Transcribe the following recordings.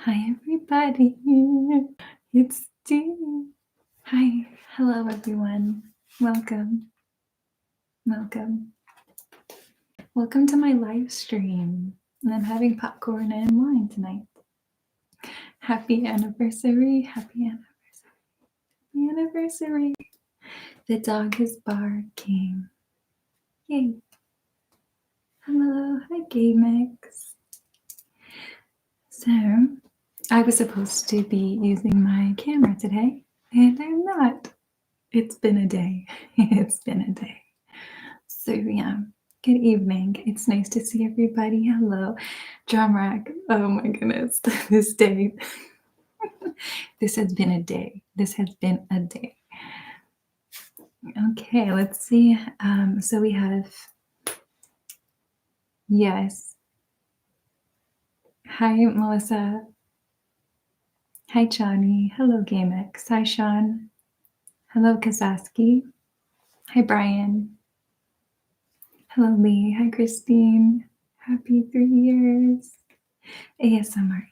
Hi, everybody. It's Dee. Hi. Hello, everyone. Welcome. Welcome. Welcome to my live stream. And I'm having popcorn and wine tonight. Happy anniversary. Happy anniversary. Happy anniversary. The dog is barking. Yay. Hello. Hi, Gay Mix. So, I was supposed to be using my camera today, and I'm not. It's been a day. It's been a day. So, yeah, good evening. It's nice to see everybody. Hello, drum rack. Oh my goodness, this day. This has been a day. This has been a day. Okay, let's see. So we have, yes. Hi, Melissa. Hi, Johnny. Hello, GameX. Hi, Sean. Hello, Kazaski. Hi, Brian. Hello, Lee. Hi, Christine. Happy 3 years. ASMR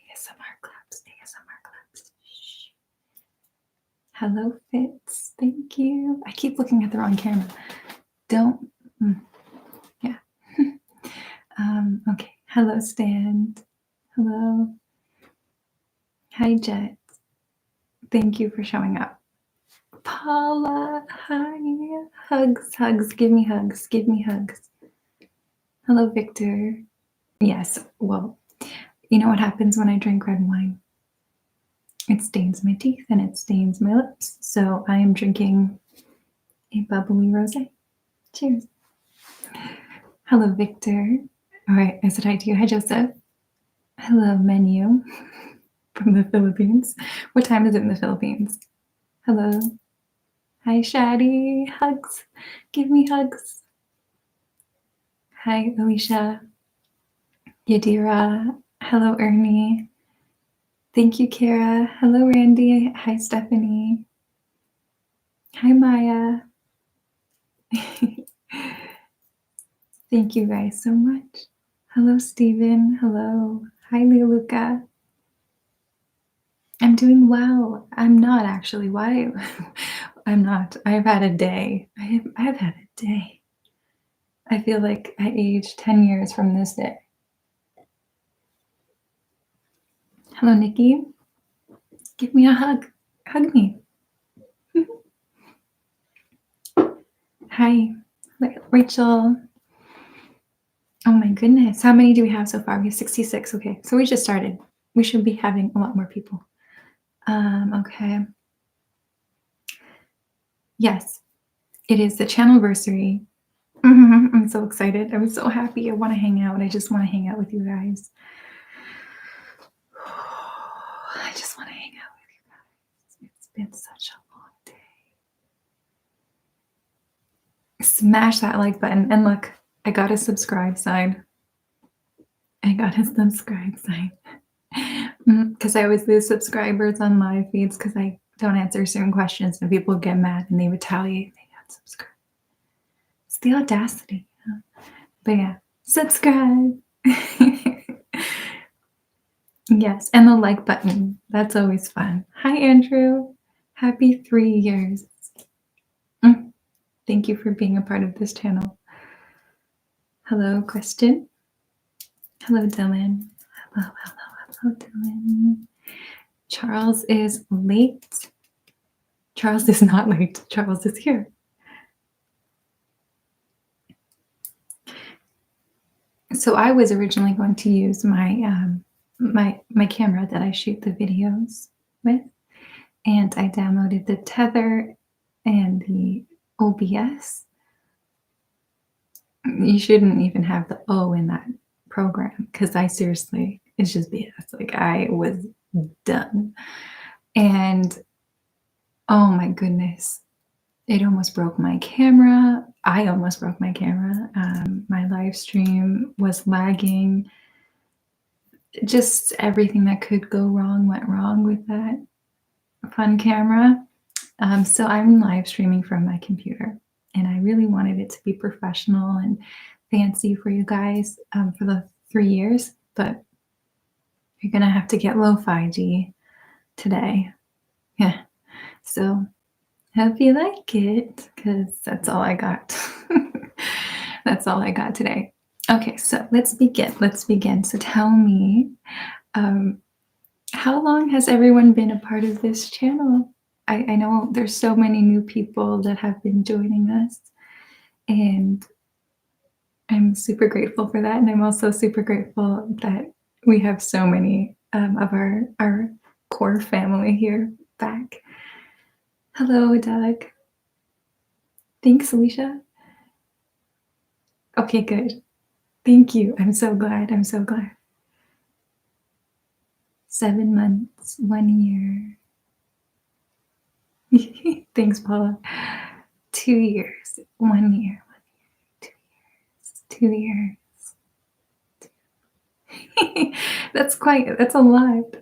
claps. ASMR claps. Shh. Hello, Fitz. Thank you. I keep looking at the wrong camera. Don't. Yeah. Okay. Hello, Stand. Hello. Hi, Jet. Thank you for showing up. Paula. Hi. Hugs. Hugs. Give me hugs. Give me hugs. Hello, Victor. Yes. Well, you know what happens when I drink red wine? It stains my teeth and it stains my lips. So I am drinking a bubbly rosé. Cheers. Hello, Victor. All right, I said hi to you. Hi, Joseph. Hello, Menu from the Philippines. What time is it in the Philippines? Hello. Hi, Shadi. Hugs. Give me hugs. Hi, Alicia. Yadira. Hello, Ernie. Thank you, Kara. Hello, Randy. Hi, Stephanie. Hi, Maya. Thank you guys so much. Hello, Stephen. Hello. Hi, Leoluca. I'm doing well. I'm not actually. Why? I'm not. I've had a day. I've had a day. I feel like I aged 10 years from this day. Hello, Nikki. Give me a hug. Hug me. Hi, Rachel. Oh my goodness. How many do we have so far? We have 66. Okay, so we just started. We should be having a lot more people. Okay. Yes, it is the channelversary. I'm so excited. I'm so happy. I want to hang out. I just want to hang out with you guys. I just want to hang out with you guys. It's been such a long day. Smash that like button. And look, I got a subscribe sign. I got a subscribe sign. Because I always lose subscribers on live feeds because I don't answer certain questions and people get mad and they retaliate. They unsubscribe. It's the audacity. Huh? But yeah, subscribe. Yes, and the like button. That's always fun. Hi, Andrew. Happy 3 years. Thank you for being a part of this channel. Hello, Kristen. Hello, Dylan. Hello, Dylan. Charles is late. Charles is not late. Charles is here. So I was originally going to use my my camera that I shoot the videos with, and I downloaded the Tether and the OBS. You shouldn't even have the O in that program because I seriously, it's just BS. Like I was done. And oh my goodness, it almost broke my camera. I almost broke my camera. My live stream was lagging. Just everything that could go wrong went wrong with that fun camera. So I'm live streaming from my computer, and I really wanted it to be professional and fancy for you guys for the 3 years, but You're gonna have to get lo-fi G today. Yeah. So hope you like it, because that's all I got. That's all I got today. Okay, so let's begin. Let's begin. So tell me, how long has everyone been a part of this channel? I know there's so many new people that have been joining us, and I'm super grateful for that. And I'm also super grateful that we have so many of our core family here back. Hello, Doug. Thanks, Alicia. Okay, good. Thank you. I'm so glad. I'm so glad. 7 months, 1 year. Thanks, Paula. 2 years, 1 year, 2 years. That's a lot.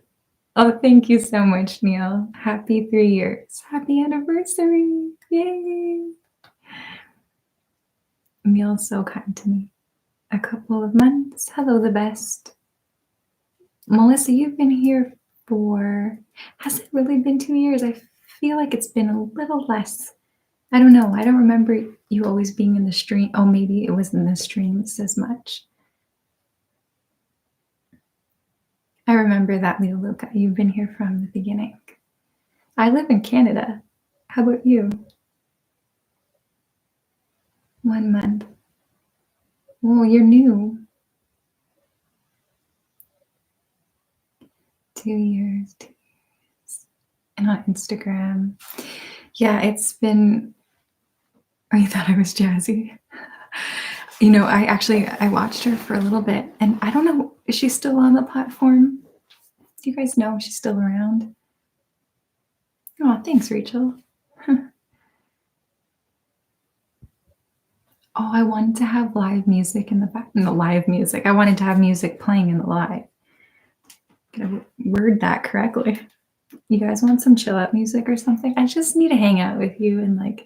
Oh, thank you so much, Neil. Happy 3 years. Happy anniversary. Yay. Neil's so kind to me. A couple of months. Hello, the best. Melissa, you've been here for, has it really been 2 years? I feel like it's been a little less. I don't know. I don't remember you always being in the stream. Oh, maybe it was in the streams as much. I remember that, Leo Luca. You've been here from the beginning. I live in Canada. How about you? 1 month. Oh, you're new. 2 years. 2 years. And on Instagram. Yeah, it's been. Oh, you thought I was jazzy? You know, I watched her for a little bit, and I don't know, is she still on the platform? Do you guys know if she's still around? Oh, thanks, Rachel. Oh, I wanted to have live music in the back. No, live music. I wanted to have music playing in the live. Gotta word that correctly. You guys want some chill out music or something? I just need to hang out with you and like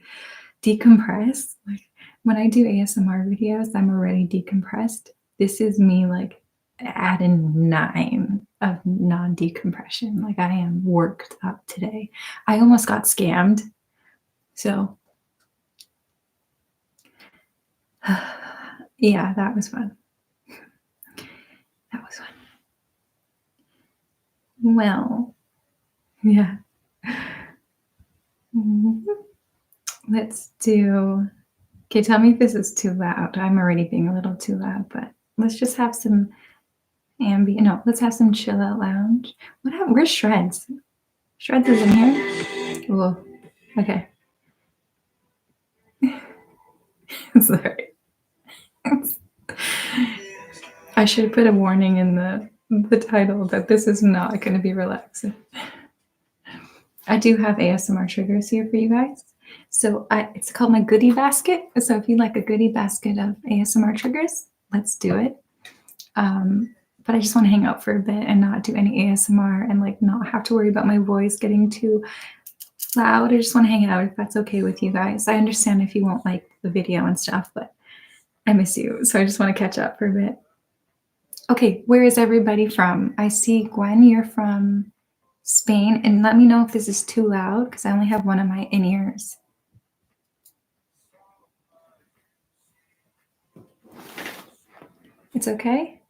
decompress. Like when I do ASMR videos, I'm already decompressed. This is me like at a 9 of non-decompression. Like I am worked up today. I almost got scammed. So yeah, that was fun. That was fun. Well, yeah. Let's do, okay, tell me if this is too loud. I'm already being a little too loud, but let's just have some ambient, no, let's have some chill out lounge. What happened? Where's Shreds? Shreds is in here? Whoa, okay. Sorry. I should put a warning in the title that this is not going to be relaxing. I do have ASMR triggers here for you guys. So it's called my goodie basket. So if you like a goodie basket of ASMR triggers, let's do it. But I just want to hang out for a bit and not do any ASMR and like not have to worry about my voice getting too loud. I just want to hang out if that's okay with you guys. I understand if you won't like the video and stuff, but I miss you. So I just want to catch up for a bit. Okay, where is everybody from? I see Gwen, you're from Spain. And let me know if this is too loud because I only have one of my in-ears. It's okay?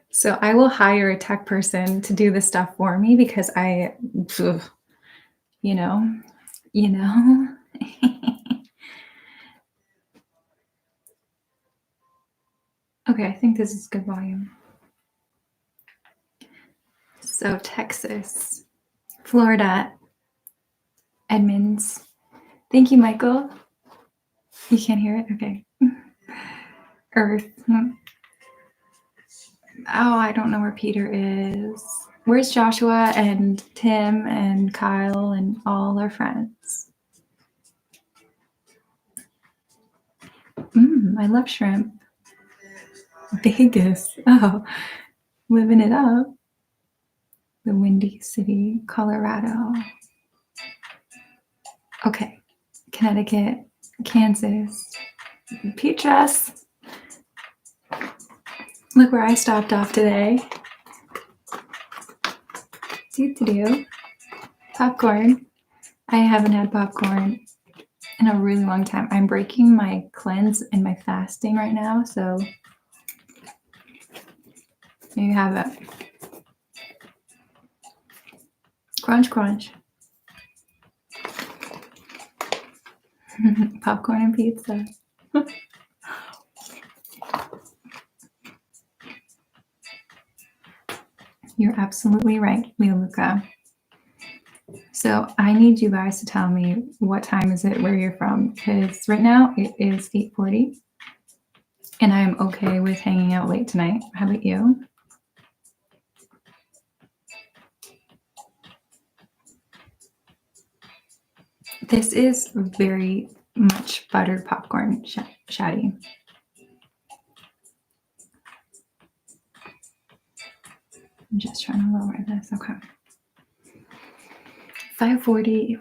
So I will hire a tech person to do this stuff for me because you know. Okay, I think this is good volume. So Texas, Florida, Edmonds. Thank you, Michael. You can't hear it? Okay. Earth. Oh, I don't know where Peter is. Where's Joshua and Tim and Kyle and all our friends? I love shrimp. Vegas. Oh, living it up. The Windy City, Colorado. Okay. Connecticut, Kansas. Peaches. Look where I stopped off today. you to do. Popcorn. I haven't had popcorn in a really long time. I'm breaking my cleanse and my fasting right now, so there you have it. Crunch, crunch. Popcorn and pizza. You're absolutely right, Leoluca. So I need you guys to tell me what time is it where you're from, because right now it is 8:40 and I'm okay with hanging out late tonight. How about you? This is very much buttered popcorn, Shadi. I'm just trying to lower this. Okay. 5:40.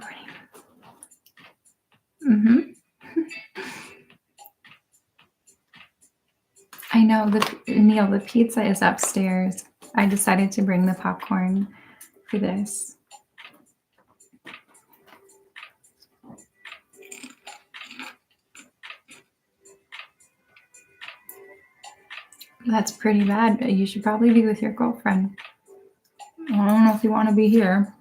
I know Neil, the pizza is upstairs. I decided to bring the popcorn for this. That's pretty bad. You should probably be with your girlfriend. I don't know if you want to be here.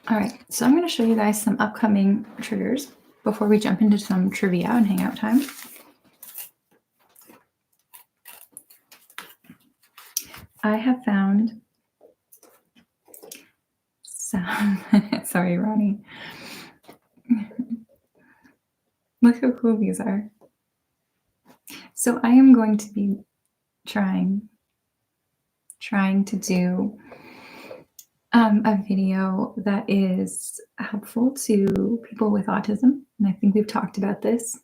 All right, so I'm going to show you guys some upcoming triggers before we jump into some trivia and hangout time. I have found some, sorry, Ronnie. Look how cool these are. So I am going to be trying to do a video that is helpful to people with autism. And I think we've talked about this.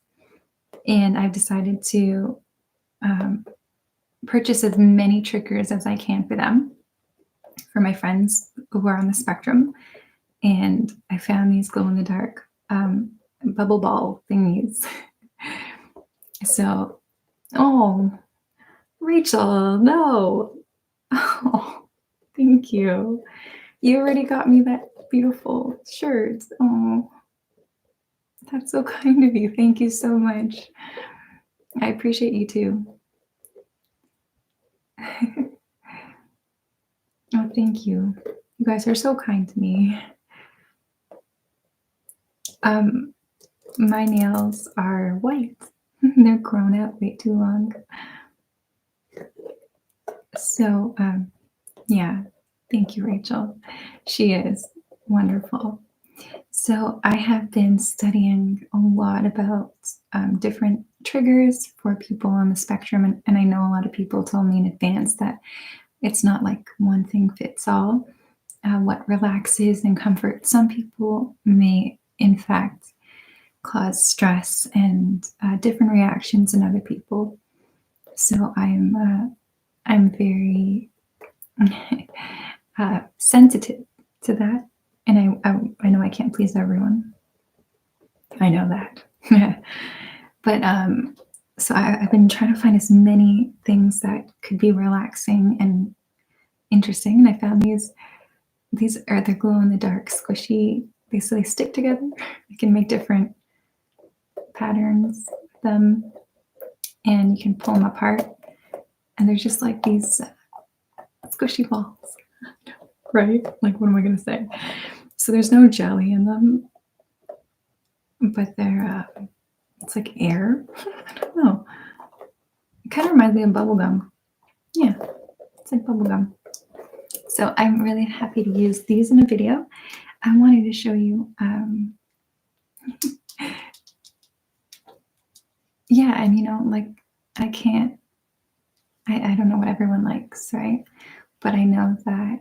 And I've decided to purchase as many triggers as I can for them, for my friends who are on the spectrum. And I found these glow-in-the-dark bubble ball thingies. So, oh, Rachel, no. Oh, thank you. You already got me that beautiful shirt. Oh, that's so kind of you. Thank you so much. I appreciate you too. Oh, thank you. You guys are so kind to me. My nails are white. They're grown out way too long. So, yeah, thank you, Rachel. She is wonderful. So I have been studying a lot about different triggers for people on the spectrum. And I know a lot of people told me in advance that it's not like one thing fits all. What relaxes and comforts some people may, in fact, cause stress and different reactions in other people. So I'm very sensitive to that, and I know I can't please everyone. I know that, but so I've been trying to find as many things that could be relaxing and interesting, and I found these. These are the glow-in-the-dark squishy. They stick together. You can make different patterns with them, and you can pull them apart. And they're just like these squishy balls, right? Like, what am I going to say? So there's no jelly in them, but they're it's like air. I don't know. It kind of reminds me of bubble gum. Yeah, it's like bubble gum. So I'm really happy to use these in a video. I wanted to show you. Yeah, and like I can't. I don't know what everyone likes, right? But I know that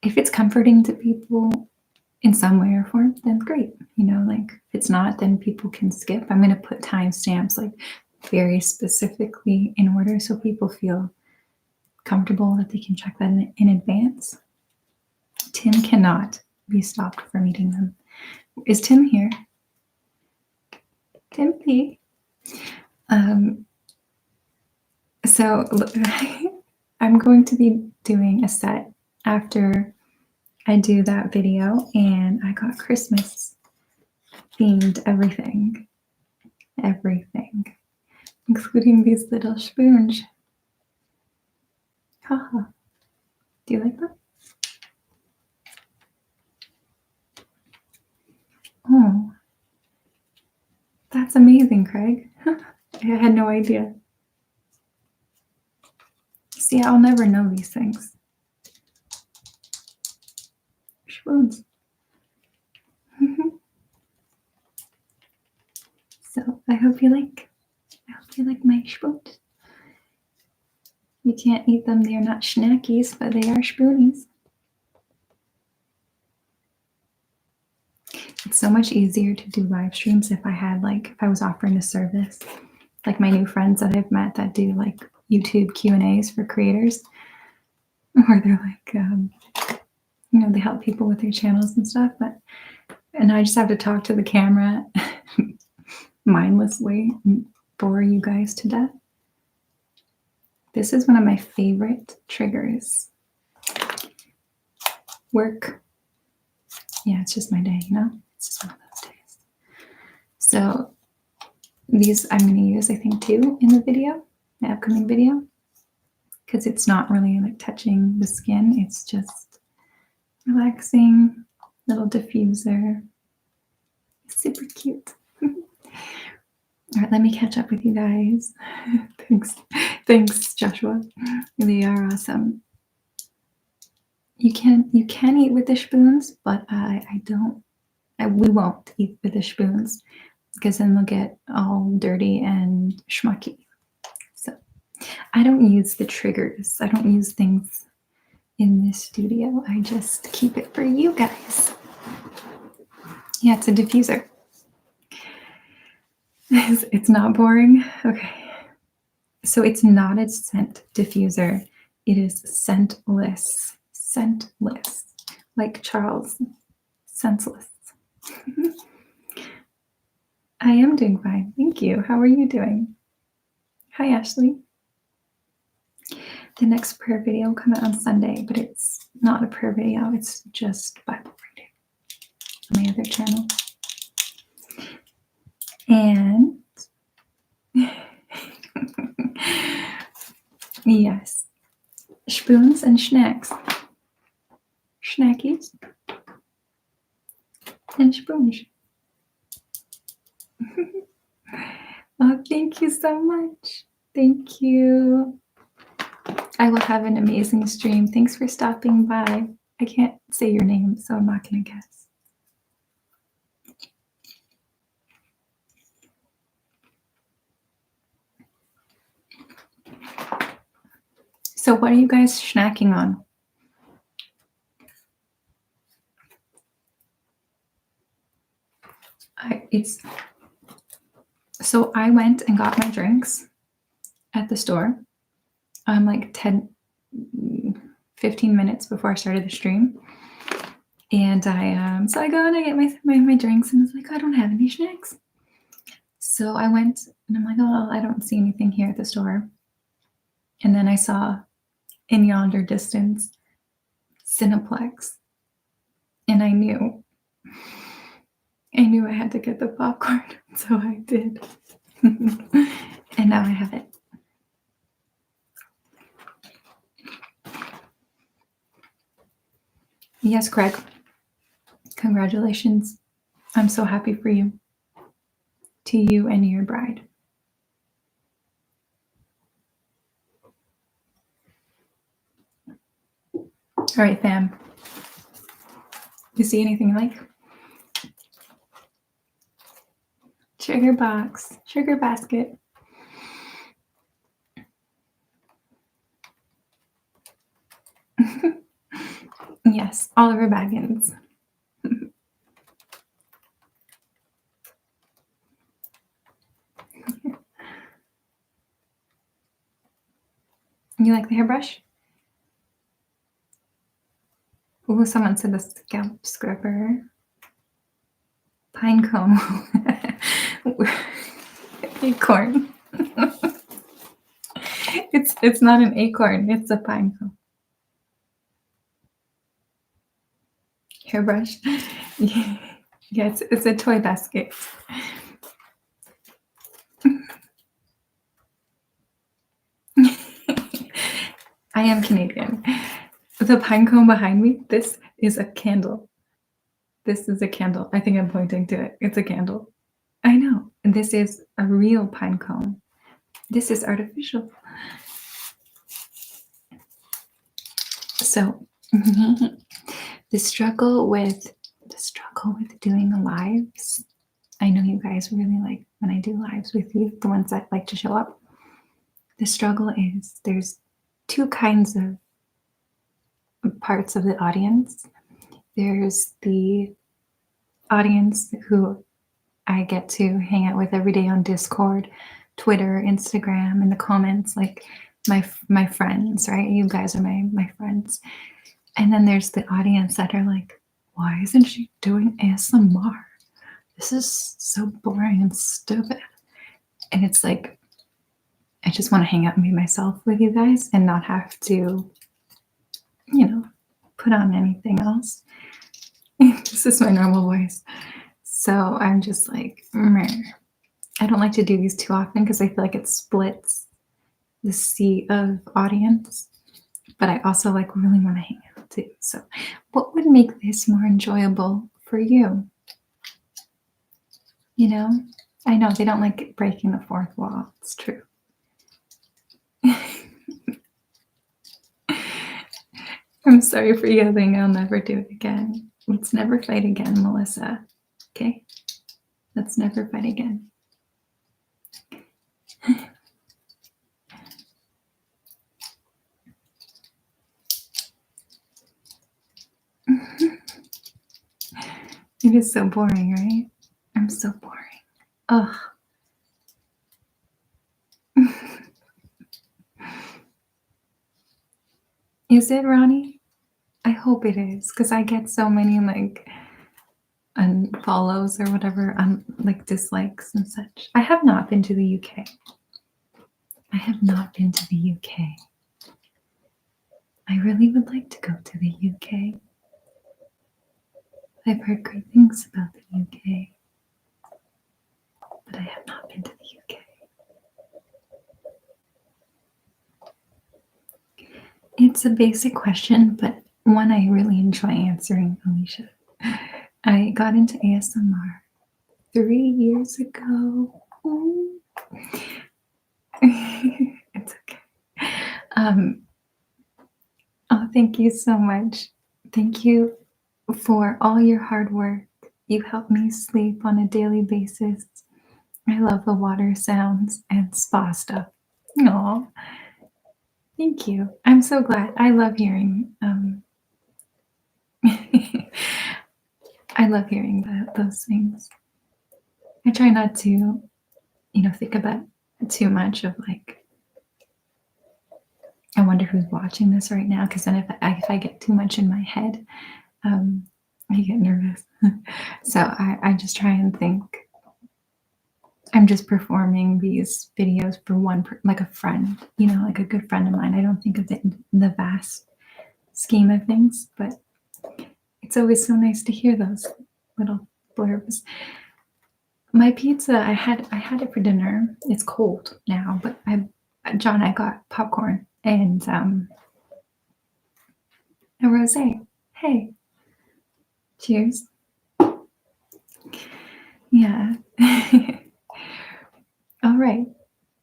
if it's comforting to people in some way or form, then great. Like if it's not, then people can skip. I'm going to put timestamps like very specifically in order so people feel comfortable that they can check that in advance. Tim cannot be stopped from eating them. Is Tim here? Timothy. So I'm going to be doing a set after I do that video, and I got Christmas themed everything, including these little spoons. Haha. Do you like them? Oh, that's amazing, Craig. I had no idea. See, I'll never know these things. Spoons. So I hope you like my spoons. You can't eat them, they are not snackies, but they are spoonies. It's so much easier to do live streams if I was offering a service. Like my new friends that I've met that do like YouTube Q&As for creators, where they're like, they help people with their channels and stuff. And I just have to talk to the camera mindlessly and bore you guys to death. This is one of my favorite triggers. Work. Yeah, it's just my day, It's just one of those days. So these I'm going to use, I think, too, in the video, my upcoming video, because it's not really like touching the skin. It's just relaxing, little diffuser. Super cute. All right, let me catch up with you guys. Thanks, Joshua. They are awesome. You can eat with the spoons, but we won't eat with the spoons because then they'll get all dirty and schmucky. So I don't use the triggers. I don't use things in this studio. I just keep it for you guys. Yeah, it's a diffuser. It's not boring. Okay. So it's not a scent diffuser. It is scentless. Scentless. Like Charles. Senseless. I am doing fine. Thank you. How are you doing? Hi, Ashley. The next prayer video will come out on Sunday, but it's not a prayer video. It's just Bible reading on my other channel. And yes, spoons and snacks. Snackies and spoons. Oh, thank you so much. Thank you. I will have an amazing stream. Thanks for stopping by. I can't say your name, so I'm not going to guess. So what are you guys snacking on? So I went and got my drinks at the store like 15 minutes before I started the stream. And so I go and I get my drinks, and it's like, I don't have any snacks. So I went and I'm like, oh, I don't see anything here at the store. And then I saw in yonder distance Cineplex, and I knew I had to get the popcorn, so I did. And now I have it. Yes, Craig. Congratulations. I'm so happy for you. To you and your bride. All right, fam. You see anything you like? Sugar box, sugar basket. Yes, Oliver Baggins. You like the hairbrush? Oh, someone said the scalp scrubber. Pine cone. Acorn. It's not an acorn, it's a pine cone. Hairbrush. Yeah, yeah, it's a toy basket. I am Canadian. The pine cone behind me, this is a candle. This is a candle. I think I'm pointing to it. It's a candle. I know. And this is a real pine cone. This is artificial. So the struggle with doing lives. I know you guys really like when I do lives with you, the ones that like to show up. The struggle is there's two kinds of parts of the audience. There's the audience who I get to hang out with every day on Discord, Twitter, Instagram, in the comments, like my friends, right? You guys are my friends. And then there's the audience that are like, why isn't she doing ASMR? This is so boring and stupid. And it's like, I just want to hang out and be myself with you guys and not have to, put on anything else. This is my normal voice. So I'm just like, meh. I don't like to do these too often because I feel like it splits the sea of audience. But I also like really want to hang out too. So what would make this more enjoyable for you? I know they don't like breaking the fourth wall. It's true. I'm sorry for yelling. I'll never do it again. Let's never fight again, Melissa. Okay? Let's never fight again. It is so boring, right? I'm so boring. Ugh. Is it, Ronnie? I hope it is, because I get so many unfollows or whatever, like dislikes and such. I have not been to the UK. I have not been to the UK. I really would like to go to the UK. I've heard great things about the UK, but I have not been to the UK. It's a basic question, but one I really enjoy answering, Alicia. I got into ASMR 3 years ago. It's okay. Oh, thank you so much. Thank you for all your hard work. You help me sleep on a daily basis. I love the water sounds and spa stuff. Aw, thank you. I'm so glad. I love hearing. I love hearing those things. I try not to, think about too much of like, I wonder who's watching this right now. Because then if I get too much in my head, I get nervous. So I just try and think. I'm just performing these videos for like a friend, like a good friend of mine. I don't think of it in the vast scheme of things, but it's always so nice to hear those little blurbs. My pizza, I had it for dinner. It's cold now, but I got popcorn and a rosé. Hey, cheers. Yeah. All right.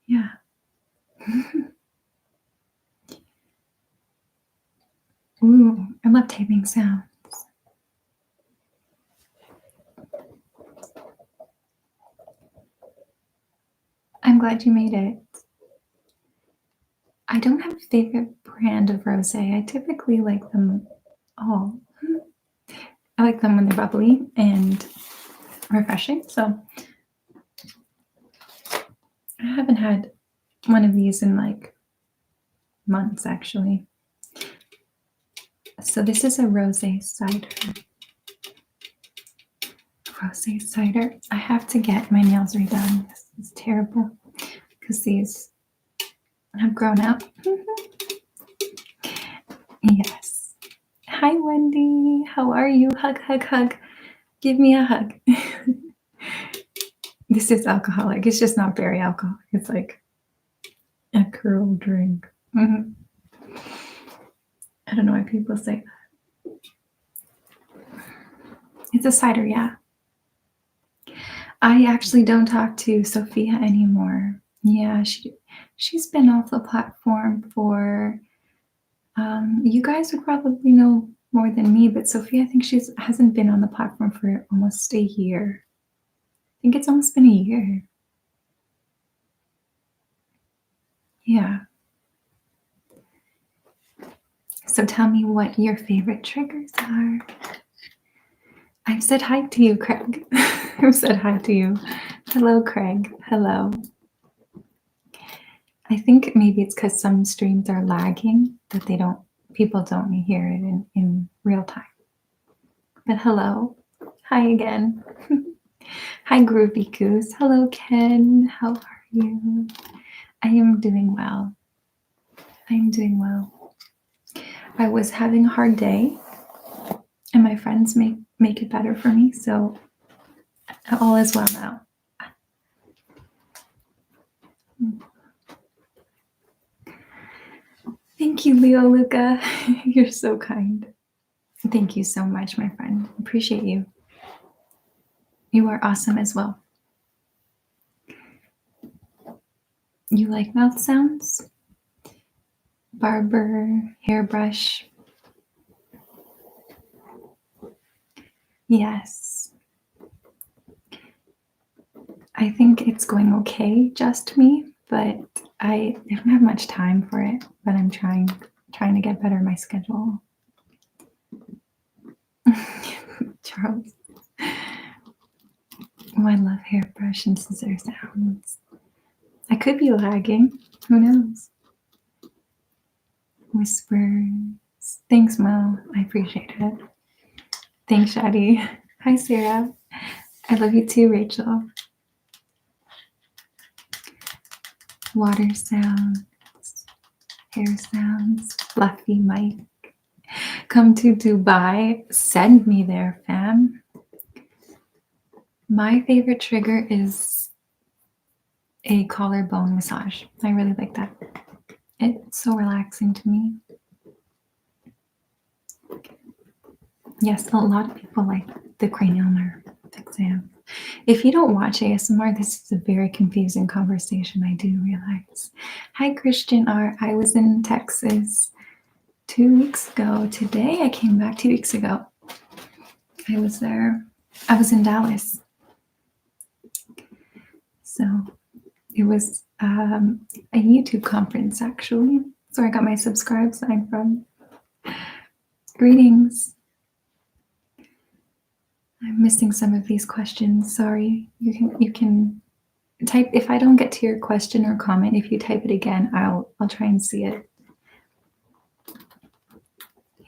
Yeah. Ooh, I love taping sounds. I'm glad you made it. I don't have a favorite brand of rosé. I typically like them all. I like them when they're bubbly and refreshing. So I haven't had one of these in like months, actually. So this is a rosé cider. Rosé cider. I have to get my nails redone. This is terrible because these I've grown up. Yes. Hi, Wendy. How are you? Hug, hug, hug. Give me a hug. This is alcoholic. It's just not very alcoholic. It's like a curl drink. Mhm. I don't know why people say that. It's a cider, yeah. I actually don't talk to Sophia anymore. Yeah, she's been off the platform for you guys would probably know more than me, but Sophia, I think she's hasn't been on the platform for almost a year. I think it's almost been a year. Yeah. So tell me what your favorite triggers are. I've said hi to you, Craig. I've said hi to you. Hello, Craig. Hello. I think maybe it's because some streams are lagging that people don't hear it in real time. But hello. Hi again. Hi, Groovy Goose. Hello, Ken. How are you? I am doing well. I am doing well. I was having a hard day, and my friends make it better for me, so all is well now. Thank you, Leo Luca. You're so kind. Thank you so much, my friend. Appreciate you. You are awesome as well. You like mouth sounds? Barber, hairbrush. Yes. I think it's going okay, just me, but I don't have much time for it, but I'm trying to get better at my schedule. Charles. Oh, I love hairbrush and scissor sounds. I could be lagging. Who knows? Whispers. Thanks, Mo. I appreciate it. Thanks, Shadi. Hi, Sarah. I love you too, Rachel. Water sounds, hair sounds, fluffy mic. Come to Dubai. Send me there, fam. My favorite trigger is a collarbone massage. I really like that. It's so relaxing to me. Yes, a lot of people like the cranial nerve exam. If you don't watch ASMR, this is a very confusing conversation, I do realize. Hi, Christian R. I was in Texas 2 weeks ago. Today I came back 2 weeks ago. I was there. I was in Dallas. So it was a YouTube conference, actually. So I got my subscribe sign from. Greetings. I'm missing some of these questions. Sorry. You can type if I don't get to your question or comment. If you type it again, I'll try and see it.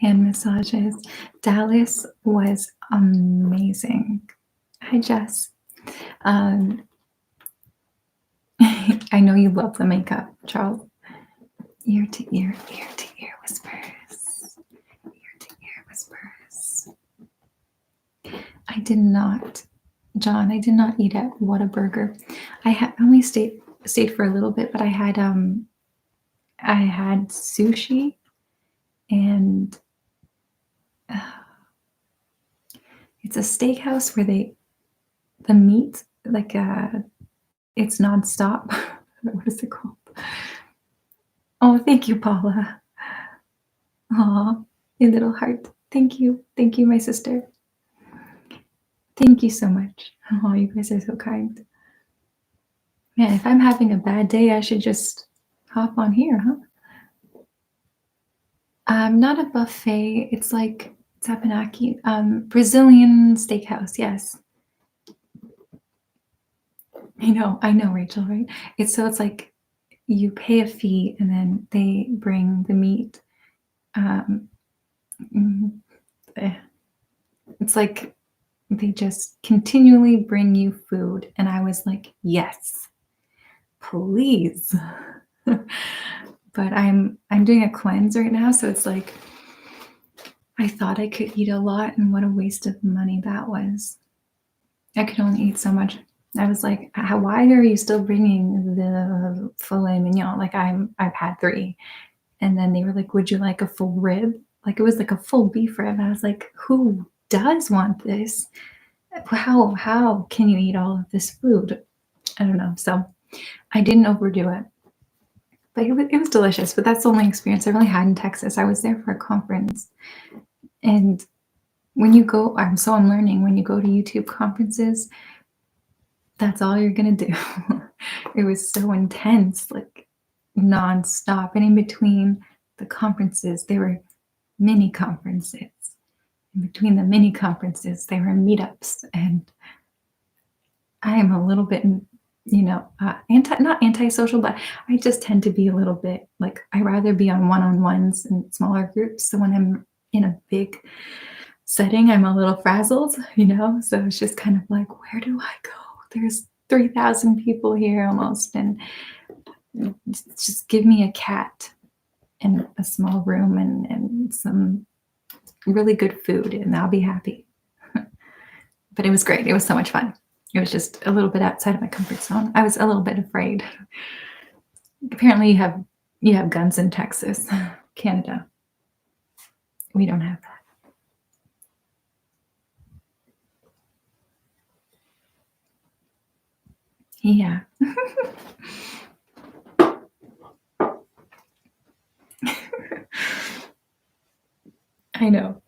Hand massages. Dallas was amazing. Hi, Jess. I know you love the makeup, Charles. Ear to ear whispers. Ear to ear whispers. I did not, John. I did not eat at Whataburger. I only stayed for a little bit, but I had sushi and it's a steakhouse where the meat like it's nonstop. What is it called? Oh, thank you, Paula. Aw, your little heart. Thank you, my sister. Thank you so much. Oh, you guys are so kind. Man, if I'm having a bad day, I should just hop on here, huh? Not a buffet. It's like tapenaki, Brazilian steakhouse. Yes, I know, Rachel. Right? It's like you pay a fee and then they bring the meat. Um, mm, eh. It's like they just continually bring you food, and I was like, yes, please. But I'm doing a cleanse right now, so it's like I thought I could eat a lot, and what a waste of money that was. I could only eat so much. I was like, why are you still bringing the filet mignon? Like I've had 3. And then they were like, would you like a full rib? Like it was like a full beef rib. I was like, who does want this? How can you eat all of this food? I don't know. So I didn't overdo it. But it was delicious. But that's the only experience I really had in Texas. I was there for a conference. And when you go, I'm learning when you go to YouTube conferences, that's all you're gonna do. It was so intense, like nonstop. And in between the conferences, there were mini conferences. In between the mini conferences, there were meetups. And I am a little bit, not antisocial, but I just tend to be a little bit like I rather be on one-on-ones and smaller groups. So when I'm in a big setting, I'm a little frazzled, So it's just kind of like, where do I go? There's 3,000 people here almost, and just give me a cat and a small room and some really good food, and I'll be happy. But it was great. It was so much fun. It was just a little bit outside of my comfort zone. I was a little bit afraid. Apparently, you have guns in Texas, Canada. We don't have that. Yeah. I know.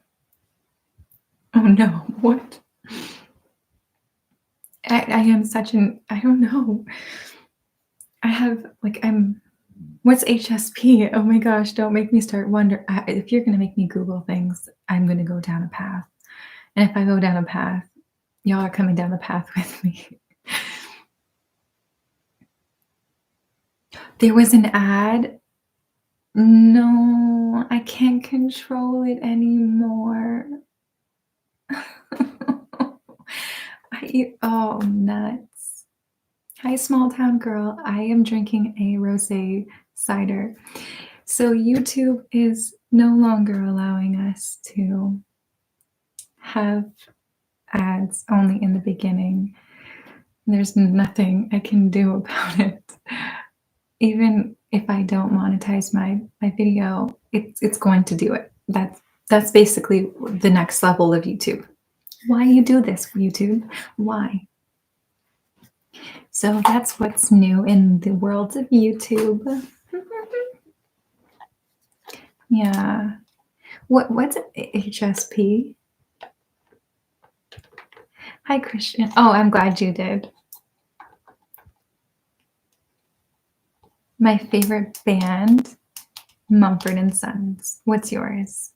Oh no, what? I am such I don't know. I have, what's HSP? Oh my gosh, don't make me start wonder. If you're going to make me Google things, I'm going to go down a path. And if I go down a path, y'all are coming down the path with me. There was an ad. No, I can't control it anymore. Oh, nuts. Hi, small town girl. I am drinking a rosé cider. So YouTube is no longer allowing us to have ads only in the beginning. There's nothing I can do about it. Even if I don't monetize my video, it's going to do it. That's basically the next level of YouTube. Why you do this, YouTube? Why? So that's what's new in the world of YouTube. Yeah. What's HSP? Hi, Christian. Oh, I'm glad you did. My favorite band, Mumford & Sons. What's yours?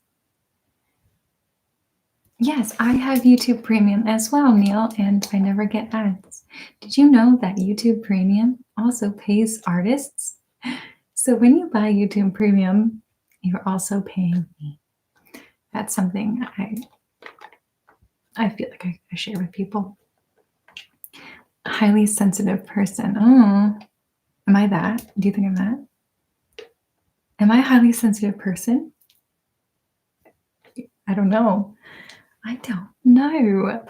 Yes, I have YouTube Premium as well, Neil, and I never get ads. Did you know that YouTube Premium also pays artists? So when you buy YouTube Premium, you're also paying me. That's something I feel like I share with people. A highly sensitive person. Oh, am I that? Do you think I'm that? Am I a highly sensitive person? I don't know. I don't know.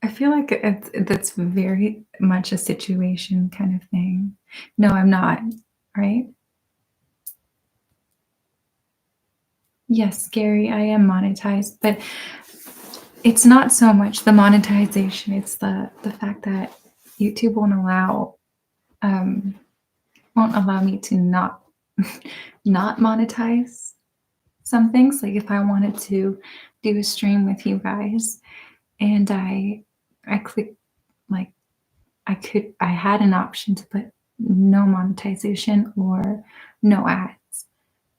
I feel like that's very much a situation kind of thing. No, I'm not, right? Yes, Gary, I am monetized, but it's not so much the monetization, it's the fact that YouTube won't allow me to not monetize some things. Like if I wanted to do a stream with you guys and I click, like I had an option to put no monetization or no ads,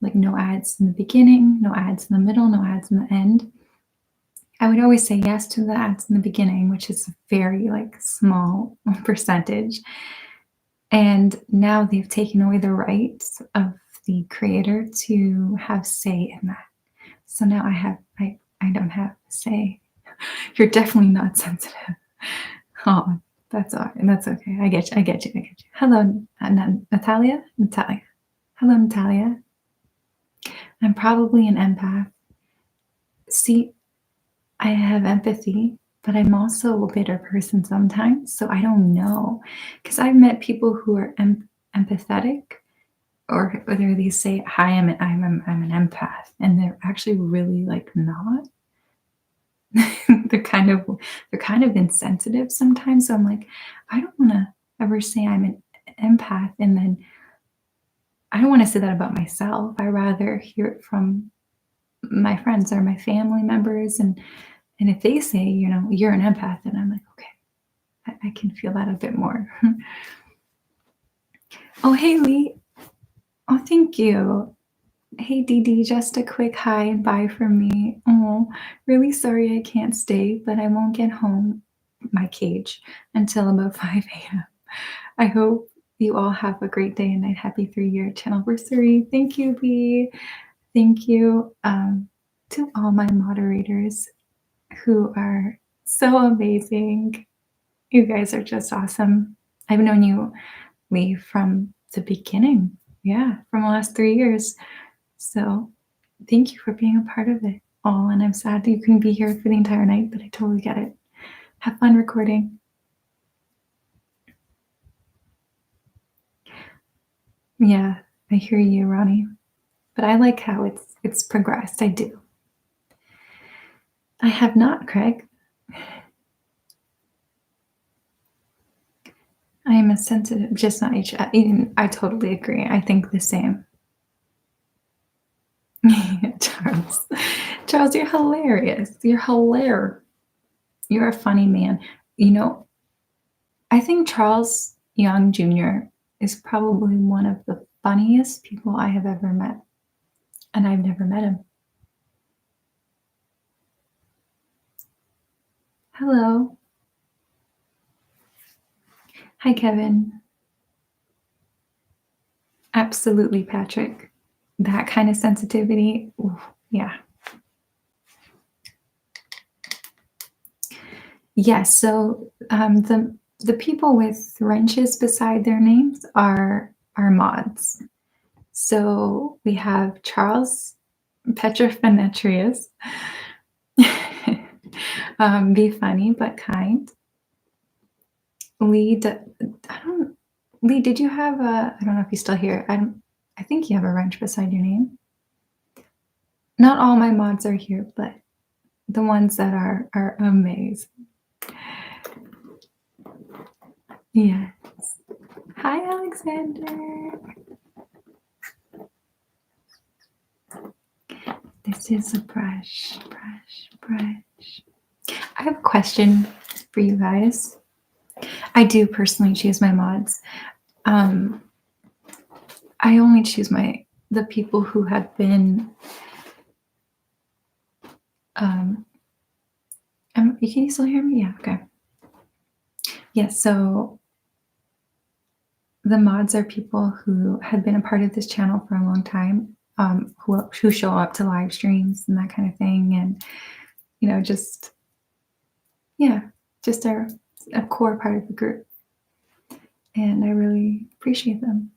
like no ads in the beginning, no ads in the middle, no ads in the end. I would always say yes to the ads in the beginning, which is a very small percentage. And now they've taken away the rights of the creator to have say in that. So now I don't have say. You're definitely not sensitive. Oh, That's all right. That's okay. I get you. I get you. I get you. Hello, Natalia. Natalia. Hello, Natalia. I'm probably an empath. See, I have empathy, but I'm also a bitter person sometimes. So I don't know. Because I've met people who are empathetic, or whether they say, "Hi, I'm an empath," and they're actually really like not. they're kind of they're kind of insensitive sometimes. So I'm like, I don't want to ever say I'm an empath, and then I don't want to say that about myself. I rather hear it from my friends or my family members, and if they say, you're an empath, then I'm like, okay, I can feel that a bit more. Oh, hey, Lee. Oh, thank you. Hey, Dee Dee, just a quick hi and bye from me. Oh, really sorry I can't stay, but I won't get home, my cage, until about 5 a.m. I hope you all have a great day and night. Happy 3-year Channelversary. Thank you, Lee. Thank you to all my moderators who are so amazing. You guys are just awesome. I've known you, Lee, from the beginning. Yeah, from the last 3 years. So thank you for being a part of it all. And I'm sad that you couldn't be here for the entire night, but I totally get it. Have fun recording. Yeah, I hear you, Ronnie. But I like how it's progressed. I do. I have not, Craig. I am a sensitive, just not each. I totally agree. I think the same. Charles. Charles, you're hilarious. You're hilarious. You're a funny man. I think Charles Young Jr. is probably one of the funniest people I have ever met. And I've never met him. Hello. Hi, Kevin. Absolutely, Patrick. That kind of sensitivity. Ooh, yeah. Yes. So the people with wrenches beside their names are mods. So we have Charles Petrofinetrius. Be funny but kind. Lee, Lee, did you have I don't know if he's still here. I think you have a wrench beside your name. Not all my mods are here, but the ones that are amazing. Yes. Hi, Alexander. This is a brush. I have a question for you guys. I do personally choose my mods. I only choose the people who have been. Can you still hear me? Yeah. Okay. Yes. So the mods are people who have been a part of this channel for a long time, who show up to live streams and that kind of thing, and just are a core part of the group, and I really appreciate them.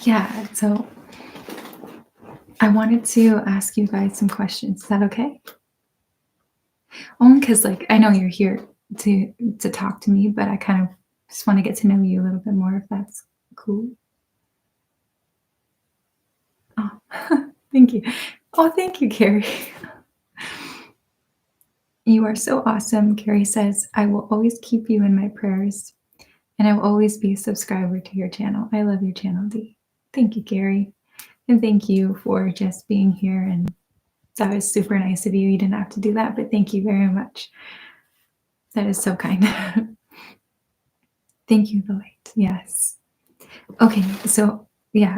Yeah, so I wanted to ask you guys some questions. Is that okay? Only because I know you're here to talk to me, but I kind of just want to get to know you a little bit more, if that's cool. Oh, thank you. Oh, thank you, Carrie. You are so awesome. Carrie says, I will always keep you in my prayers, and I will always be a subscriber to your channel. I love your channel, Dee. Thank you, Carrie. And thank you for just being here. And that was super nice of you. You didn't have to do that, but thank you very much. That is so kind. Thank you, the light. Yes. Okay, so yeah,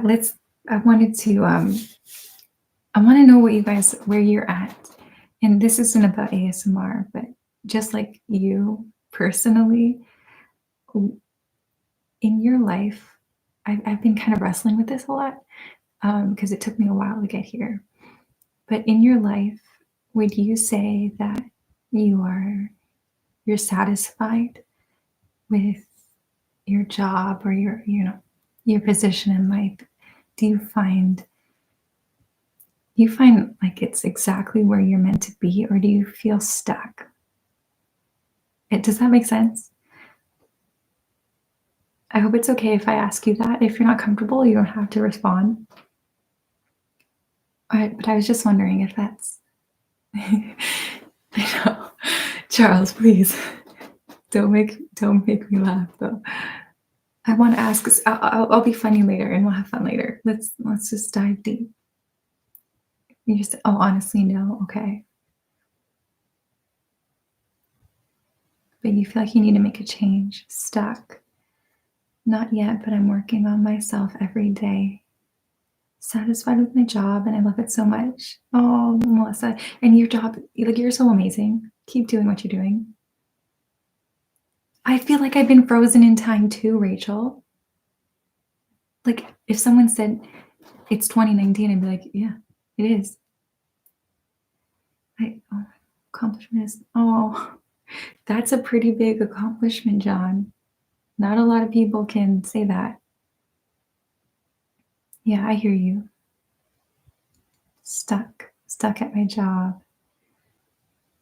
I want to know where you're at. And this isn't about ASMR, but just like you personally, in your life, I've been kind of wrestling with this a lot, because it took me a while to get here. But in your life, would you say that you're satisfied with your job or your position in life? Do you find like it's exactly where you're meant to be, or do you feel stuck? Does that make sense? I hope it's okay if I ask you that. If you're not comfortable, you don't have to respond. All right, but I was just wondering if that's. I know, Charles, please don't make me laugh though. I want to ask. I'll be funny later, and we'll have fun later. Let's just dive deep. You just honestly no, okay. But you feel like you need to make a change. Stuck. Not yet, but I'm working on myself every day. Satisfied with my job, and I love it so much. Oh, Melissa, and your job, like you're so amazing. Keep doing what you're doing. I feel like I've been frozen in time too, Rachel. Like if someone said it's 2019, I'd be like, yeah, it is. Accomplishment is, that's a pretty big accomplishment, John. Not a lot of people can say that. Yeah, I hear you. Stuck at my job.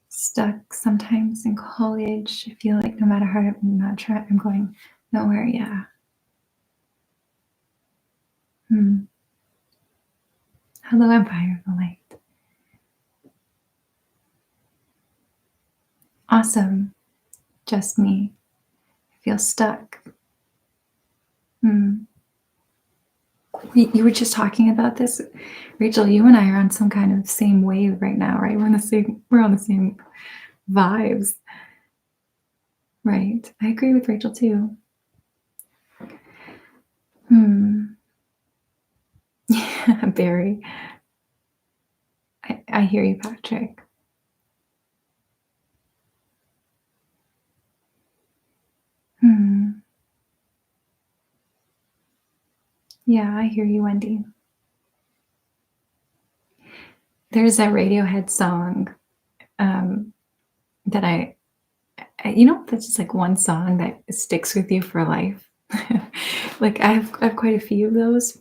Stuck sometimes in college. I feel like no matter how I'm not trying, I'm going nowhere. Yeah. Hello, Empire of the Light. Awesome. Just me. I feel stuck. You were just talking about this, Rachel. You and I are on some kind of same wave right now, right? We're on the same vibes. Right. I agree with Rachel too. Yeah, Barry. I hear you, Patrick. Yeah, I hear you, Wendy. There's a Radiohead song that that's just like one song that sticks with you for life. Like I have quite a few of those.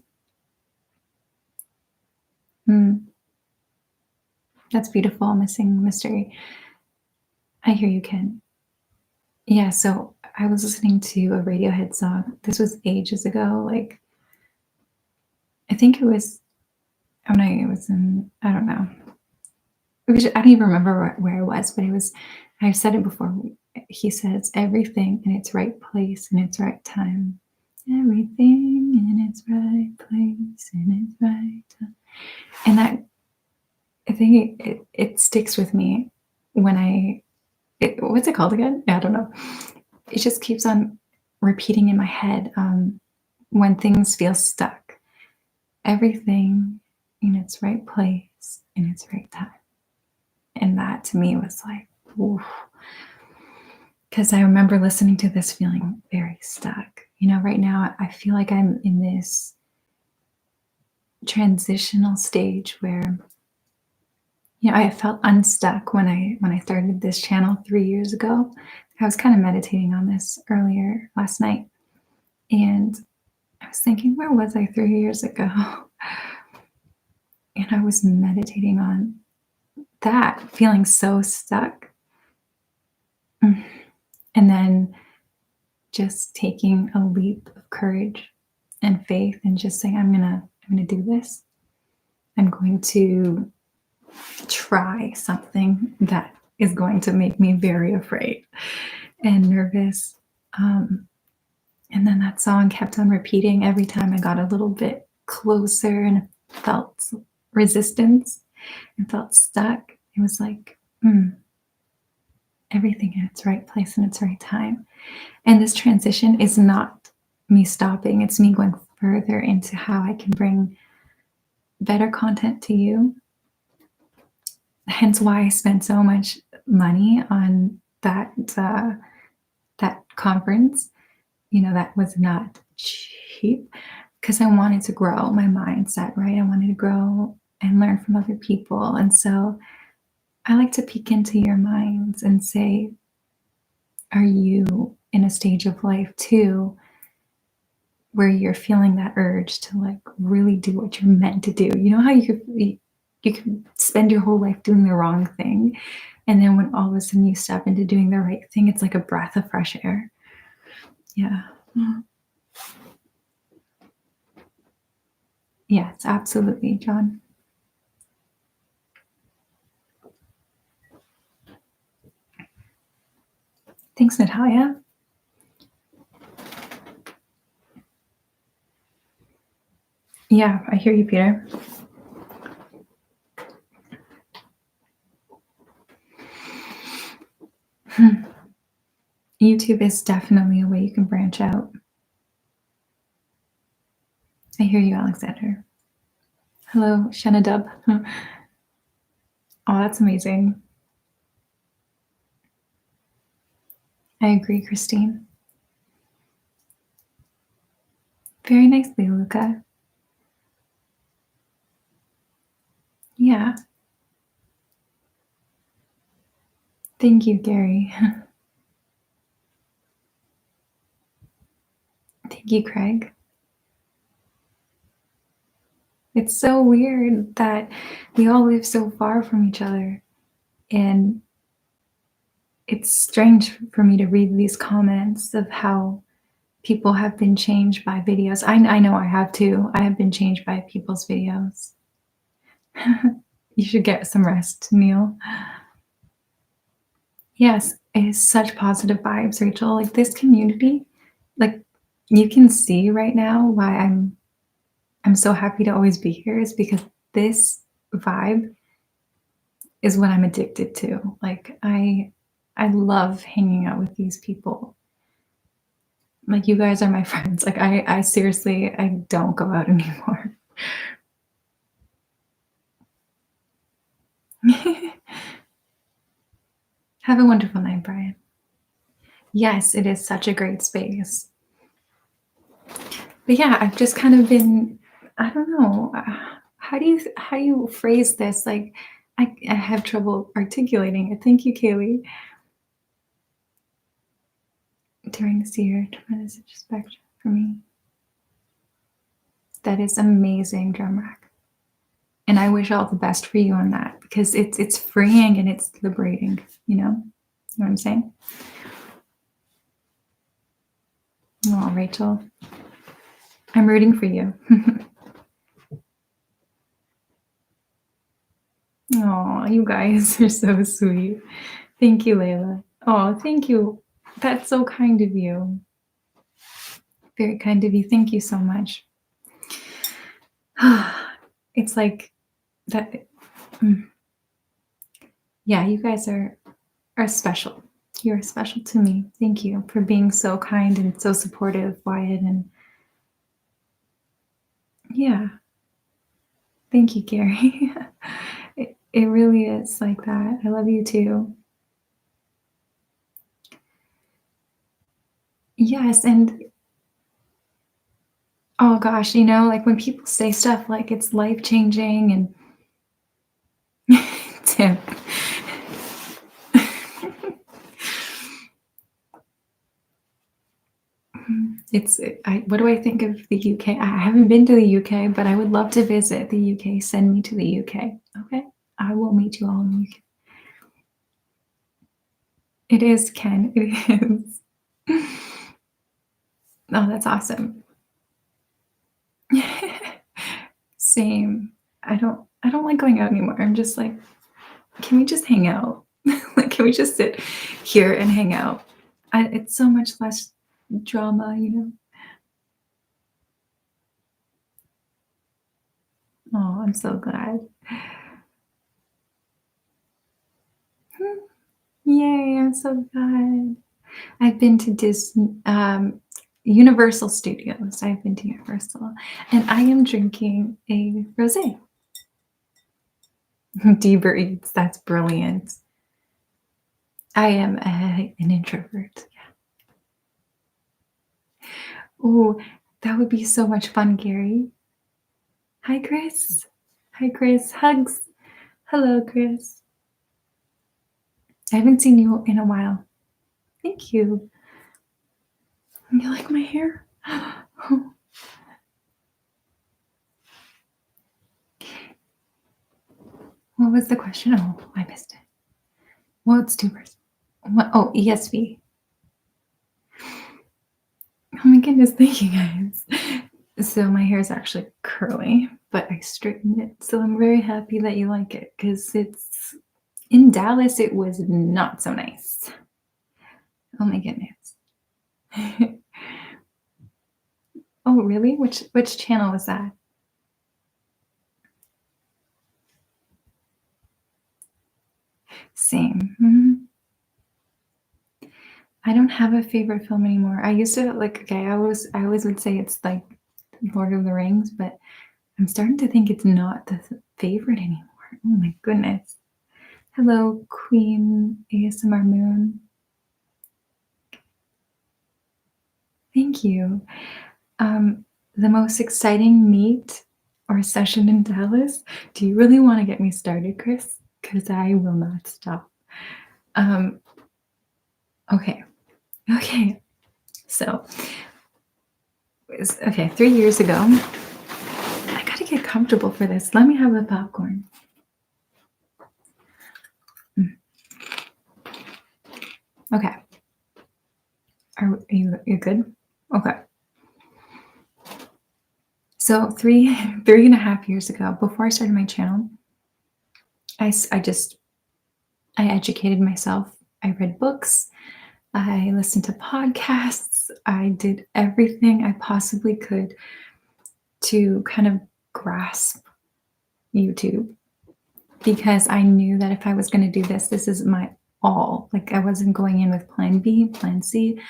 That's beautiful. Missing mystery. I hear you, Ken. Yeah, so I was listening to a Radiohead song. This was ages ago. Like I think it was when I was in, I don't know. I don't even remember where I was, but it was, I've said it before. He says everything in its right place in its right time. Everything in its right place in its right time. And that, I think it sticks with me when what's it called again? I don't know. It just keeps on repeating in my head when things feel stuck. Everything in its right place in its right time. And that to me was like, oof. Because I remember listening to this feeling very stuck. Right now I feel like I'm in this transitional stage where I felt unstuck when I started this channel 3 years ago. I was kind of meditating on this earlier last night, and I was thinking, where was I 3 years ago? And I was meditating on that, feeling so stuck. And then just taking a leap of courage and faith and just saying, I'm gonna do this. I'm going to try something that is going to make me very afraid and nervous. And then that song kept on repeating every time I got a little bit closer and felt resistance and felt stuck. It was like, everything in its right place in its right time. And this transition is not me stopping. It's me going further into how I can bring better content to you. Hence why I spent so much money on that conference. That was not cheap, because I wanted to grow my mindset, right? I wanted to grow and learn from other people. And so I like to peek into your minds and say, are you in a stage of life too where you're feeling that urge to like really do what you're meant to do? You know how you can spend your whole life doing the wrong thing, and then when all of a sudden you step into doing the right thing, it's like a breath of fresh air. Yeah. Mm. Yes, absolutely, John. Thanks, Natalia. Yeah, I hear you, Peter. YouTube is definitely a way you can branch out. I hear you, Alexander. Hello, Shanadub. Oh, that's amazing. I agree, Christine. Very nicely, Luca. Yeah. Thank you, Gary. Thank you, Craig. It's so weird that we all live so far from each other. And it's strange for me to read these comments of how people have been changed by videos. I know I have too. I have been changed by people's videos. You should get some rest, Neil. Yes, it is such positive vibes, Rachel. Like this community, like you can see right now why I'm so happy to always be here is because this vibe is what I'm addicted to. Like I love hanging out with these people. Like you guys are my friends. Like I seriously I don't go out anymore. Have a wonderful night, Brian. Yes, it is such a great space. But yeah, I've just kind of been, I don't know, how do you phrase this? Like, I have trouble articulating it. Thank you, Kaylee. During this year, tremendous respect for me. That is amazing, drum rack. And I wish all the best for you on that because it's freeing and it's liberating. You know what I'm saying? Oh, Rachel, I'm rooting for you. Oh, you guys are so sweet. Thank you, Layla. Oh, thank you. That's so kind of you. Very kind of you. Thank you so much. It's like that. Yeah, you guys are special. You're special to me. Thank you for being so kind and so supportive, Wyatt. And yeah, thank you, Gary. It really is like that. I love you too. Yes, and oh gosh, like when people say stuff like it's life changing and Tim. What do I think of the UK? I haven't been to the UK, but I would love to visit the UK. Send me to the UK. Okay. I will meet you all in the UK. It is, Ken. It is. Oh, that's awesome. Same. I don't like going out anymore. I'm just like, can we just hang out? Like, can we just sit here and hang out? It's so much less drama. Oh, I'm so glad. Yay, I'm so glad. I've been to Universal Studios. I've been to Universal, and I am drinking a rosé. Deeper Eats. That's brilliant. I am an introvert. Oh, that would be so much fun, Gary. Hi, Chris. Hi, Chris. Hugs. Hello, Chris. I haven't seen you in a while. Thank you. You like my hair? What was the question? Oh, I missed it. Well, it's 2%. What? Oh, ESV. Oh my goodness, thank you guys. So my hair is actually curly, but I straightened it. So I'm very happy that you like it because it's in Dallas, it was not so nice. Oh my goodness. Oh, really? Which channel was that? Same. I don't have a favorite film anymore. I used to like okay, I always would say it's like Lord of the Rings, but I'm starting to think it's not the favorite anymore. Oh my goodness. Hello, Queen ASMR Moon. Thank you. The most exciting meet or session in Dallas? Do you really want to get me started, Chris? Because I will not stop. Um, okay. Okay. So, okay, 3 years ago, I gotta get comfortable for this. Let me have the popcorn. Okay. Are you good? Okay. So three and a half years ago, before I started my channel, I educated myself. I read books. I listened to podcasts. I did everything I possibly could to kind of grasp YouTube because I knew that if I was going to do this, this is my all. Like I wasn't going in with plan B, plan C.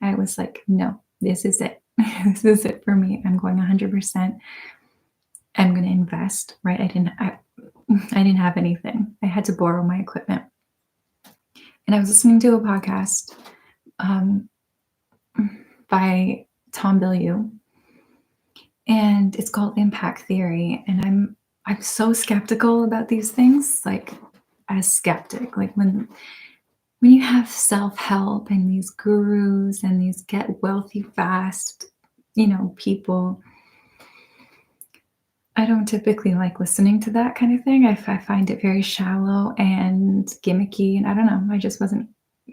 I was like, no, this is it. This is it for me. I'm going 100%. I'm going to invest, right? I didn't have anything. I had to borrow my equipment. And I was listening to a podcast um, by Tom Bilyeu, and it's called Impact Theory. And I'm so skeptical about these things, like as skeptic, like when you have self-help and these gurus and these get wealthy fast, people. I don't typically like listening to that kind of thing. I find it very shallow and gimmicky, and I don't know. I just wasn't.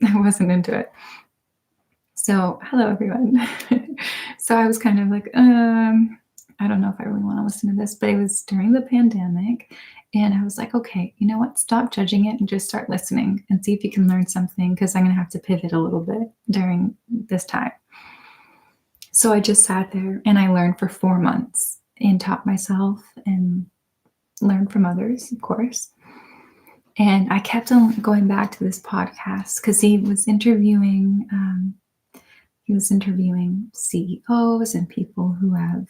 I wasn't into it. So, hello everyone. So I was kind of like, I don't know if I really want to listen to this, but it was during the pandemic, and I was like, okay, you know what? Stop judging it and just start listening and see if you can learn something because I'm gonna have to pivot a little bit during this time. So I just sat there and I learned for 4 months and taught myself and learned from others, of course. And I kept on going back to this podcast because he was interviewing CEOs and people who have,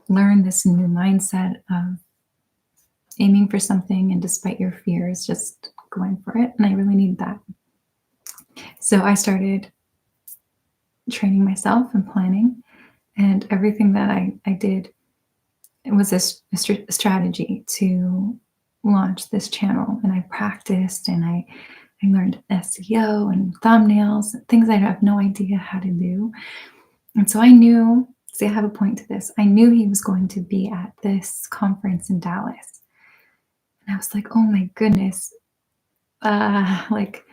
learned this new mindset of aiming for something and despite your fears, just going for it. And I really need that. So I started training myself and planning, and everything that I did, it was a strategy to launch this channel. And I practiced and I learned SEO and thumbnails, things I have no idea how to do. And so I knew, see, I have a point to this. I knew he was going to be at this conference in Dallas. And I was like, oh my goodness. Like,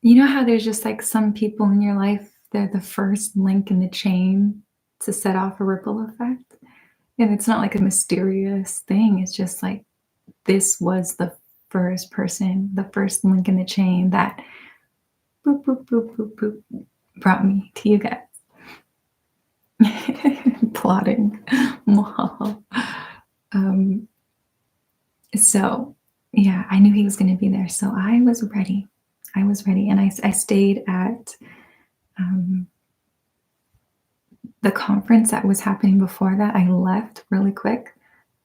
you know how there's just like some people in your life, they're the first link in the chain to set off a ripple effect? And it's not like a mysterious thing. It's just like this was the first person, the first link in the chain that boop, boop, boop, boop, boop, brought me to you guys. Plotting. So, yeah, I knew he was going to be there. So I was ready. And I stayed at the conference that was happening before that. I left really quick.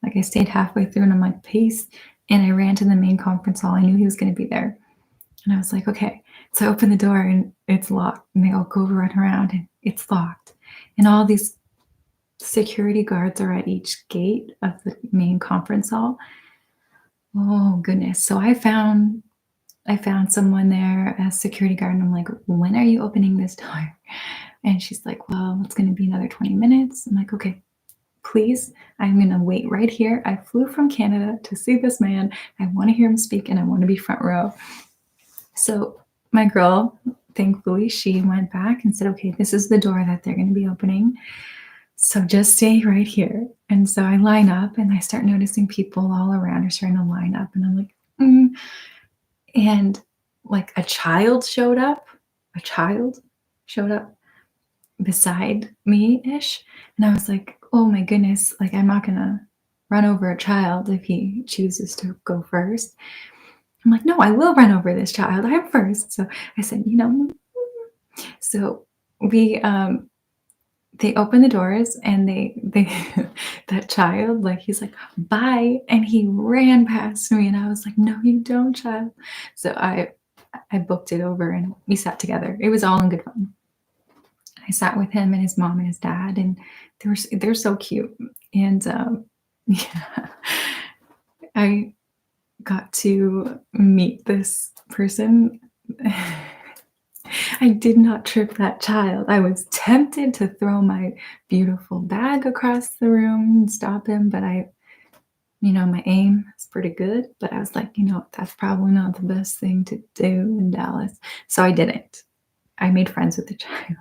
Like I stayed halfway through and I'm like, peace. And I ran to the main conference hall. I knew he was going to be there. And I was like, okay. So I open the door and it's locked. And they all go run around and it's locked. And all these security guards are at each gate of the main conference hall. Oh goodness. So I found someone there, a security guard, and I'm like, "When are you opening this door?" And she's like, "Well, it's gonna be another 20 minutes." I'm like, "Okay, please, I'm gonna wait right here. I flew from Canada to see this man. I wanna hear him speak and I wanna be front row." So my girl, thankfully, she went back and said, "Okay, this is the door that they're gonna be opening. So just stay right here." And so I line up and I start noticing people all around are starting to line up. And I'm like, "Mm." And like a child showed up beside me ish. And I was like, oh my goodness, like I'm not gonna run over a child if he chooses to go first. I'm like, no, I will run over this child. I'm first. So I said, so we they open the doors and they that child, like he's like, bye. And he ran past me and I was like, no, you don't, child. So I booked it over and we sat together. It was all in good fun. I sat with him and his mom and his dad, and they're so cute. And yeah, I got to meet this person. I did not trip that child. I was tempted to throw my beautiful bag across the room and stop him, but my aim is pretty good. But I was like, that's probably not the best thing to do in Dallas. So I didn't. I made friends with the child.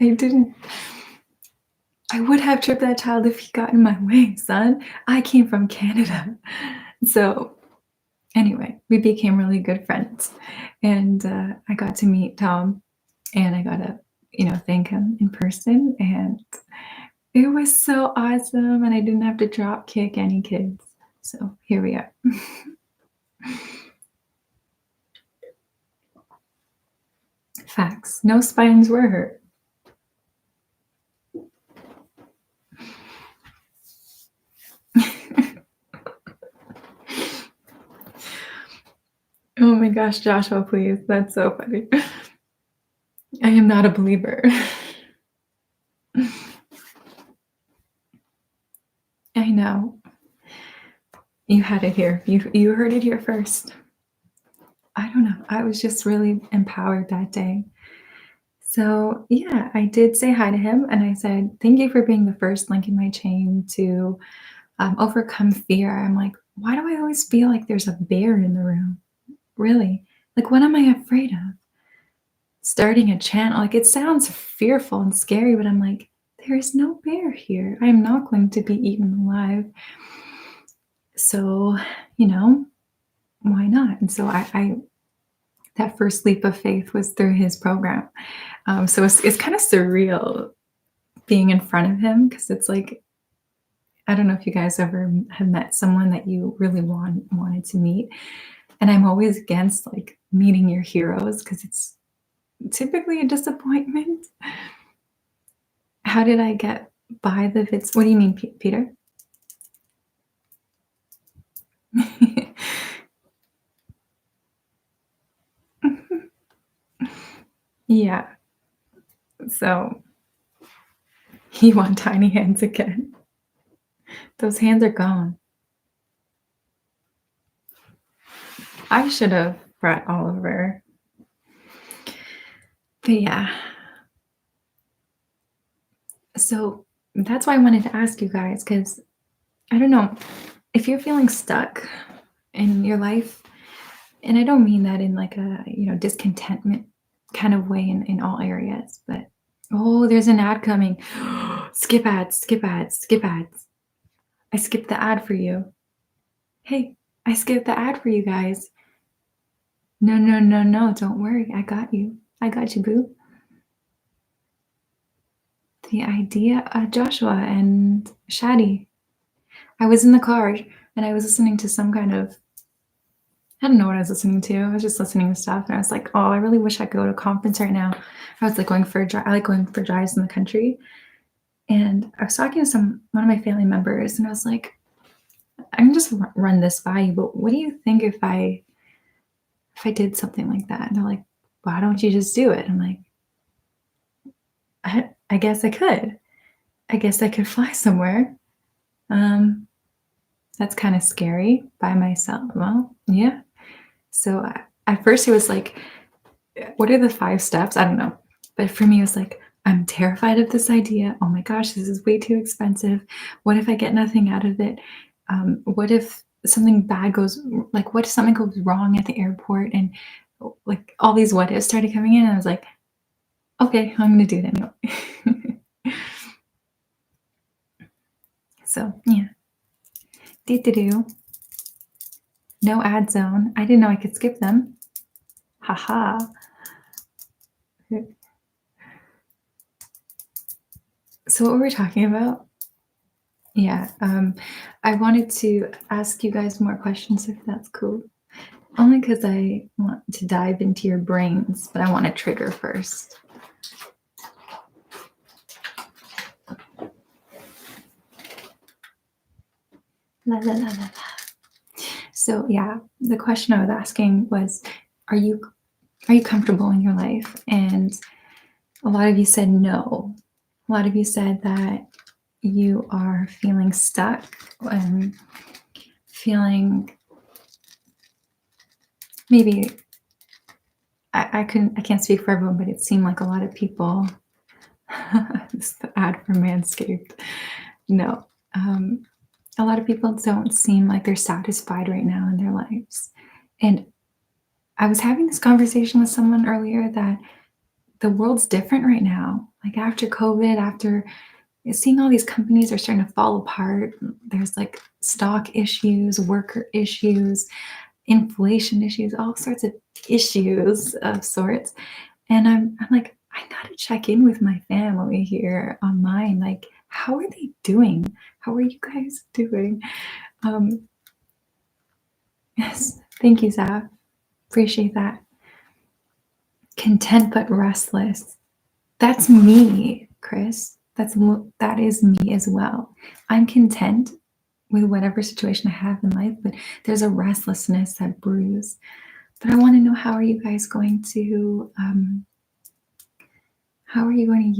I didn't. I would have tripped that child if he got in my way, son. I came from Canada. So, anyway, we became really good friends. And I got to meet Tom and I got to, thank him in person. And it was so awesome. And I didn't have to drop kick any kids. So, here we are. Facts. No spines were hurt. Oh my gosh, Joshua, please. That's so funny. I am not a believer. I know. You had it here. You heard it here first. I don't know. I was just really empowered that day. So, yeah, I did say hi to him and I said, "Thank you for being the first link in my chain to overcome fear." I'm like, why do I always feel like there's a bear in the room? Really? Like, what am I afraid of? Starting a channel. Like, it sounds fearful and scary, but I'm like, there is no bear here. I am not going to be eaten alive. So, why not? And so I that first leap of faith was through his program. So it's kind of surreal being in front of him because it's like, I don't know if you guys ever have met someone that you really wanted to meet. And I'm always against like meeting your heroes because it's typically a disappointment. How did I get by the vids? What do you mean, Peter? Yeah. So he want tiny hands again. Those hands are gone. I should have brought Oliver. But yeah. So that's why I wanted to ask you guys, because I don't know if you're feeling stuck in your life, and I don't mean that in like a discontentment kind of way in all areas, but oh, there's an ad coming. Skip ads, skip ads, skip ads. I skipped the ad for you. Hey, I skipped the ad for you guys. No, no, no, no, don't worry. I got you. I got you, boo. The idea, Joshua and Shadi. I was in the car and I was listening to some kind of, I don't know what I was listening to. I was just listening to stuff and I was like, oh, I really wish I could go to a conference right now. I was like going for a drive. I like going for drives in the country. And I was talking to one of my family members and I was like, I can just run this by you, but what do you think if I did something like that? And they're like, why don't you just do it? I'm like, I guess I could. I guess I could fly somewhere. Um, that's kind of scary by myself. Well, yeah. So at first it was like, what are the 5 steps? I don't know. But for me, it was like, I'm terrified of this idea. Oh my gosh, this is way too expensive. What if I get nothing out of it? What if something bad goes, like, what if something goes wrong at the airport? And like all these what ifs started coming in. And I was like, okay, I'm going to do it anyway. So, yeah. Do. No ad zone. I didn't know I could skip them. Haha. So, what were we talking about? Yeah, I wanted to ask you guys more questions if that's cool. Only because I want to dive into your brains, but I want to trigger first. La la la la la. So yeah, the question I was asking was, are you comfortable in your life? And a lot of you said no. A lot of you said that you are feeling stuck and feeling maybe I can't speak for everyone, but it seemed like a lot of people. This is the ad for Manscaped. No, a lot of people don't seem like they're satisfied right now in their lives. And I was having this conversation with someone earlier that the world's different right now. Like after COVID, after seeing all these companies are starting to fall apart, there's like stock issues, worker issues, inflation issues, all sorts of issues of sorts. And I'm like, I gotta check in with my family here online. Like, how are they doing? How are you guys doing? Um, yes, thank you, Zaf. Appreciate that. Content but restless. That's me, Chris. That is me as well. I'm content with whatever situation I have in life, but there's a restlessness that brews. But I want to know, how are you going to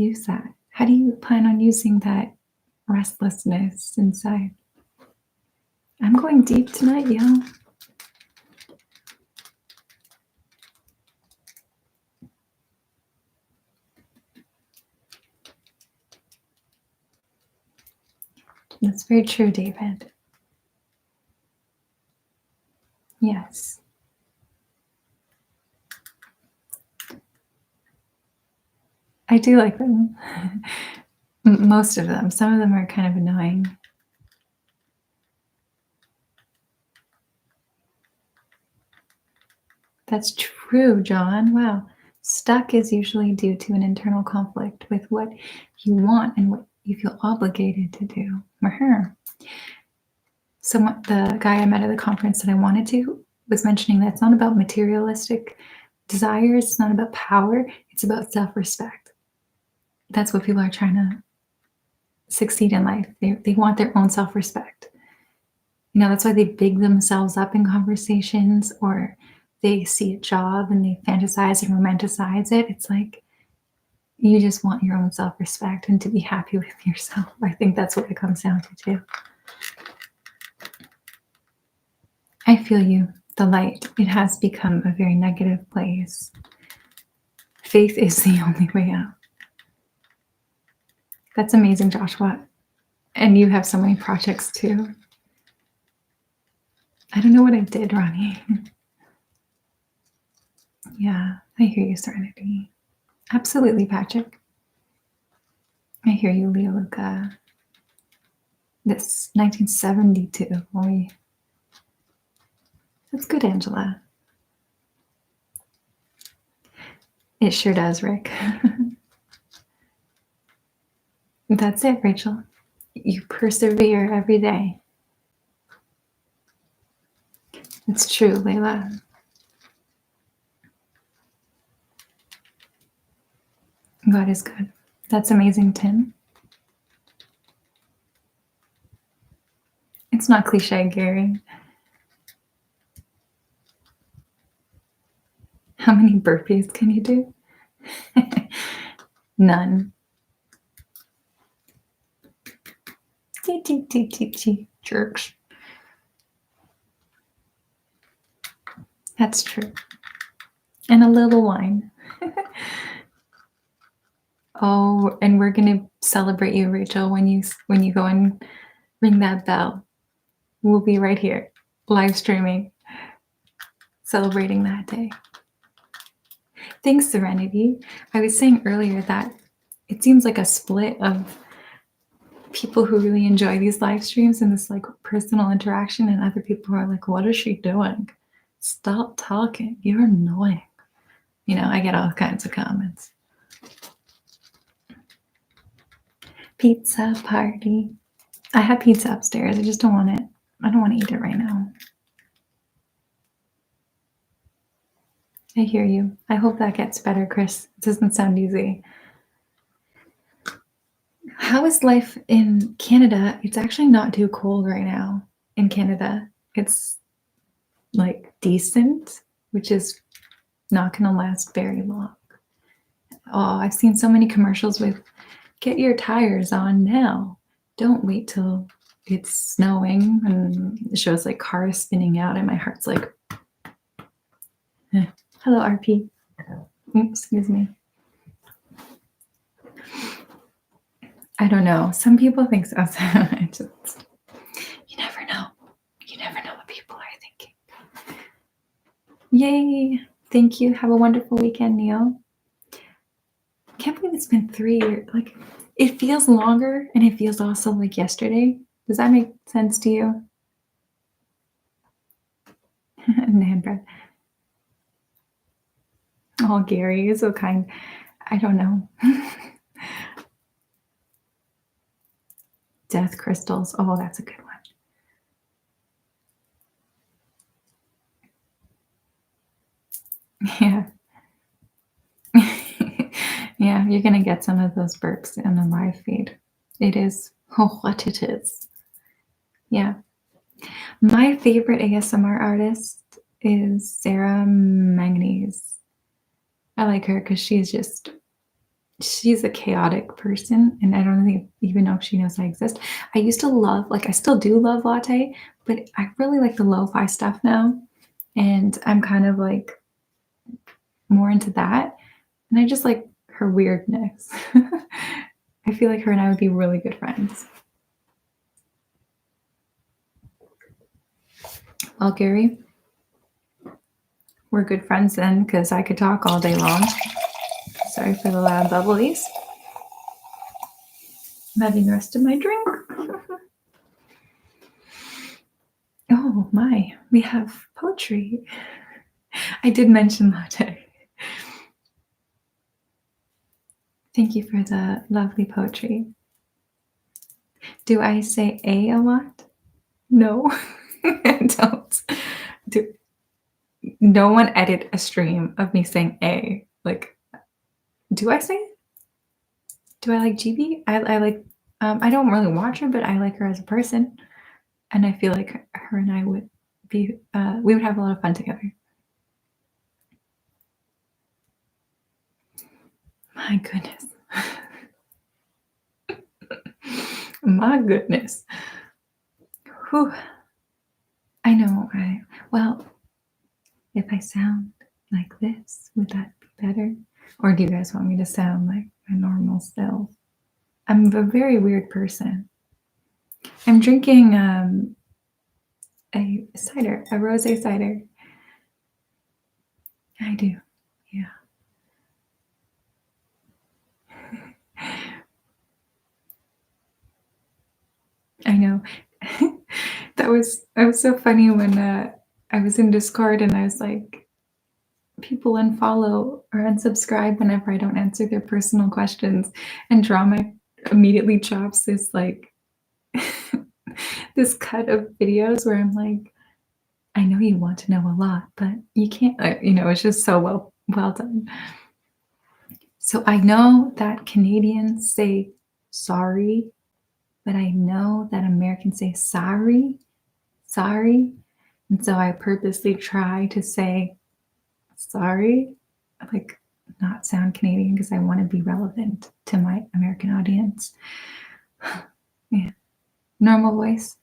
use that? How do you plan on using that restlessness inside? I'm going deep tonight, y'all. That's very true, David. Yes. I do like them. Most of them. Some of them are kind of annoying. That's true, John. Wow. Stuck is usually due to an internal conflict with what you want and what you feel obligated to do. The guy I met at the conference that I wanted to was mentioning that it's not about materialistic desires, it's not about power, it's about self-respect. That's what people are trying to succeed in life. They want their own self-respect. That's why they big themselves up in conversations, or they see a job and they fantasize and romanticize it. It's like you just want your own self-respect and to be happy with yourself. I think that's what it comes down to too. I feel you. The light, it has become a very negative place. Faith is the only way out. That's amazing, Joshua. And you have so many projects too. I don't know what I did, Ronnie. Yeah, I hear you, Serenity. Absolutely, Patrick. I hear you, Leo Luca. This 1972. Boy. That's good, Angela. It sure does, Rick. That's it, Rachel. You persevere every day. It's true, Layla. God is good. That's amazing, Tim. It's not cliche, Gary. How many burpees can you do? None. Jerks. That's true. And a little wine. Oh, and we're gonna celebrate you, Rachel, when you go and ring that bell. We'll be right here, live streaming, celebrating that day. Thanks, Serenity. I was saying earlier that it seems like a split of people who really enjoy these live streams and this like personal interaction, and other people who are like, what is she doing? Stop talking. You're annoying. You know, I get all kinds of comments. Pizza party. I have pizza upstairs. I just don't want it. I don't want to eat it right now. I hear you. I hope that gets better, Chris. It doesn't sound easy. How is life in Canada? It's actually not too cold right now in Canada. It's like decent, which is not going to last very long. Oh, I've seen so many commercials with get your tires on now. Don't wait till it's snowing, and it shows like cars spinning out, and my heart's like, eh. Hello, RP. Excuse me. I don't know. Some people think so. You never know. You never know what people are thinking. Yay. Thank you. Have a wonderful weekend, Neil. Can't believe it's been 3 years. Like, it feels longer, and it feels also like yesterday. Does that make sense to you? Nan bread. Oh, Gary is so kind. I don't know. Death crystals. Oh, that's a good one. Yeah. Yeah, you're going to get some of those burps in the live feed. It is what it is. Yeah. My favorite ASMR artist is Sarah Manganese. I like her because she's a chaotic person, and I don't even know if she knows I exist. I used to love, like I still do love latte, but I really like the lo-fi stuff now. And I'm kind of like more into that. And I just like her weirdness. I feel like her and I would be really good friends. Well, Gary, we're good friends then, because I could talk all day long. Sorry for the loud bubblies. I'm having the rest of my drink. Oh my, we have poetry. I did mention latte. Thank you for the lovely poetry. Do I say a lot? No, I don't. No one edit a stream of me saying a. Like, do I say it? Do I like GB? I like, I don't really watch her, but I like her as a person. And I feel like her and I would be, we would have a lot of fun together. My goodness. My goodness. Whew. I know. Well, if I sound like this, would that be better? Or do you guys want me to sound like my normal self? I'm a very weird person. I'm drinking a cider, a rosé cider. I do, yeah. I know. That was so funny when I was in Discord and I was like, people unfollow or unsubscribe whenever I don't answer their personal questions, and Drama immediately chops this like this cut of videos where I'm like, I know you want to know a lot, but you can't, it's just so well done. So I know that Canadians say sorry, but I know that Americans say sorry. And so I purposely try to say sorry, like not sound Canadian, because I want to be relevant to my American audience. Yeah. Normal voice?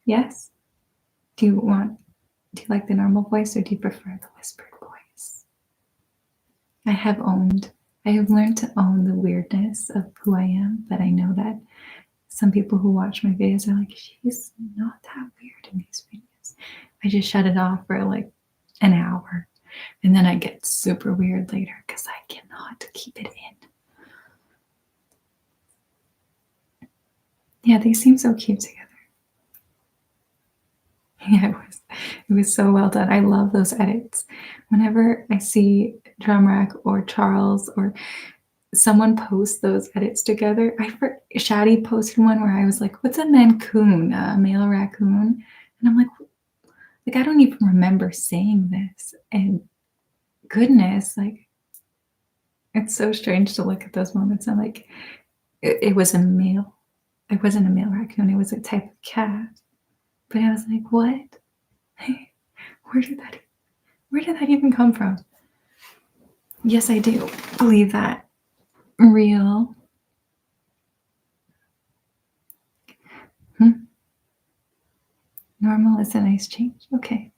Yes? Do you like the normal voice or do you prefer the whispered voice? I have learned to own the weirdness of who I am, but I know that some people who watch my videos are like, she's not that weird in these videos. I just shut it off for like an hour and then I get super weird later because I cannot keep it in. Yeah, they seem so cute together. Yeah, it was so well done. I love those edits. Whenever I see Drumrack or Charles or someone post those edits together, Shadi posted one where I was like, what's a mancoon, a male raccoon? And I'm like I don't even remember saying this. And goodness, like it's so strange to look at those moments. I'm like, it was a male. It wasn't a male raccoon. It was a type of cat. But I was like, what? Where did that even come from? Yes, I do believe that. Real. Normal is a nice change. Okay.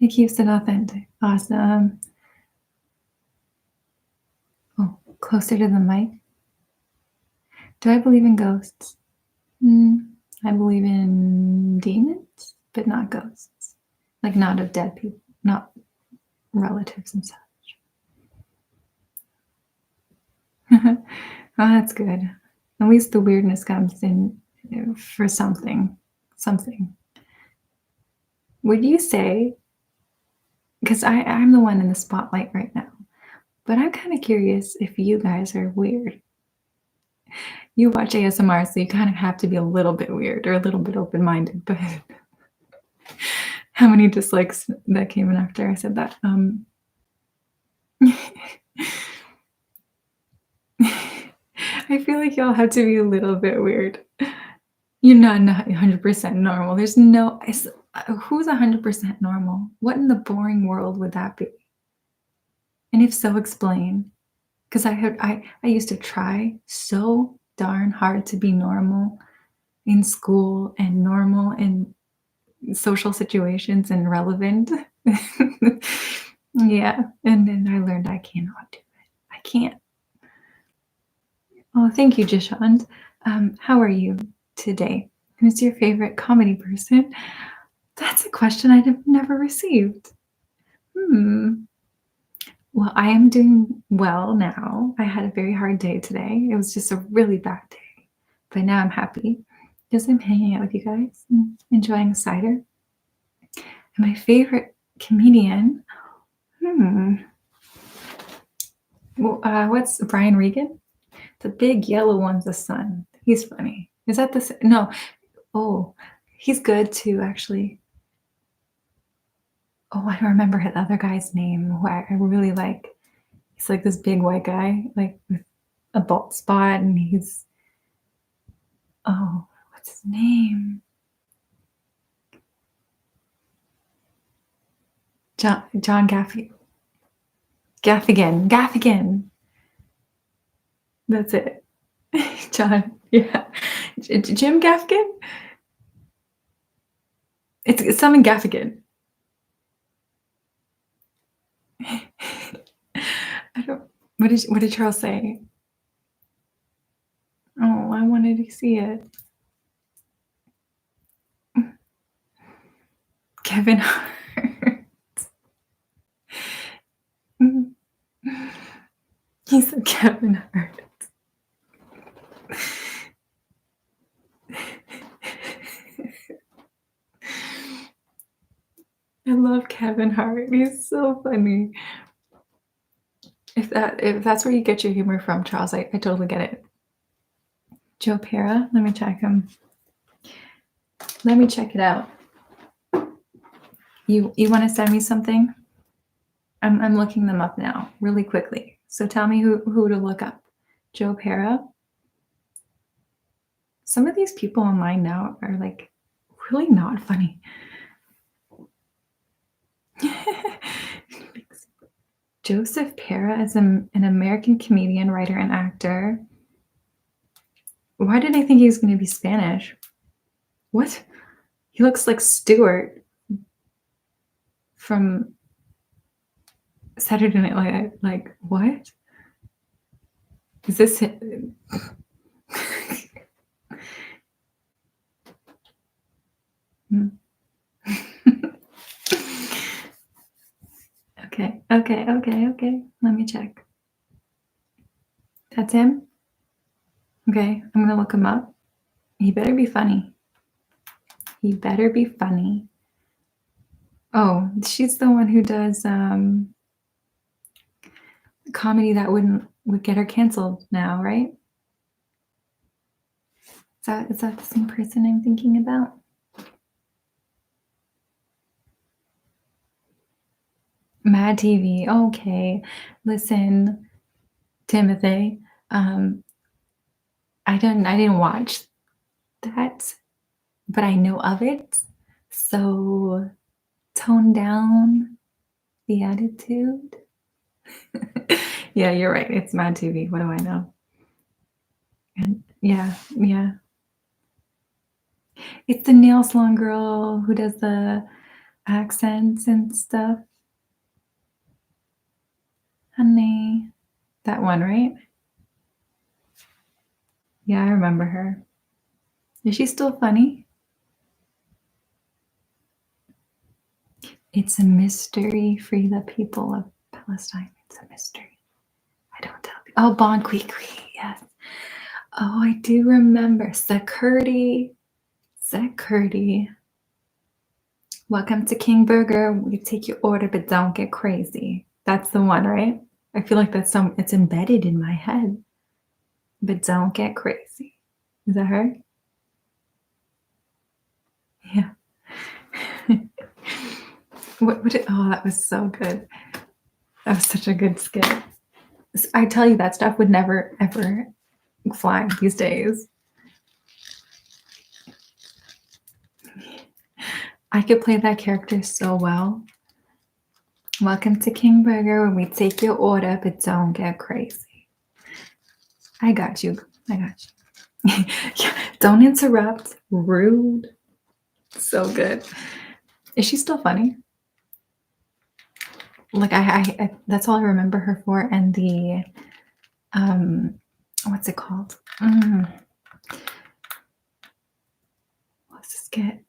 It keeps it authentic. Awesome. Oh, closer to the mic. Do I believe in ghosts? I believe in demons, but not ghosts. Like not of dead people, not relatives and such. Oh, that's good. At least the weirdness comes in for something. Something. Would you say, because I'm the one in the spotlight right now, but I'm kind of curious if you guys are weird. You watch ASMR, so you kind of have to be a little bit weird or a little bit open-minded, but how many dislikes that came in after I said that? I feel like y'all have to be a little bit weird. You're not 100% normal. There's no, who's 100% normal? What in the boring world would that be? And if so, explain. Because I used to try so darn hard to be normal in school and normal in social situations and relevant. Yeah. And then I learned I cannot do it. I can't. Oh, thank you, Jishant. How are you today? Who's your favorite comedy person? That's a question I've never received. Well, I am doing well now. I had a very hard day today. It was just a really bad day. But now I'm happy because I'm hanging out with you guys and enjoying a cider. And my favorite comedian, what's Brian Regan? The big yellow one's the son. He's funny. Is that the no? Oh, he's good too, actually. Oh, I don't remember the other guy's name who I really like. He's like this big white guy, like with a bald spot, and he's what's his name? John Gaffigan. That's it. John, yeah. Jim Gaffigan? It's something Gaffigan. I don't. What did Charles say? Oh, I wanted to see it. Kevin Hart. He said Kevin Hart. I love Kevin Hart. He's so funny. If that's where you get your humor from, Charles, I totally get it. Joe Pera, let me check him. Let me check it out. You want to send me something? I'm looking them up now, really quickly. So tell me who to look up. Joe Pera. Some of these people online now are like really not funny. Joseph Pera is an American comedian, writer, and actor. Why did I think he was going to be Spanish? What? He looks like Stuart from Saturday Night Live. Like, what? Is this it? Okay. Let me check. That's him? Okay, I'm gonna look him up. He better be funny. He better be funny. Oh, she's the one who does comedy that would get her canceled now, right? Is that the same person I'm thinking about? Mad TV. Okay. Listen, Timothy. I didn't watch that, but I know of it. So tone down the attitude. Yeah, you're right. It's Mad TV. What do I know? And yeah. It's the nail salon girl who does the accents and stuff. Honey. That one, right? Yeah, I remember her. Is she still funny? It's a mystery. Free the people of Palestine. It's a mystery. I don't tell people. Oh, Bon Qui, yes. Oh, I do remember. Security. Welcome to King Burger. We take your order, but don't get crazy. That's the one, right? I feel like it's embedded in my head. But don't get crazy. Is that her? Yeah. Oh, that was so good. That was such a good skit. I tell you, that stuff would never, ever fly these days. I could play that character so well. Welcome to King Burger, where we take your order, but don't get crazy. I got you. Yeah, don't interrupt. Rude. So good. Is she still funny? Like I that's all I remember her for. And the what's it called? What's the skit?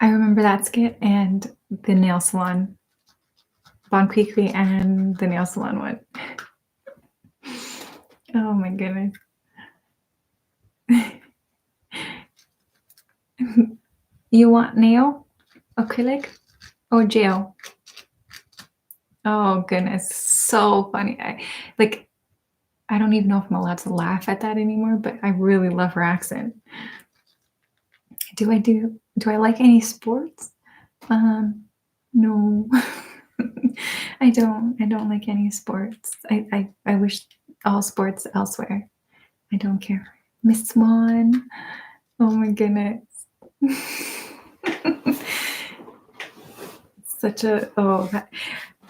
I remember that skit and the nail salon. Bon Qui and the nail salon one. Oh my goodness. You want nail, acrylic, or gel? Oh goodness, so funny. I don't even know if I'm allowed to laugh at that anymore, but I really love her accent. Do I like any sports? No. I don't like any sports. I wish all sports elsewhere. I don't care. Miss Swan. Oh my goodness.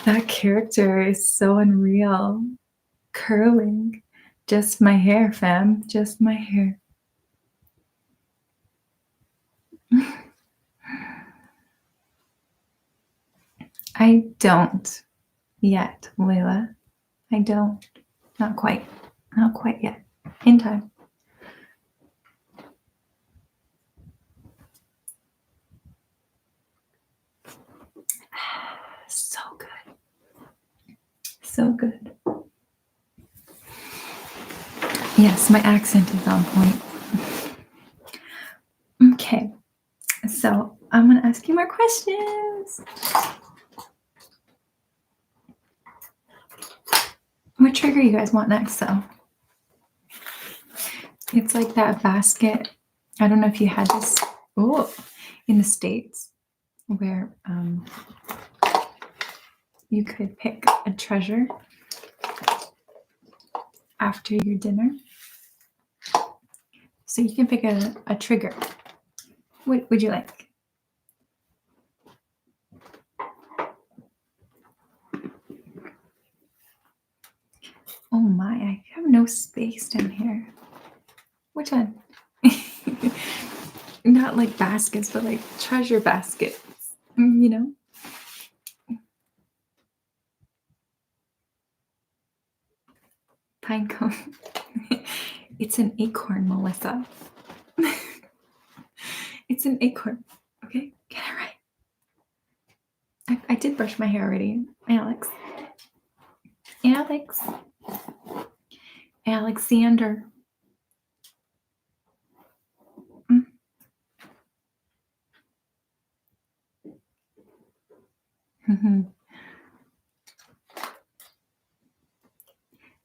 That character is so unreal. Curling. Just my hair, fam. Just my hair. I don't yet, Layla. I don't. Not quite. Not quite yet. In time. So good. So good. Yes, my accent is on point. Okay. So I'm going to ask you more questions. What trigger you guys want next, though? It's like that basket. I don't know if you had this in the States where you could pick a treasure after your dinner. So you can pick a trigger. What would you like? Oh my, I have no space down here. Which one? not like baskets, but like treasure baskets, you know? Pine cone. It's an acorn, Melissa. It's an acorn. Okay, get it right. I did brush my hair already, Alex. Alex. Alexander.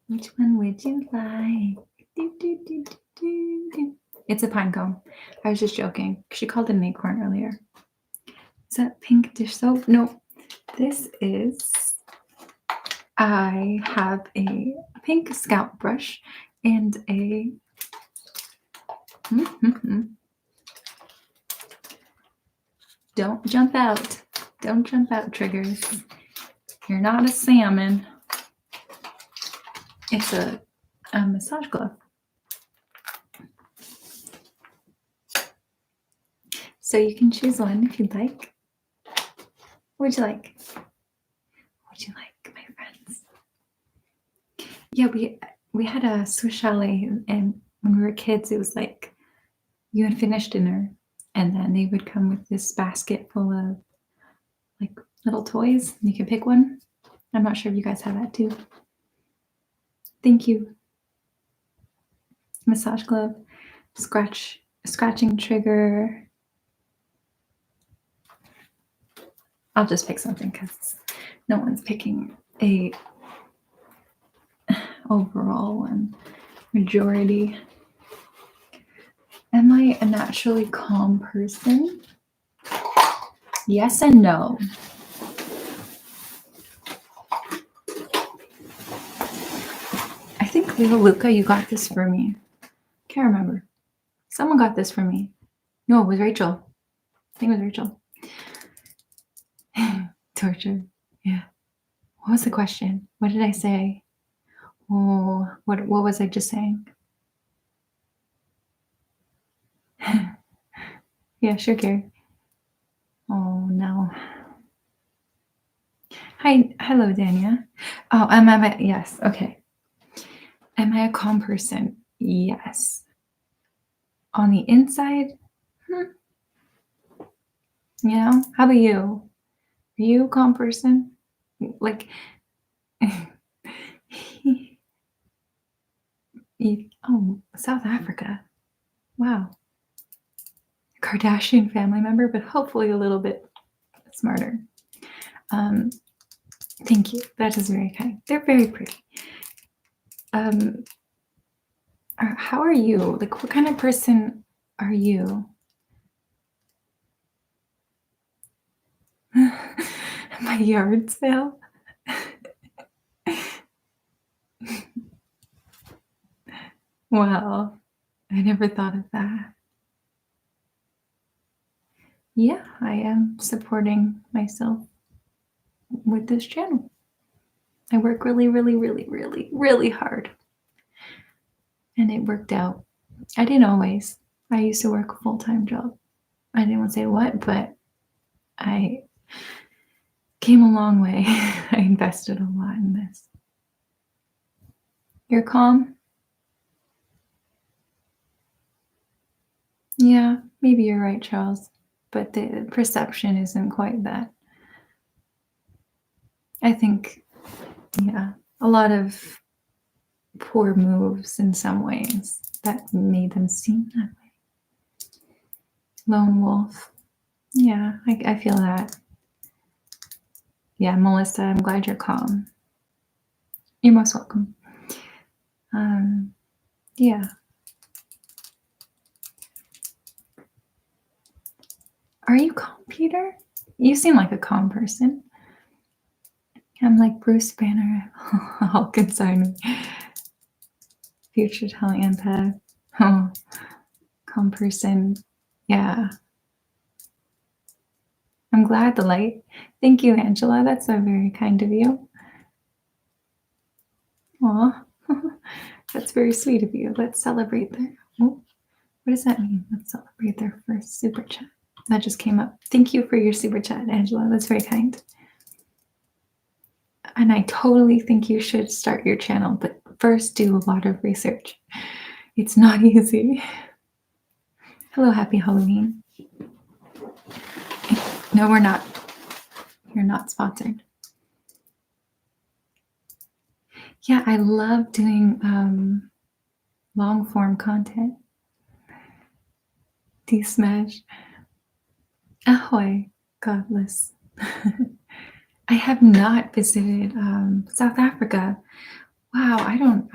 Which one would you like? Do, do, do, do, do, do. It's a pine cone. I was just joking. She called it an acorn earlier. Is that pink dish soap? No. This is, I have a pink scalp brush and a, don't jump out. Don't jump out, triggers. You're not a salmon. It's a massage glove. So you can choose one if you'd like. What would you like? What would you like, my friends? Yeah, we had a Swiss chalet, and when we were kids, it was like you had finished dinner, and then they would come with this basket full of like little toys, and you could pick one. I'm not sure if you guys have that too. Thank you. Massage glove, scratching trigger. I'll just pick something because no one's picking a overall one. Majority. Am I a naturally calm person? Yes and no. I think Leo Luca, you got this for me. Can't remember. Someone got this for me. No, it was Rachel. I think it was Rachel. Torture. Yeah. What was the question? What did I say? Oh, what was I just saying? Yeah, sure, Gary. Oh no. Hi, hello, Dania. Oh, am I? Yes. Okay. Am I a calm person? Yes. On the inside, you know. How about you? Are you a calm person? Like, oh, South Africa. Wow. Kardashian family member, but hopefully a little bit smarter. Thank you. That is very kind. They're very pretty. How are you? Like, what kind of person are you? My yard sale? Wow. I never thought of that. Yeah, I am supporting myself with this channel. I work really, really, really, really, really hard. And it worked out. I didn't always. I used to work a full-time job. I didn't want to say what, but I came a long way. I invested a lot in this. You're calm? Yeah, maybe you're right, Charles. But the perception isn't quite that. I think, yeah, a lot of poor moves in some ways that made them seem that way. Lone wolf. Yeah, I feel that. Yeah, Melissa, I'm glad you're calm. You're most welcome. Yeah. Are you calm, Peter? You seem like a calm person. I'm like Bruce Banner, all concerned. Future telling empath. Oh, calm person. Yeah. I'm glad the light. Thank you, Angela. That's so very kind of you. Aw, that's very sweet of you. Let's celebrate that. Oh, What does that mean? Let's celebrate their first super chat. That just came up. Thank you for your super chat, Angela. That's very kind. And I totally think you should start your channel, but first do a lot of research. It's not easy. Hello, happy Halloween. No, we're not. You're not sponsored. Yeah, I love doing long form content. D-Smash. Ahoy, godless. I have not visited South Africa. Wow, I don't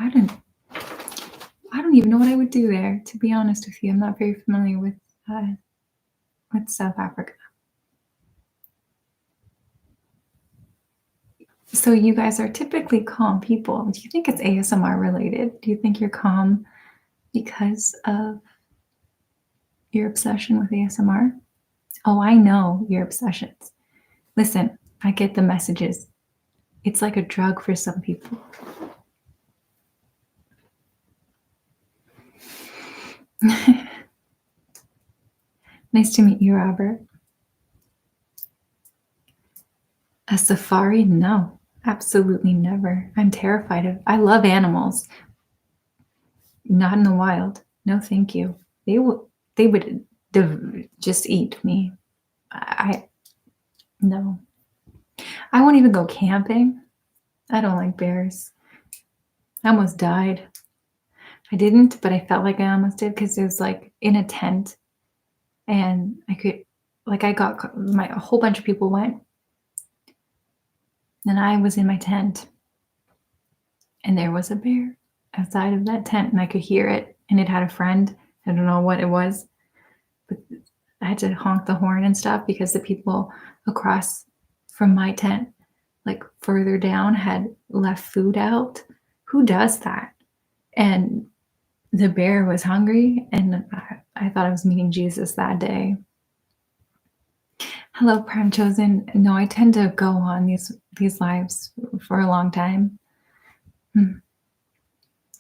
even know what I would do there, to be honest with you. I'm not very familiar with South Africa. So you guys are typically calm people. Do you think it's ASMR related? Do you think you're calm because of your obsession with ASMR? Oh, I know your obsessions. Listen, I get the messages. It's like a drug for some people. Nice to meet you, Robert. A safari? No, absolutely never. I'm terrified of. I love animals. Not in the wild. No, thank you. They would just eat me. No. I won't even go camping. I don't like bears. I almost died. I didn't, but I felt like I almost did because it was like in a tent, and a whole bunch of people went, and I was in my tent, and there was a bear outside of that tent, and I could hear it, and it had a friend. I don't know what it was, but I had to honk the horn and stuff because the people across from my tent, like further down, had left food out. Who does that? And the bear was hungry, and I thought I was meeting Jesus that day. Hello, Prime Chosen. No, I tend to go on these lives for a long time.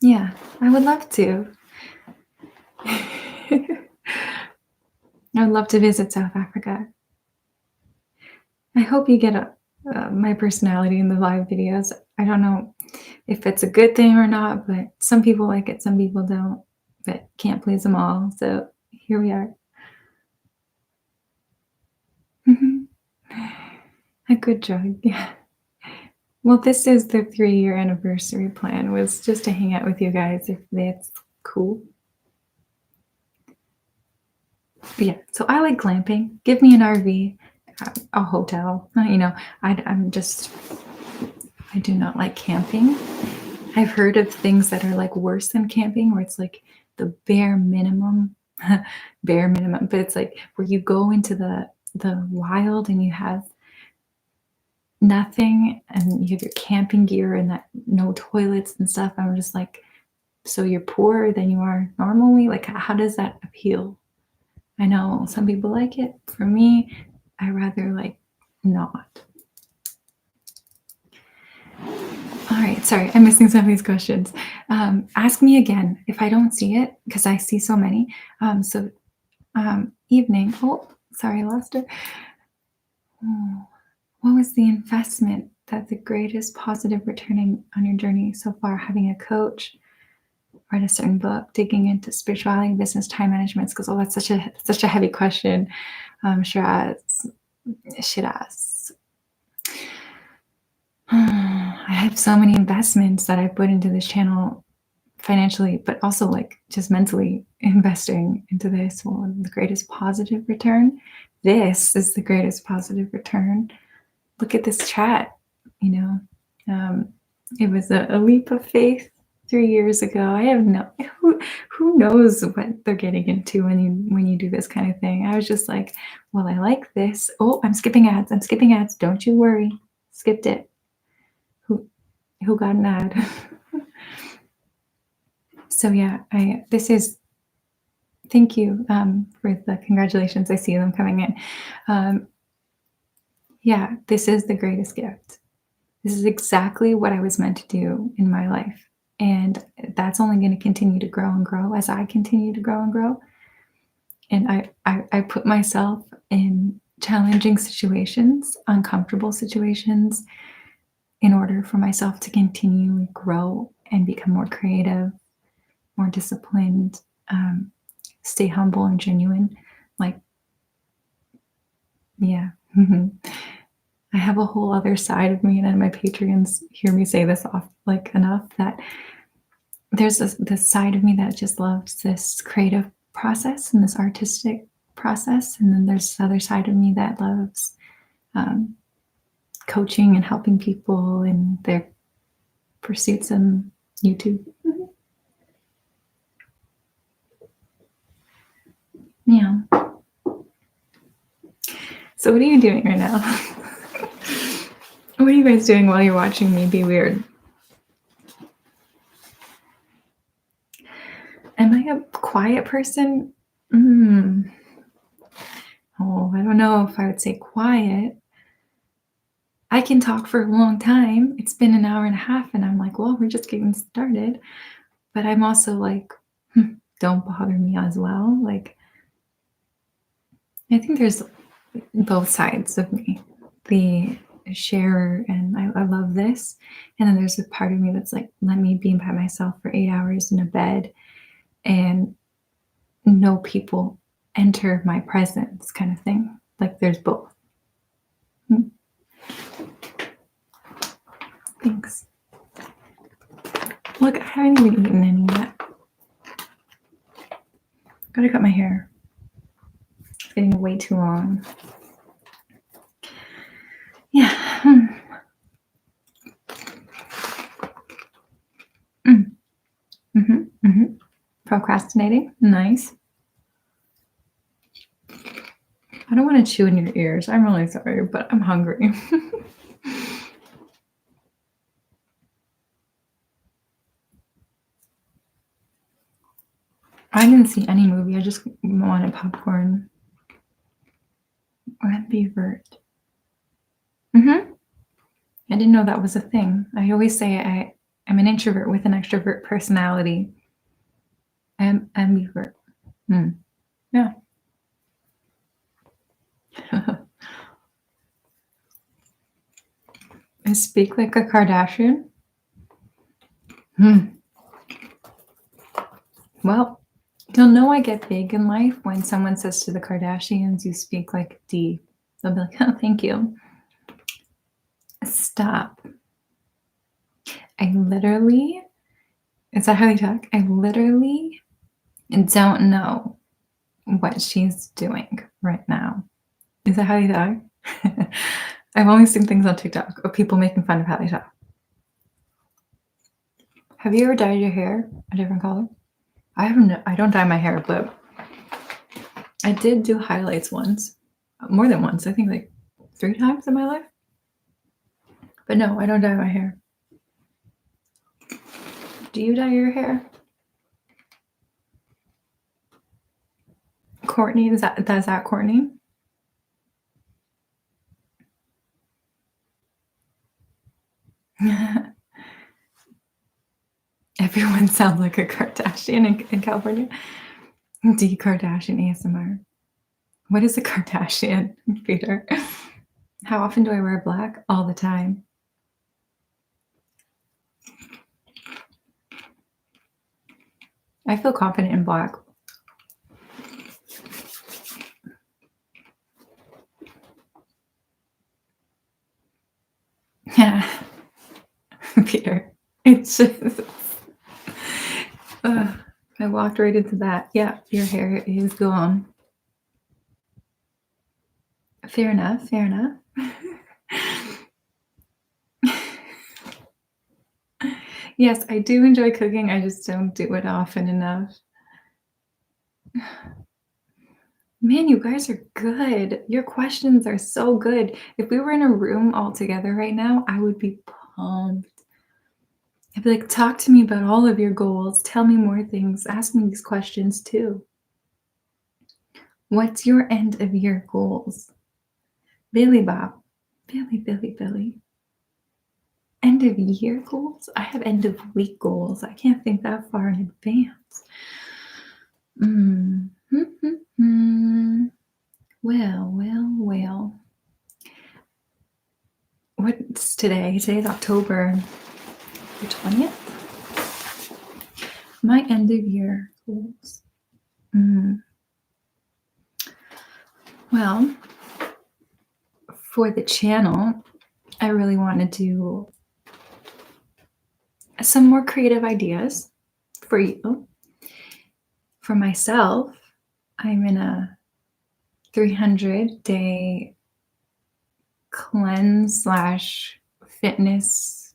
Yeah, I would love to. I would love to visit South Africa. I hope you get my personality in the live videos. I don't know if it's a good thing or not, but some people like it, some people don't, but can't please them all. So here we are. A good job, yeah. Well, this is the 3-year anniversary plan, was just to hang out with you guys if that's cool. But yeah, so I like glamping. Give me an RV, a hotel. I do not like camping. I've heard of things that are like worse than camping, where it's like the bare minimum, but it's like where you go into the wild and you have nothing and you have your camping gear and that no toilets and stuff. I'm just like, so you're poorer than you are normally? Like, how does that appeal? I know some people like it. For me, I rather like not. All right, sorry, I'm missing some of these questions. Ask me again if I don't see it, because I see so many. Evening. Oh, sorry, I lost her. Oh, what was the investment that the greatest positive returning on your journey so far? Having a coach, read a certain book, digging into spirituality, business, time management skills. Oh, that's such a heavy question. Shiraz. I have so many investments that I put into this channel financially, but also like just mentally investing into this. Well, the greatest positive return. This is the greatest positive return. Look at this chat. It was a leap of faith 3 years ago. I have who knows what they're getting into when you do this kind of thing. I was just like, well, I like this. Oh, I'm skipping ads. Don't you worry. Skipped it. Who got an ad? So yeah, thank you for the congratulations. I see them coming in. Yeah, this is the greatest gift. This is exactly what I was meant to do in my life. And that's only going to continue to grow and grow as I continue to grow and grow. And I put myself in challenging situations, uncomfortable situations, in order for myself to continually grow and become more creative, more disciplined, stay humble and genuine. Like, yeah. I have a whole other side of me, and my Patreons hear me say this off like enough that there's this side of me that just loves this creative process and this artistic process, and then there's this other side of me that loves um, coaching and helping people in their pursuits on YouTube. Yeah. So what are you doing right now? What are you guys doing while you're watching me be weird? Am I a quiet person? Oh, I don't know if I would say quiet. I can talk for a long time. It's been an hour and a half, and I'm like, well, we're just getting started. But I'm also like, don't bother me as well. Like, I think there's both sides of me. The sharer, and I love this. And then there's a part of me that's like, let me be by myself for 8 hours in a bed and no people enter my presence kind of thing. Like, there's both. Thanks. Look, I haven't even eaten any yet. Gotta cut my hair. It's getting way too long. Yeah. Procrastinating. Nice. I don't want to chew in your ears. I'm really sorry, but I'm hungry. I didn't see any movie. I just wanted popcorn. Ambivert. I didn't know that was a thing. I always say I'm an introvert with an extrovert personality. I'm ambivert. Yeah. I speak like a Kardashian. Well, you'll know I get big in life when someone says to the Kardashians, you speak like D. They'll be like, oh, thank you. Stop. I literally, is that how you talk? I literally don't know what she's doing right now. Is that how you talk? I've only seen things on TikTok of people making fun of how they talk. Have you ever dyed your hair a different color? I don't dye my hair, but I did do highlights once. More than once. I think like 3 times in my life. But no, I don't dye my hair. Do you dye your hair? Courtney, is that Courtney? Everyone sounds like a Kardashian in California. D Kardashian ASMR. What is a Kardashian, Peter? How often do I wear black? All the time. I feel confident in black. Yeah. Peter, it's just... I walked right into that. Yeah, your hair is gone. Fair enough. Yes, I do enjoy cooking. I just don't do it often enough. Man, you guys are good. Your questions are so good. If we were in a room all together right now, I would be pumped. I'd be like, talk to me about all of your goals. Tell me more things. Ask me these questions too. What's your end of year goals? Billy Bob. Billy. End of year goals? I have end of week goals. I can't think that far in advance. Mm. Well. What's today? Today's October the 20th. My end of year goals. Mm. Well, for the channel, I really want to do some more creative ideas for you. For myself, I'm in a 300-day cleanse slash fitness.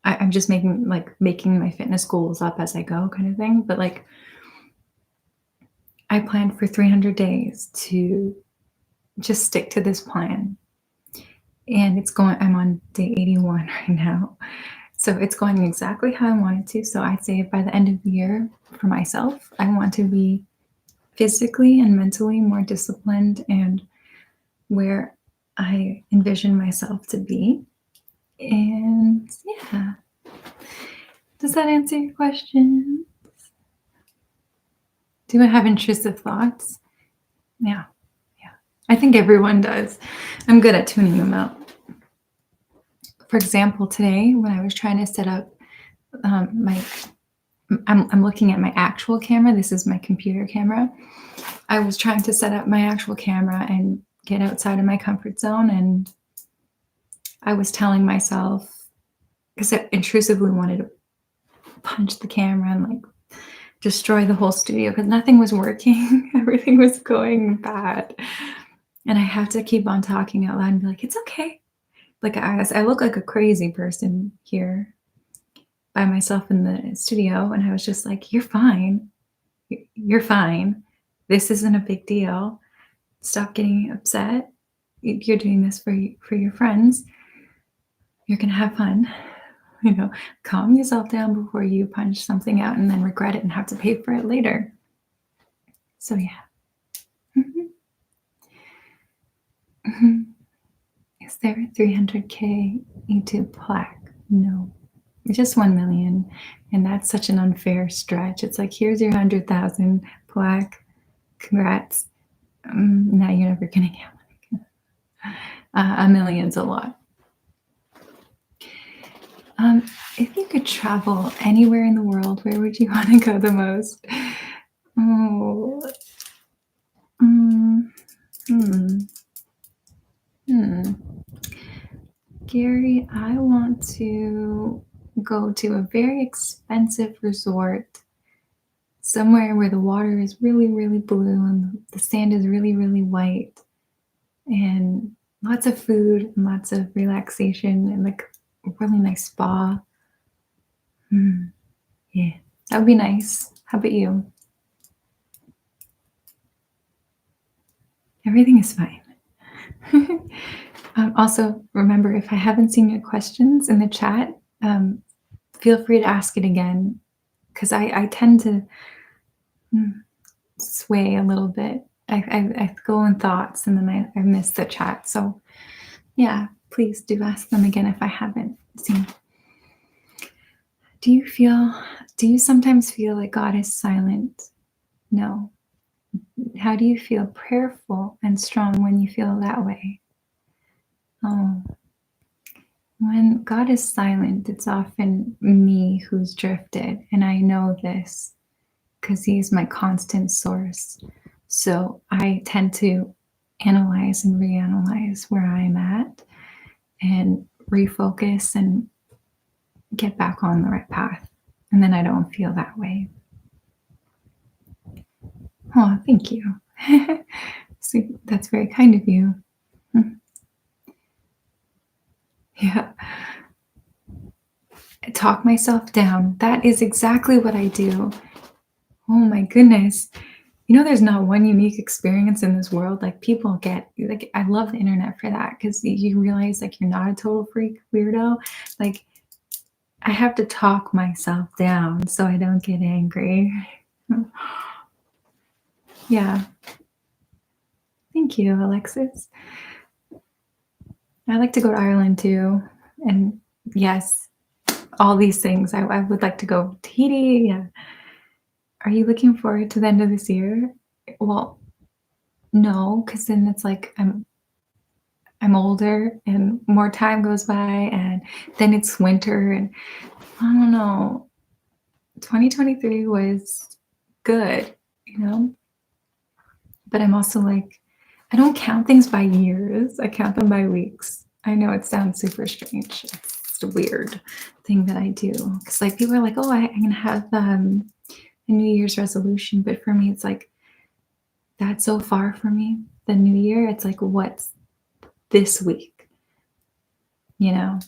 I'm just making my fitness goals up as I go kind of thing. But like I planned for 300 days to just stick to this plan. And I'm on day 81 right now. So it's going exactly how I want it to. So I'd say by the end of the year for myself, I want to be physically and mentally more disciplined and where I envision myself to be. And yeah. Does that answer your question? Do I have intrusive thoughts? Yeah. I think everyone does. I'm good at tuning them out. For example, today when I was trying to set up I'm looking at my actual camera. This is my computer camera. I was trying to set up my actual camera and get outside of my comfort zone. And I was telling myself, because I intrusively wanted to punch the camera and like destroy the whole studio because nothing was working. Everything was going bad. And I have to keep on talking out loud and be like, it's okay. Like I look like a crazy person here by myself in the studio. And I was just like, you're fine. You're fine. This isn't a big deal. Stop getting upset. You're doing this for your friends. You're going to have fun. Calm yourself down before you punch something out and then regret it and have to pay for it later. So yeah. Is there a 300K YouTube plaque? No. It's just 1 million. And that's such an unfair stretch. It's like, here's your 100,000 plaque. Congrats. Now you're never going to get one. A million's a lot. If you could travel anywhere in the world, where would you want to go the most? Oh. Gary, I want to go to a very expensive resort somewhere where the water is really, really blue and the sand is really, really white, and lots of food and lots of relaxation and like a really nice spa. Yeah, that would be nice. How about you? Everything is fine. Also, remember, if I haven't seen your questions in the chat, feel free to ask it again, because I tend to sway a little bit. I go in thoughts and then I miss the chat. So yeah, please do ask them again if I haven't seen. Do you sometimes feel like God is silent? No. How do you feel prayerful and strong when you feel that way? Oh. When God is silent, it's often me who's drifted, and I know this because He's my constant source. So I tend to analyze and reanalyze where I'm at and refocus and get back on the right path. And then I don't feel that way. Oh, thank you. See, that's very kind of you. Yeah. Talk myself down. That is exactly what I do. Oh my goodness. There's not one unique experience in this world. Like people get, like, I love the internet for that because you realize like you're not a total freak weirdo. Like I have to talk myself down so I don't get angry. Yeah. Thank you, Alexis. I like to go to Ireland too. And yes, all these things. I would like to go to Tahiti. Yeah. Are you looking forward to the end of this year? Well, no, because then it's like I'm older and more time goes by, and then it's winter, and I don't know. 2023 was good, you know? But I'm also like, I don't count things by years. I count them by weeks. I know it sounds super strange. It's a weird thing that I do. Because like people are like, oh, I'm gonna have a New Year's resolution. But for me, it's like that's so far from me. The new year, it's like what's this week, you know?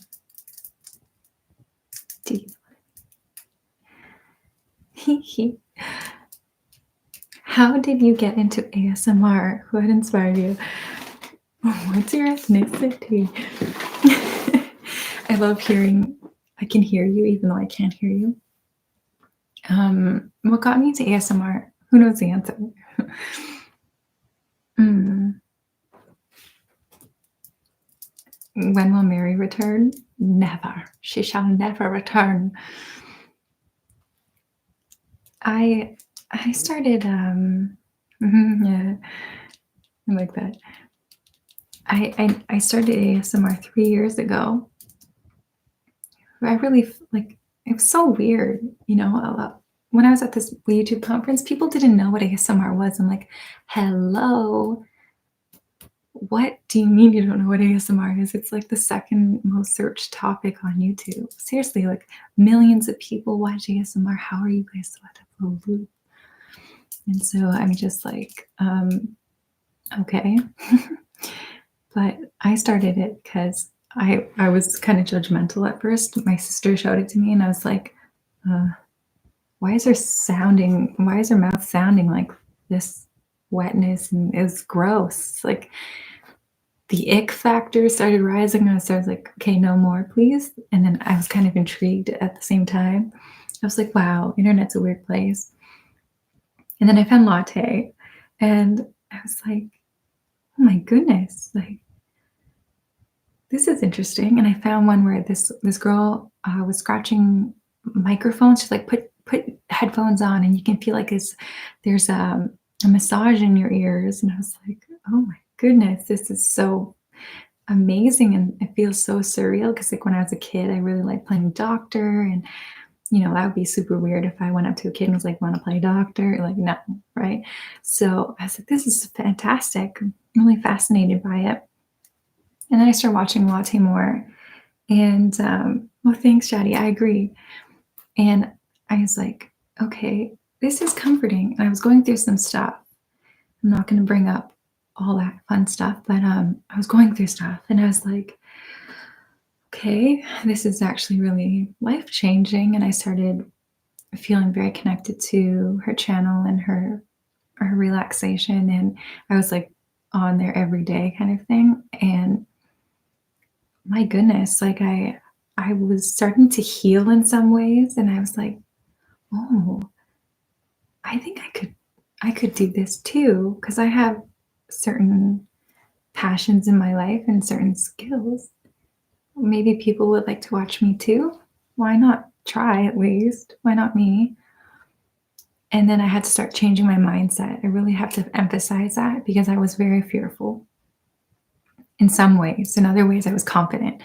How did you get into ASMR? What inspired you? What's your ethnicity? I love hearing, I can hear you even though I can't hear you. What got me into ASMR? Who knows the answer? Mm. When will Mary return? Never. She shall never return. I started yeah, I like that. I started ASMR 3 years ago. I really like it was so weird, you know. When I was at this YouTube conference, people didn't know what ASMR was. I'm like, hello, what do you mean you don't know what ASMR is? It's like the second most searched topic on YouTube. Seriously, like millions of people watch ASMR. How are you guys so out of the loop? And so I'm just like, okay. But I started it because I was kind of judgmental at first. My sister showed it to me, and I was like, uh, why is her mouth sounding like this wetness? And it was gross. Like the ick factor started rising, and I started like, okay, no more, please. And then I was kind of intrigued at the same time. I was like, wow, internet's a weird place. And then I found latte, and I was like, oh my goodness, like this is interesting. And I found one where this girl was scratching microphones. She's like, put headphones on, and you can feel like there's a massage in your ears. And I was like, oh my goodness, this is so amazing, and it feels so surreal. Because like when I was a kid, I really liked playing doctor, and that would be super weird if I went up to a kid and was like, want to play doctor? Like, no, right? So I was like, this is fantastic. I'm really fascinated by it. And then I started watching Latte more. And well, thanks, Shadi. I agree. And I was like, okay, this is comforting. And I was going through some stuff. I'm not going to bring up all that fun stuff, but I was going through stuff, and I was like, okay, this is actually really life changing. And I started feeling very connected to her channel and her relaxation. And I was like on there every day kind of thing. And my goodness, like I was starting to heal in some ways, and I was like, oh, I think I could do this too, because I have certain passions in my life and certain skills. Maybe people would like to watch me too. Why not try at least? Why not me? And then I had to start changing my mindset. I really have to emphasize that, because I was very fearful in some ways. In other ways, I was confident.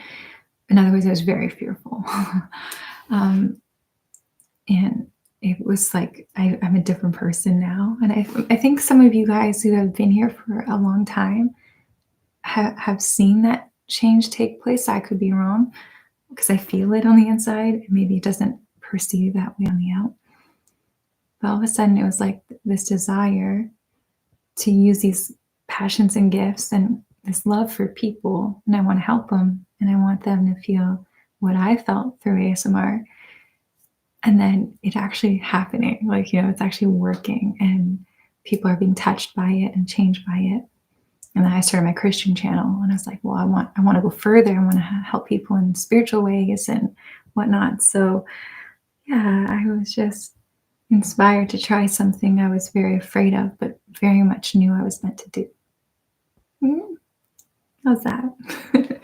In other ways, I was very fearful. um, and it was like I'm a different person now. And I think some of you guys who have been here for a long time have seen that change take place. I could be wrong, because I feel it on the inside, and maybe it doesn't perceive that way on the out. But all of a sudden, it was like this desire to use these passions and gifts and this love for people, and I want to help them, and I want them to feel what I felt through ASMR. And then it actually happening, like, it's actually working, and people are being touched by it and changed by it. And then I started my Christian channel, and I was like, well, I want to go further. I want to help people in spiritual ways and whatnot. So yeah, I was just inspired to try something I was very afraid of, but very much knew I was meant to do. Mm, how's that?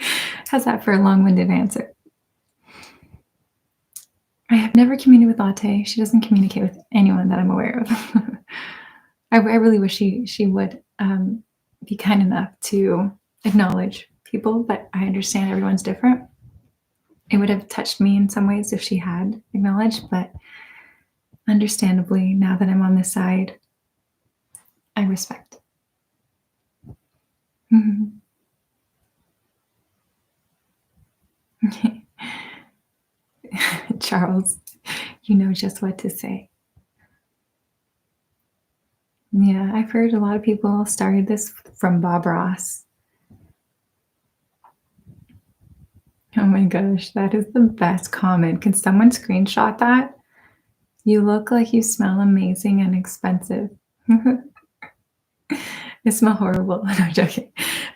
How's that for a long-winded answer? I have never communicated with Latte. She doesn't communicate with anyone that I'm aware of. I really wish she would be kind enough to acknowledge people, but I understand everyone's different. It would have touched me in some ways if she had acknowledged, but understandably, now that I'm on this side, I respect. Mhm. Charles, you know just what to say. Yeah, I've heard a lot of people started this from Bob Ross. Oh my gosh, that is the best comment. Can someone screenshot that? You look like you smell amazing and expensive. It smell horrible. No, I'm joking.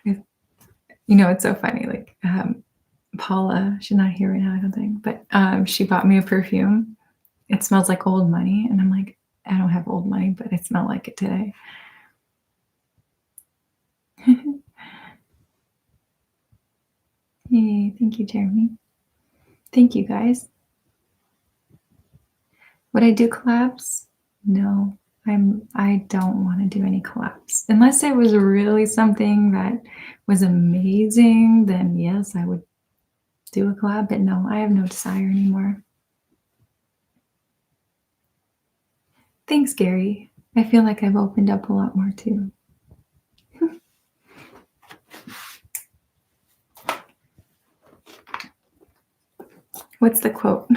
It's so funny. Like Paula, she's not here right now, I don't think, but she bought me a perfume. It smells like old money, and I'm like, I don't have old money, but I smell like it today. Yay, thank you, Jeremy. Thank you, guys. Would I do collabs? No, I don't want to do any collabs. Unless it was really something that was amazing, then yes, I would do a collab, but no, I have no desire anymore. Thanks, Gary. I feel like I've opened up a lot more too. What's the quote?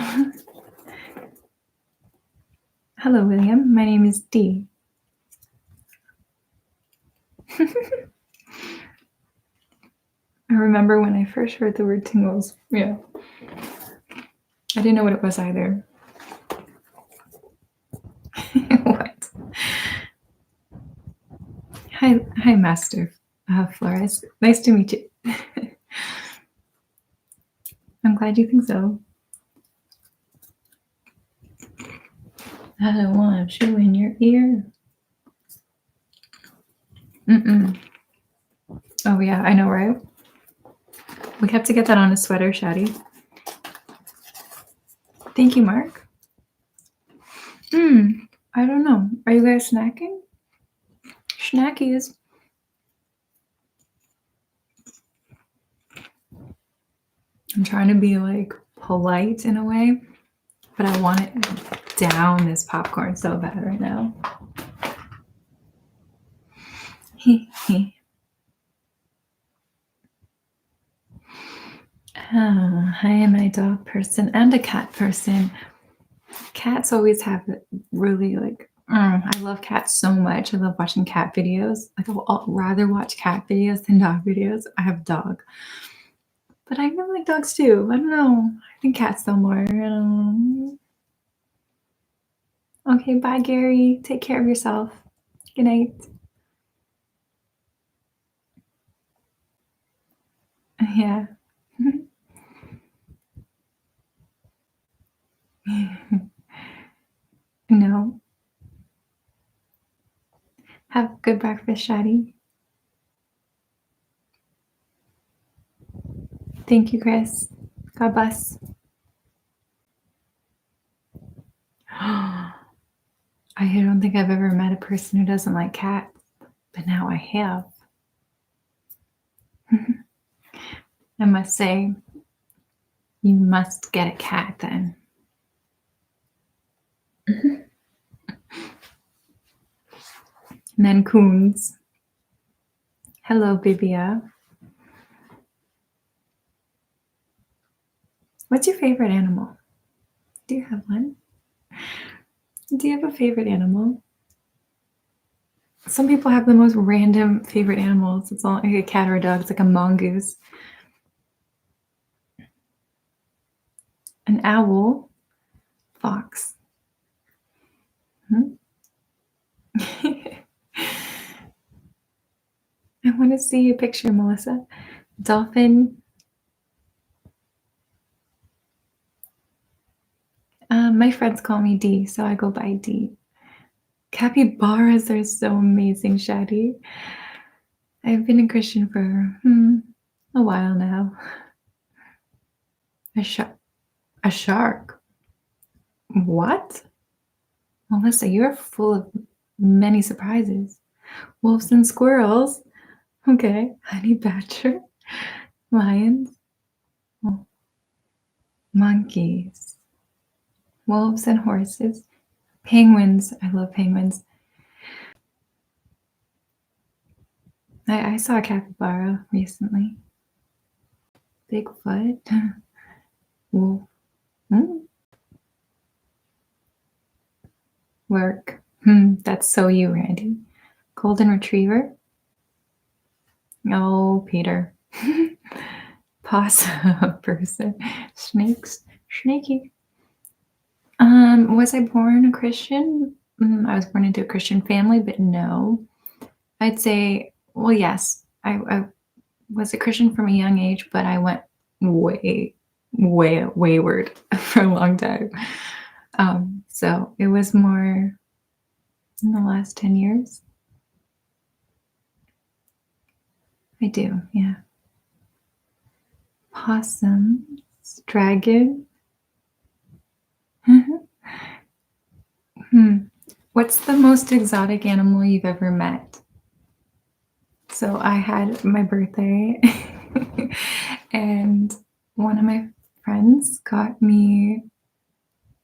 Hello, William. My name is Dee. I remember when I first heard the word tingles. Yeah. I didn't know what it was either. What? Hi, Master Flores. Nice to meet you. I'm glad you think so. I don't want you in your ear. Oh yeah, I know, right? We have to get that on a sweater, Shadi. Thank you, Mark. I don't know. Are you guys snacking? Snackies. I'm trying to be like polite in a way, but I want it down this popcorn so bad right now. I am a dog person and a cat person. Cats always have really I love cats so much. I love watching cat videos. Like I'll rather watch cat videos than dog videos. I have a dog. But I really like dogs too. I don't know. I think cats though more. I don't know. Okay, bye Gary. Take care of yourself. Good night. Yeah. No. Have a good breakfast, Shadi. Thank you, Chris. God bless. I don't think I've ever met a person who doesn't like cats, but now I have. I must say, you must get a cat then. And then coons. Hello, Bibia. What's your favorite animal? Do you have one? Do you have a favorite animal? Some people have the most random favorite animals. It's all like a cat or a dog. It's like a mongoose. An owl. Fox. I want to see a picture, Melissa. Dolphin. My friends call me D, so I go by D. Capybaras are so amazing, Shadi. I've been a Christian for a while now. A shark? What? Melissa, you're full of many surprises. Wolves and squirrels. Okay. Honey badger. Lions. Oh, monkeys. Wolves and horses. Penguins. I love penguins. I saw a capybara recently. Bigfoot. Wolf. Work. That's so you, Randy. Golden retriever. Oh, Peter. Possum person. Snakes. Snaky. Was I born a Christian? I was born into a Christian family, but no. I'd say, well, yes. I was a Christian from a young age, but I went way, way wayward for a long time. So it was more in the last 10 years. I do, yeah. Possums, dragon. What's the most exotic animal you've ever met? So I had my birthday and one of my friends got me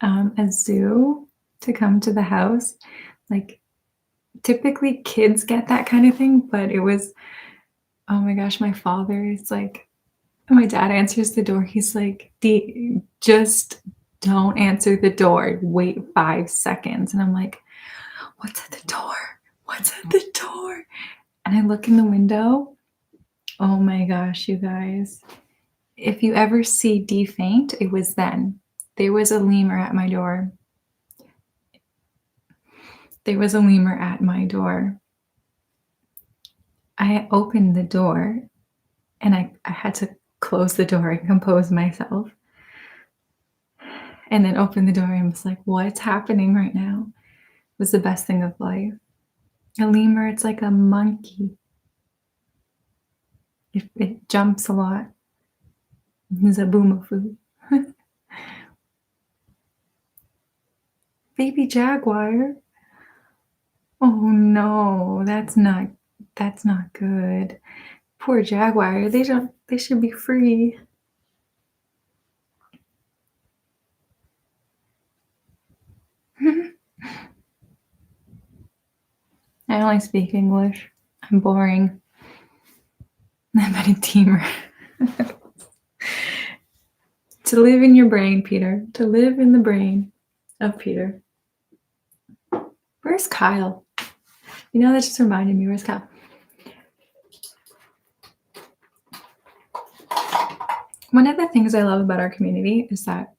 a zoo to come to the house. Like typically kids get that kind of thing, but it was, oh my gosh, my father is like, my dad answers the door. He's like, just don't answer the door. Wait 5 seconds. And I'm like, what's at the door? What's at the door? And I look in the window. Oh my gosh, you guys. If you ever see D faint, it was then. There was a lemur at my door. There was a lemur at my door. I opened the door and I had to close the door and compose myself. And then open the door and was like, what's happening right now? It was the best thing of life. A lemur, it's like a monkey. It jumps a lot. It's a boomafoo. Baby jaguar. Oh no, that's not good. Poor jaguar. They should be free. I only speak English. I'm boring. I'm not a teamer. To live in your brain, Peter. To live in the brain of Peter. Where's Kyle? You know, that just reminded me. Where's Kyle? One of the things I love about our community is that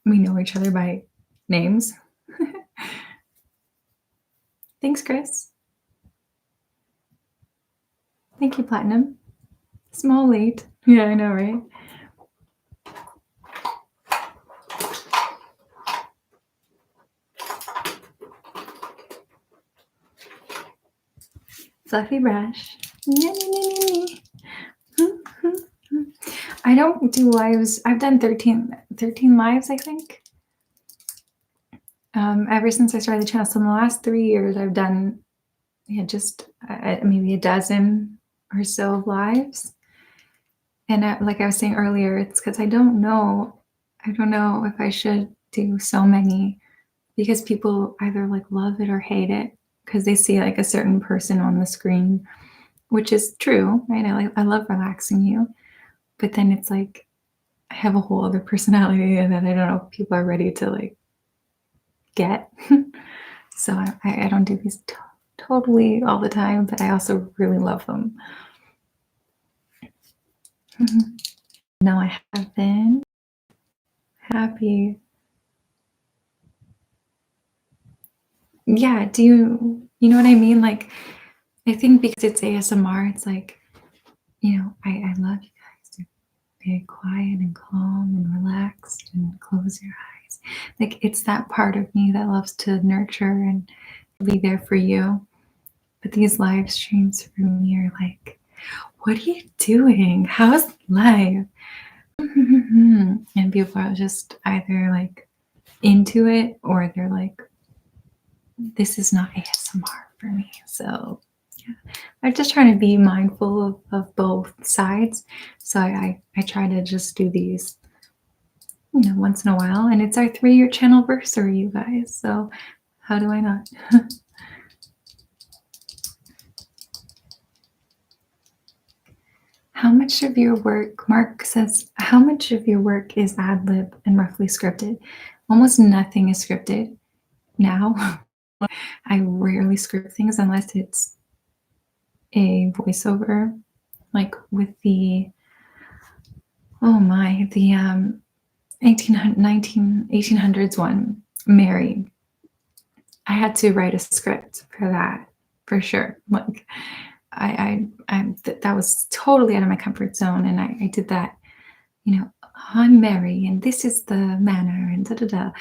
we know each other by names. Thanks, Chris. Thank you, Platinum. Small late. Yeah, I know, right? Fluffy brush. I don't do lives. I've done 13 lives, I think. Ever since I started the channel. So in the last 3 years, I've done just maybe a dozen or so of lives. And like I was saying earlier, it's because I don't know if I should do so many, because people either like love it or hate it because they see like a certain person on the screen, which is true, right? I love relaxing you, but then it's like I have a whole other personality that I don't know if people are ready to like get. So I don't do these totally all the time, but I also really love them. No, I have been happy. Yeah, do you know what I mean? Like, I think because it's ASMR, it's like, I love you guys to be quiet and calm and relaxed and close your eyes. Like, it's that part of me that loves to nurture and be there for you. But these live streams for me are like, what are you doing? How's live? And people are just either like into it or they're like, this is not ASMR for me. So yeah, I'm just trying to be mindful of both sides. So I try to just do these, once in a while. And it's our 3-year channelversary, you guys. So how do I not? How much of your work, Mark says, how much of your work is ad lib and roughly scripted? Almost nothing is scripted now. I rarely script things unless it's a voiceover, like with the, oh my, the 1800s one, Mary. I had to write a script for that, for sure. Like, that was totally out of my comfort zone, and I did that. I'm Mary, and this is the manner, and da da da.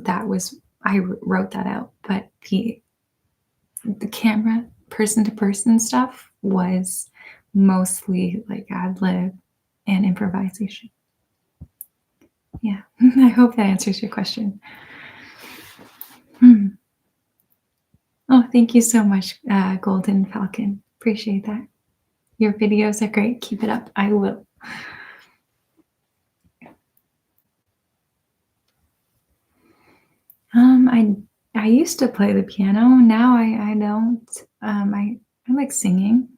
That was, I wrote that out, but the camera, person to person stuff was mostly like ad lib and improvisation. Yeah, I hope that answers your question. Oh, thank you so much, Golden Falcon. Appreciate that. Your videos are great. Keep it up. I will. I used to play the piano. Now I don't. I like singing.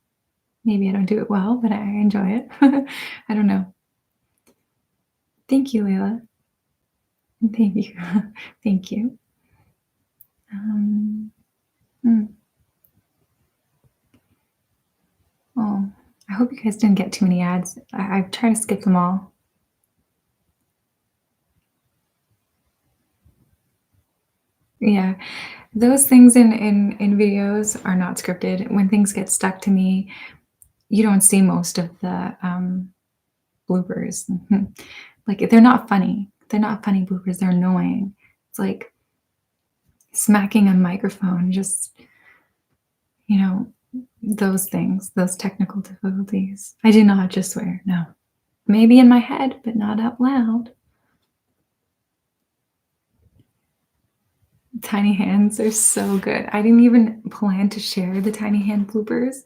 Maybe I don't do it well, but I enjoy it. I don't know. Thank you, Layla. Thank you. Thank you. Oh, I hope you guys didn't get too many ads. I've tried to skip them all. Yeah, those things in videos are not scripted. When things get stuck to me, you don't see most of the bloopers. Like, they're not funny. They're not funny bloopers. They're annoying. It's like smacking a microphone. Just, those things, those technical difficulties. I do not just swear. No, maybe in my head, but not out loud. Tiny hands are so good. I didn't even plan to share the tiny hand bloopers.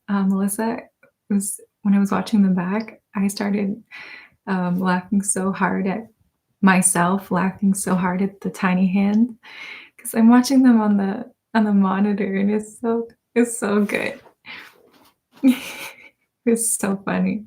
Melissa, was when I was watching them back, I started laughing so hard at myself, laughing so hard at the tiny hand, because I'm watching them on the monitor, and it's so good. It's so funny.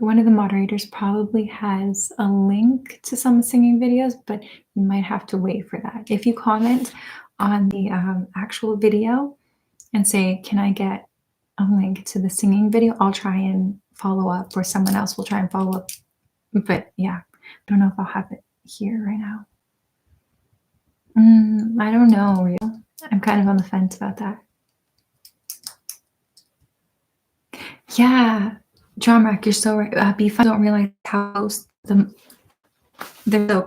One of the moderators probably has a link to some singing videos, but you might have to wait for that. If you comment on the actual video and say, can I get a link to the singing video, I'll try and follow up, or someone else will try and follow up. But yeah, I don't know if I'll have it here right now. I don't know, Real. I'm kind of on the fence about that. Yeah, John Rack, you're so right. Beef, I don't realize how close they're so.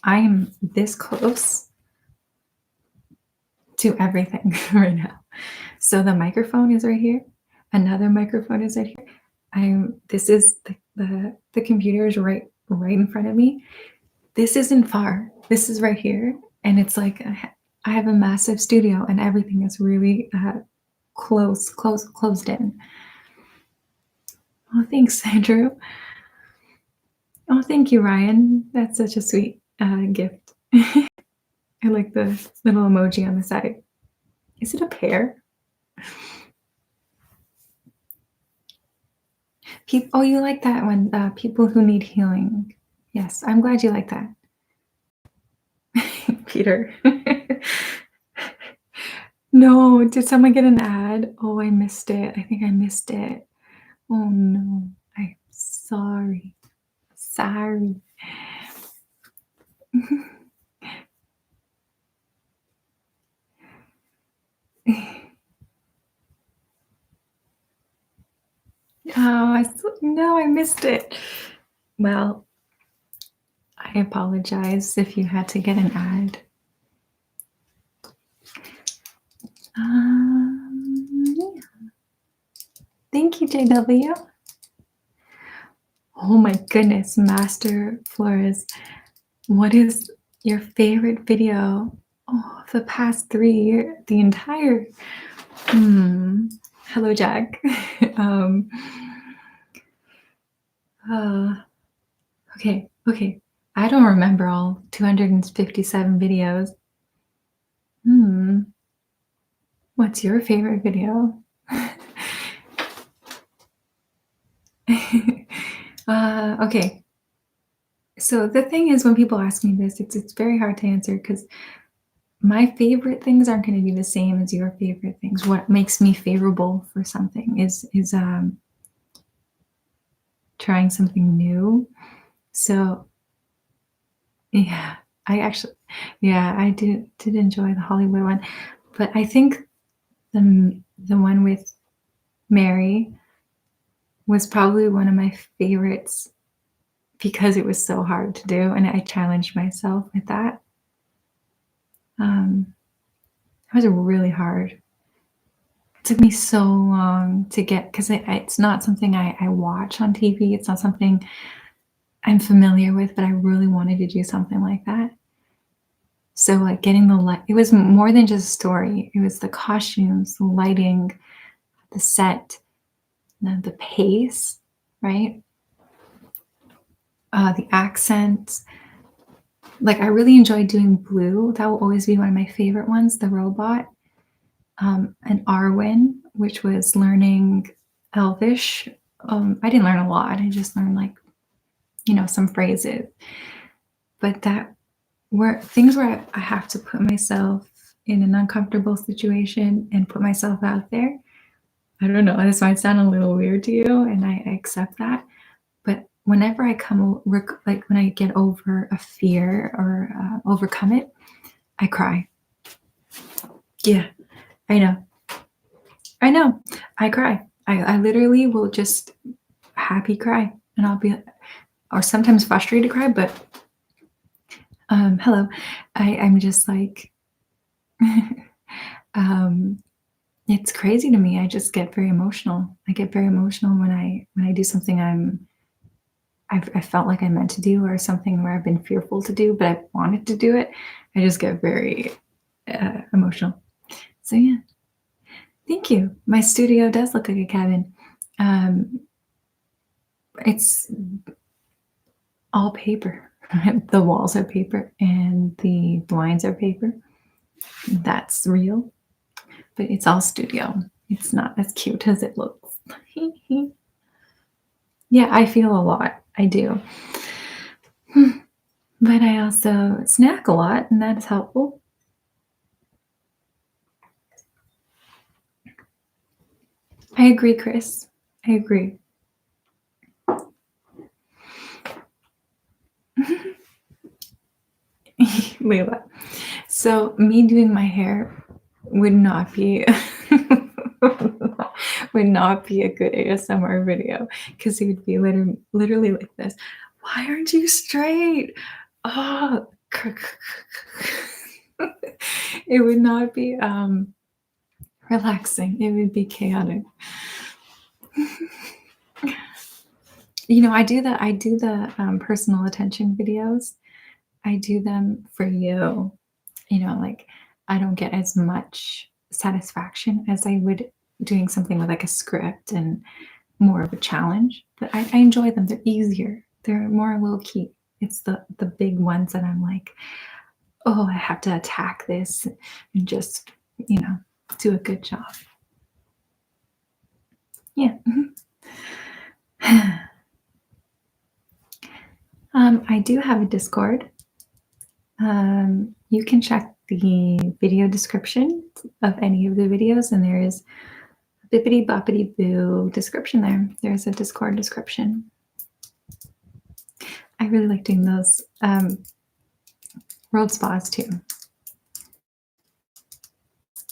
I am this close to everything right now. So the microphone is right here. Another microphone is right here. This is the computer is right in front of me. This isn't far. This is right here, and it's like I have a massive studio, and everything is really closed in. Oh, thanks, Andrew. Oh, thank you, Ryan. That's such a sweet gift. I like the little emoji on the side. Is it a pear? Oh, you like that one? People who need healing. Yes, I'm glad you like that. Peter. No, did someone get an ad? Oh, I missed it. I think I missed it. Oh no, I'm sorry. Sorry. Oh, no, I missed it. Well, I apologize if you had to get an ad. Yeah. JW. Oh my goodness, Master Flores. What is your favorite video? Oh, the past 3 years, the entire. Hello, Jack. um, uh, okay. I don't remember all 257 videos. What's your favorite video? Okay. So the thing is, when people ask me this, it's very hard to answer because my favorite things aren't going to be the same as your favorite things. What makes me favorable for something is trying something new. So yeah, I did enjoy the Hollywood one, but I think the one with Mary was probably one of my favorites because it was so hard to do, and I challenged myself with that. It was really hard. It took me so long to get, because it's not something I watch on TV. It's not something I'm familiar with, but I really wanted to do something like that. So like getting the light, it was more than just a story. It was the costumes, the lighting, the set, the pace, right? The accents. Like I really enjoyed doing Blue. That will always be one of my favorite ones, the robot. And Arwen, which was learning Elvish. I didn't learn a lot. I just learned like, some phrases. But that were things where I have to put myself in an uncomfortable situation and put myself out there. I don't know. This might sound a little weird to you, and I accept that. But whenever I when I get over a fear or overcome it, I cry. Yeah, I know. I cry. I literally will just happy cry, and I'll be, or sometimes frustrated cry. But hello, I'm just like, it's crazy to me. I just get very emotional. I get very emotional when I do something I felt like I meant to do, or something where I've been fearful to do, but I wanted to do it. I just get very emotional. So yeah, thank you. My studio does look like a cabin. It's all paper. The walls are paper and the blinds are paper. That's real, but it's all studio. It's not as cute as it looks. Yeah, I feel a lot. I do. But I also snack a lot, and that's helpful. I agree, Chris. I agree. Layla. So me doing my hair would not be would not be a good ASMR video, because it would be literally like this. Why aren't you straight? Oh, it would not be relaxing. It would be chaotic. I do the personal attention videos. I do them for you. Like I don't get as much satisfaction as I would doing something with like a script and more of a challenge. But I enjoy them. They're easier. They're more low key. It's the big ones that I'm like, oh, I have to attack this and just, do a good job. Yeah. I do have a Discord. You can check the video description of any of the videos, and there is a bippity boppity boo description there. There's a Discord description. I really like doing those world spas too.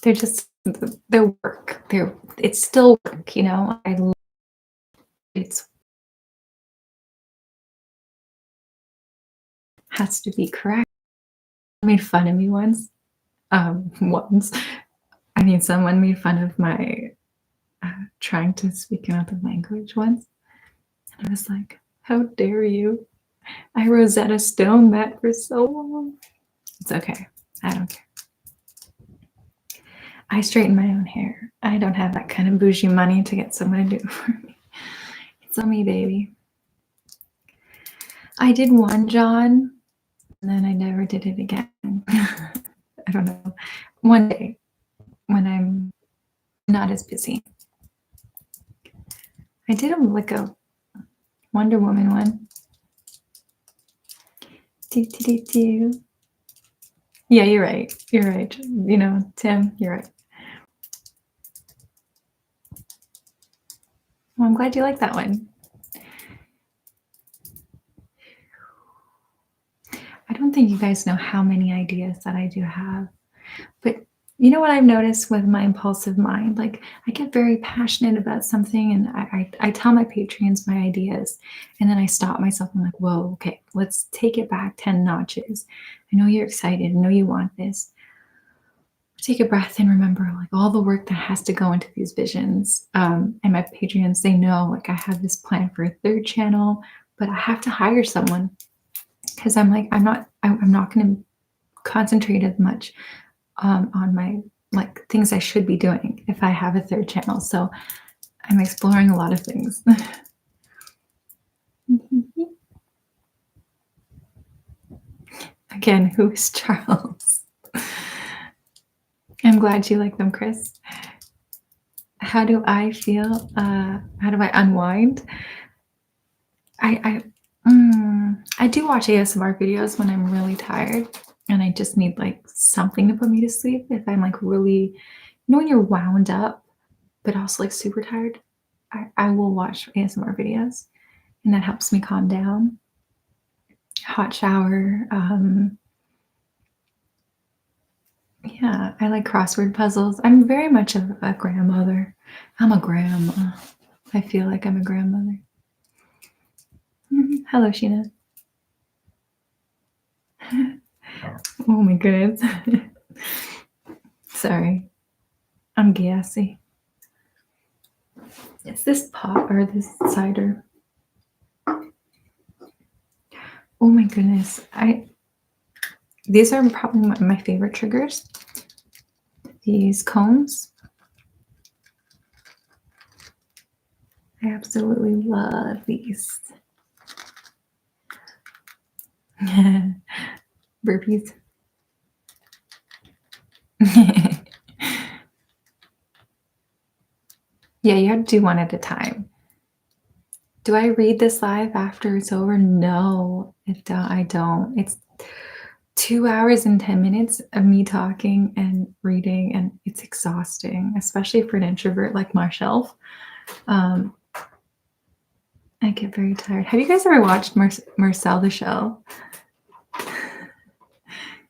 They're work. It's still work, It's has to be correct. Made fun of me once. Someone made fun of my trying to speak another language once. And I was like, how dare you? I Rosetta Stone that for so long. It's okay. I don't care. I straighten my own hair. I don't have that kind of bougie money to get someone to do it for me. It's on me, baby. I did one John, and then I never did it again. I don't know. One day when I'm not as busy. I did like a Wonder Woman one. Yeah, you're right. You're right. You know, Tim, you're right. Well, I'm glad you like that one. I don't think you guys know how many ideas that I do have. But you know what I've noticed with my impulsive mind? Like, I get very passionate about something and I tell my Patreons my ideas, and then I stop myself. I'm like, whoa, okay, let's take it back 10 notches. I know you're excited. I know you want this. Take a breath and remember like all the work that has to go into these visions. And my Patreons, they know like I have this plan for a third channel, but I have to hire someone because I'm like, I'm not going to concentrate as much on my like things I should be doing if I have a third channel. So I'm exploring a lot of things. Again, who is Charles? I'm glad you like them, Chris. How do I feel? How do I unwind? I do watch ASMR videos when I'm really tired and I just need like something to put me to sleep. If I'm like really, you know, when you're wound up, but also like super tired, I will watch ASMR videos and that helps me calm down. Hot shower. Yeah, I like crossword puzzles. I'm very much of a grandmother. I'm a grandma. I feel like I'm a grandmother. Hello, Sheena. Oh my goodness. Sorry. I'm gassy. It's this pop or this cider. Oh my goodness. These are probably my favorite triggers. These combs. I absolutely love these. Burpees. Yeah, you have to do one at a time. Do I read this live after it's over? No, I don't. It's 2 hours and 10 minutes of me talking and reading, and it's exhausting, especially for an introvert like myself. I get very tired. Have you guys ever watched Marcel the Shell?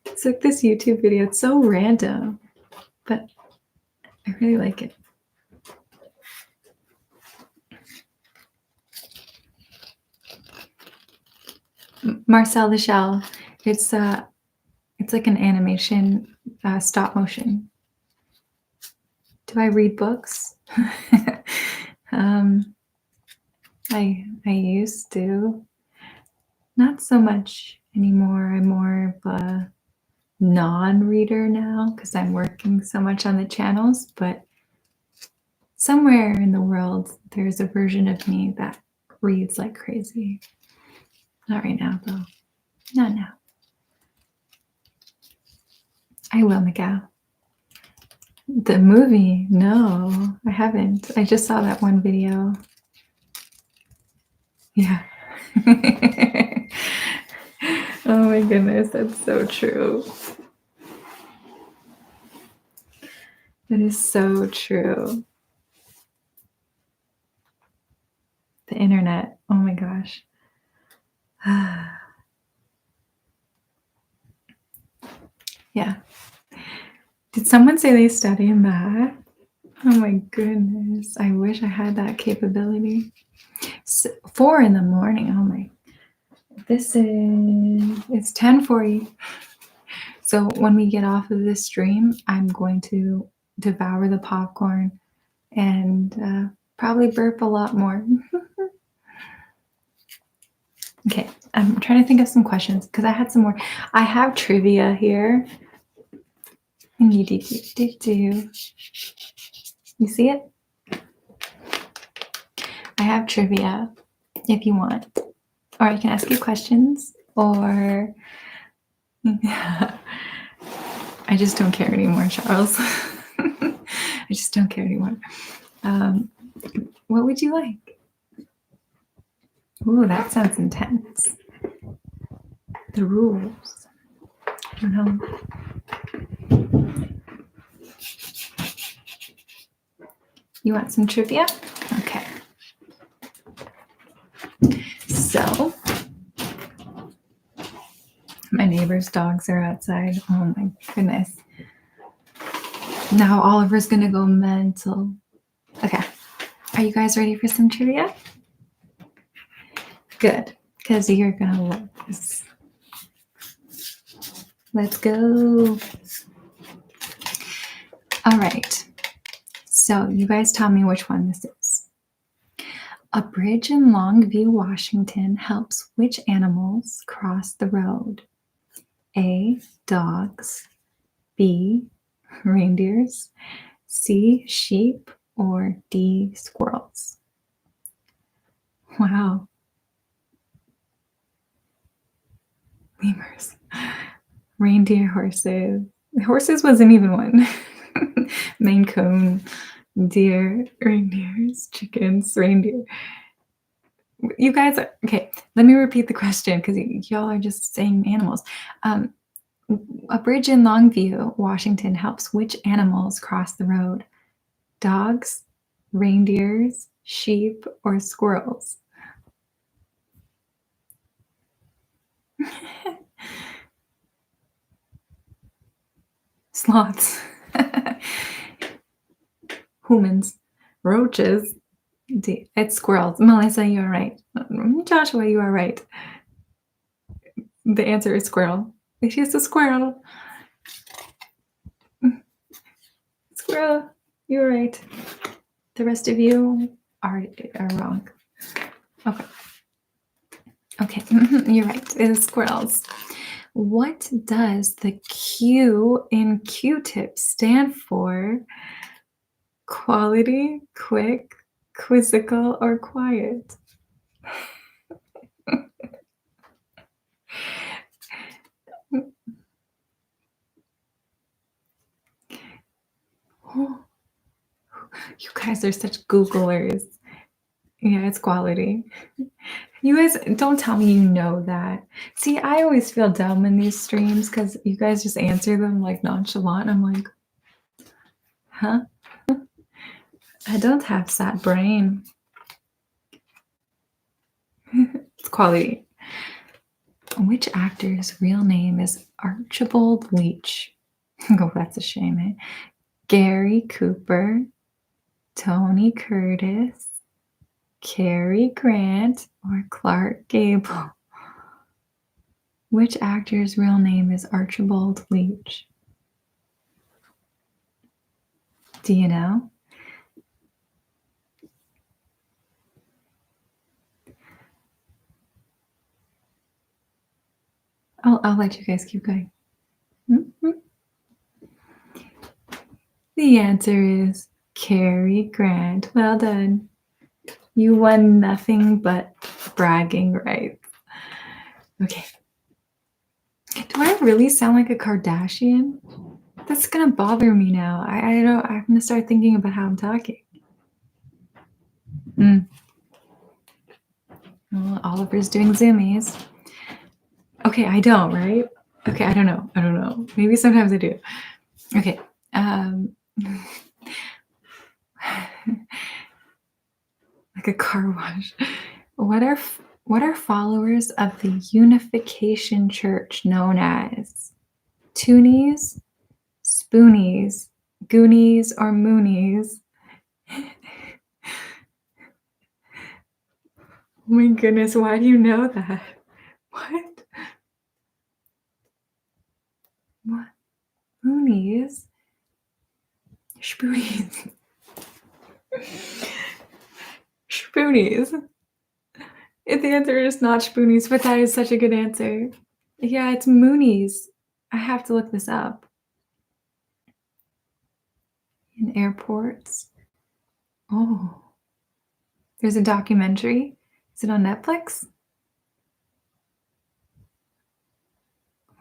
It's like this YouTube video. It's so random, but I really like it. Marcel the Shell. It's like an animation, stop motion. Do I read books? I used to. Not so much anymore. I'm more of a non-reader now because I'm working so much on the channels, but somewhere in the world there's a version of me that reads like crazy. Not right now though. Not now. I will, Miguel. The movie? No, I haven't. I just saw that one video. Yeah. Oh my goodness, that's so true. That is so true. The internet. Oh my gosh. Yeah. Did someone say they study in that? Oh my goodness. I wish I had that capability. 4 in the morning. Oh my. It's 10:40. So when we get off of this stream, I'm going to devour the popcorn, and probably burp a lot more. Okay, I'm trying to think of some questions because I had some more. I have trivia here. You see it? I have trivia if you want. Or I can ask you questions, or I just don't care anymore, Charles. I just don't care anymore. What would you like? Ooh, that sounds intense. The rules. I don't know. You want some trivia? Okay. So, my neighbor's dogs are outside. Oh my goodness. Now Oliver's gonna go mental. Okay. Are you guys ready for some trivia? Good, because you're gonna love this. Let's go. All right. So you guys tell me which one this is. A bridge in Longview, Washington helps which animals cross the road? A, dogs. B, reindeers. C, sheep. Or D, squirrels. Wow. Lemurs. Reindeer, horses. Horses wasn't even one. Maine Coon, deer, reindeers, chickens, reindeer. You guys, okay, let me repeat the question because y'all are just saying animals. A bridge in Longview, Washington helps which animals cross the road? Dogs, reindeers, sheep, or squirrels? Sloths. Humans. Roaches. It's squirrels. Melissa, you are right. Joshua, you are right. The answer is squirrel. It is a squirrel. Squirrel, you're right. The rest of you are wrong. Okay. Okay, you're right. It is squirrels. What does the Q in Q-tip stand for? Quality, quick, quizzical, or quiet? You guys are such Googlers. Yeah, it's quality. You guys, don't tell me you know that. See, I always feel dumb in these streams because you guys just answer them like nonchalant. I'm like, huh? I don't have that brain. It's quality. Which actor's real name is Archibald Leach? Oh, that's a shame, eh? Gary Cooper, Tony Curtis, Cary Grant, or Clark Gable? Which actor's real name is Archibald Leach? Do you know? I'll let you guys keep going. Mm-hmm. The answer is Cary Grant. Well done. You won nothing but bragging rights. Okay. Do I really sound like a Kardashian? That's gonna bother me now. I don't. I'm gonna start thinking about how I'm talking. Well, Oliver's doing zoomies. Okay, I don't, right? Okay, I don't know. Maybe sometimes I do. Okay. Like a car wash. What are followers of the Unification Church known as? Toonies, Spoonies, Goonies, or Moonies? Oh my goodness, why do you know that? What? Moonies? Spoonies. Spoonies. The answer is not spoonies, but that is such a good answer. Yeah, it's Moonies. I have to look this up. In airports. Oh, there's a documentary. Is it on Netflix?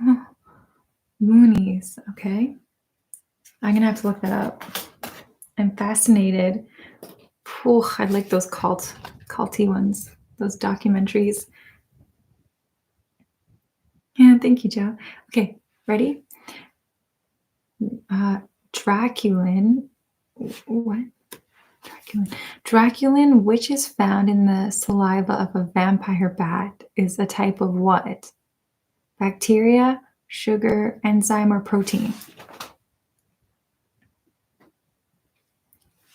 Oh, Moonies. Okay. I'm gonna have to look that up. I'm fascinated. I'd like those culty ones, those documentaries. Yeah, thank you, Joe. Okay, ready? Draculin. What? Draculin, which is found in the saliva of a vampire bat, is a type of what? Bacteria, sugar, enzyme, or protein?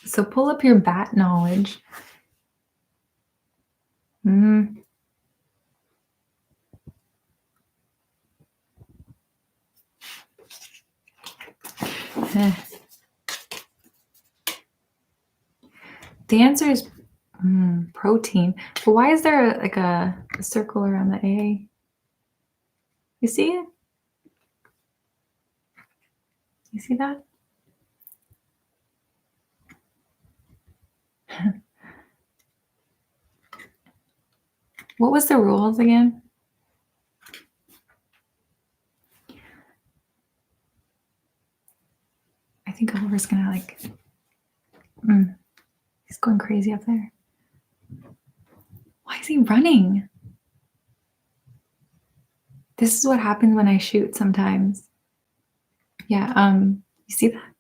So pull up your bat knowledge. The answer is protein. But why is there like a circle around the A? You see it? You see that? What was the rules again? I think Oliver's gonna like. He's going crazy up there. Why is he running? This is what happens when I shoot sometimes. Yeah, you see that?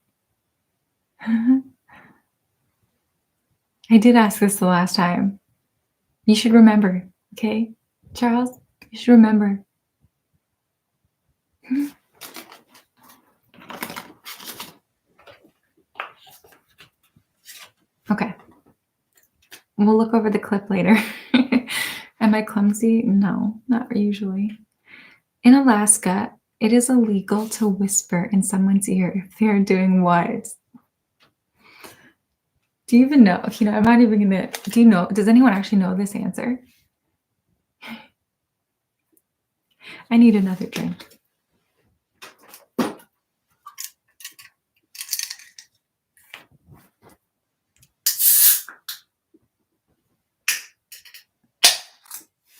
I did ask this the last time. You should remember, okay? Charles, you should remember. Okay. We'll look over the clip later. Am I clumsy? No, not usually. In Alaska, it is illegal to whisper in someone's ear if they're doing what? Do you even know? I'm not even gonna. Do you know? Does anyone actually know this answer? I need another drink.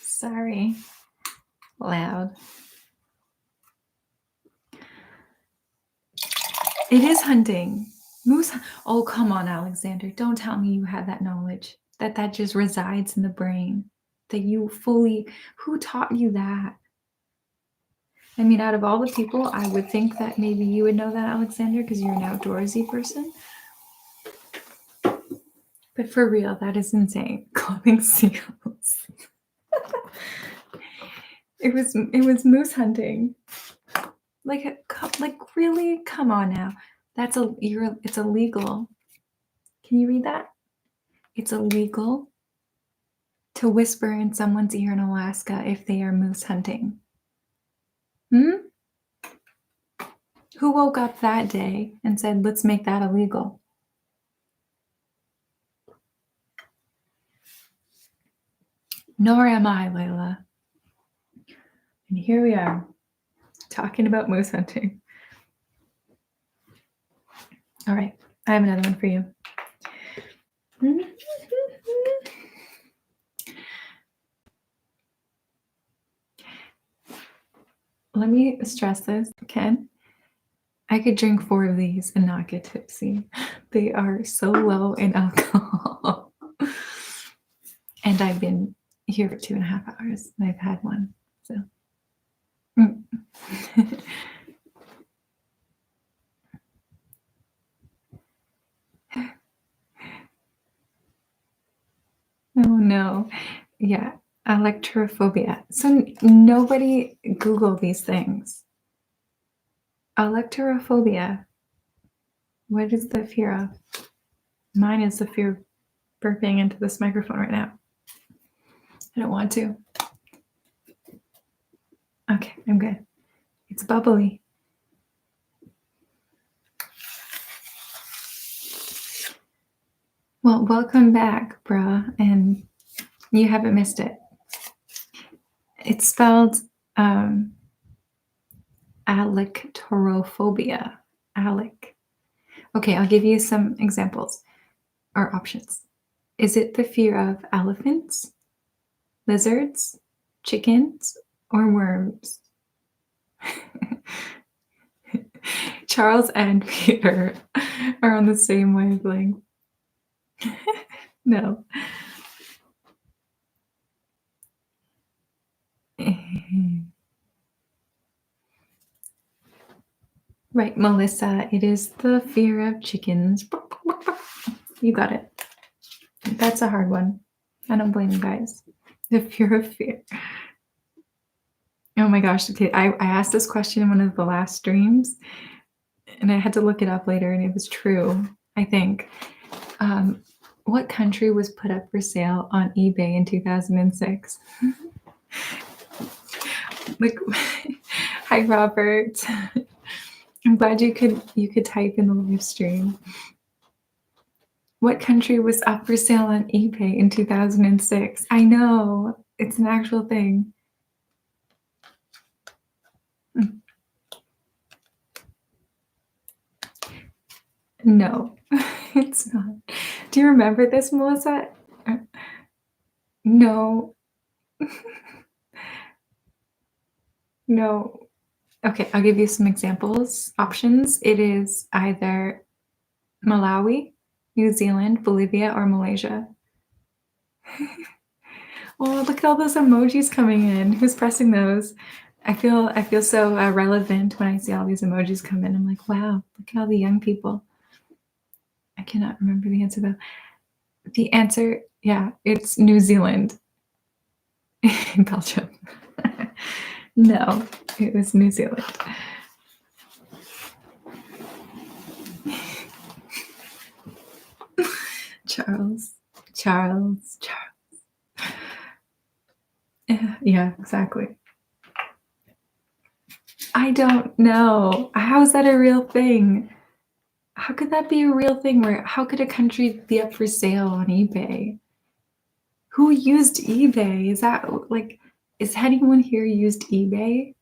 Sorry. Loud. It is hunting. Moose. Oh, come on, Alexander. Don't tell me you had that knowledge. That just resides in the brain. That you fully. Who taught you that? I mean, out of all the people, I would think that maybe you would know that, Alexander, because you're an outdoorsy person. But for real, that is insane. Clubbing seals. It was moose hunting. Like really? Come on now. It's illegal. Can you read that? It's illegal to whisper in someone's ear in Alaska if they are moose hunting. Who woke up that day and said, let's make that illegal? Nor am I, Layla. And here we are, talking about moose hunting. All right, I have another one for you. Let me stress this, Ken. I could drink 4 of these and not get tipsy. They are so low in alcohol. And I've been here for 2.5 hours and I've had one. So. Oh no. Yeah. Electrophobia. So nobody Google these things. Electrophobia. What is the fear of? Mine is the fear of burping into this microphone right now. I don't want to. Okay, I'm good. It's bubbly. Well, welcome back, bruh, and you haven't missed it. It's spelled alectorophobia. Alec. Okay, I'll give you some examples or options. Is it the fear of elephants, lizards, chickens, or worms? Charles and Peter are on the same wavelength. No. Right, Melissa, it is the fear of chickens. You got it. That's a hard one. I don't blame you guys. The fear of fear. Oh my gosh. Okay, I asked this question in one of the last streams, and I had to look it up later, and it was true, I think. What country was put up for sale on eBay in 2006? Like, hi, Robert. I'm glad you could type in the live stream. What country was up for sale on eBay in 2006? I know, it's an actual thing. No, it's not. Do you remember this, Melissa? No. No. Okay, I'll give you some examples, options. It is either Malawi, New Zealand, Bolivia, or Malaysia. Oh, look at all those emojis coming in. Who's pressing those? I feel so relevant when I see all these emojis come in. I'm like, wow, look at all the young people. I cannot remember the answer though. The answer, yeah, it's New Zealand. Belgium. No, it was New Zealand. Charles. Yeah, exactly. I don't know. How is that a real thing? How could that be a real thing? How could a country be up for sale on eBay? Who used eBay? Is that like, is anyone here used eBay?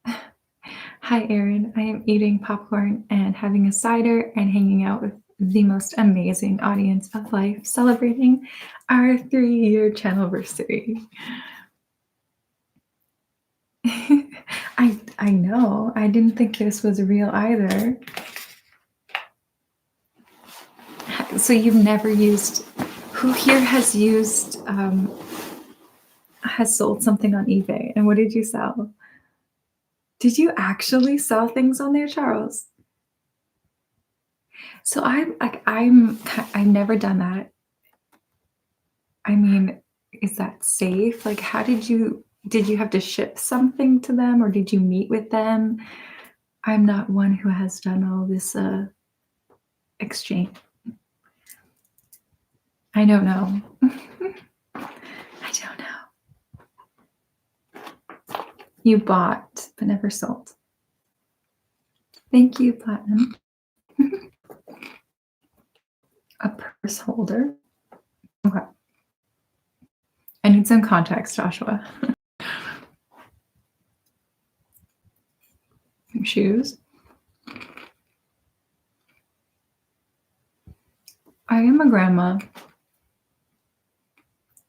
Hi, Erin. I am eating popcorn and having a cider and hanging out with the most amazing audience of life, celebrating our 3-year channelversary. I know. I didn't think this was real either. So you've never used? Who here has used? Has sold something on eBay, and what did you sell? Did you actually sell things on there, Charles? So I've never done that. I mean, is that safe? Like, how did you have to ship something to them, or did you meet with them? I'm not one who has done all this exchange. I don't know. I don't know. You bought but never sold. Thank you, Platinum. A purse holder. Okay. I need some context, Joshua. Shoes. I am a grandma.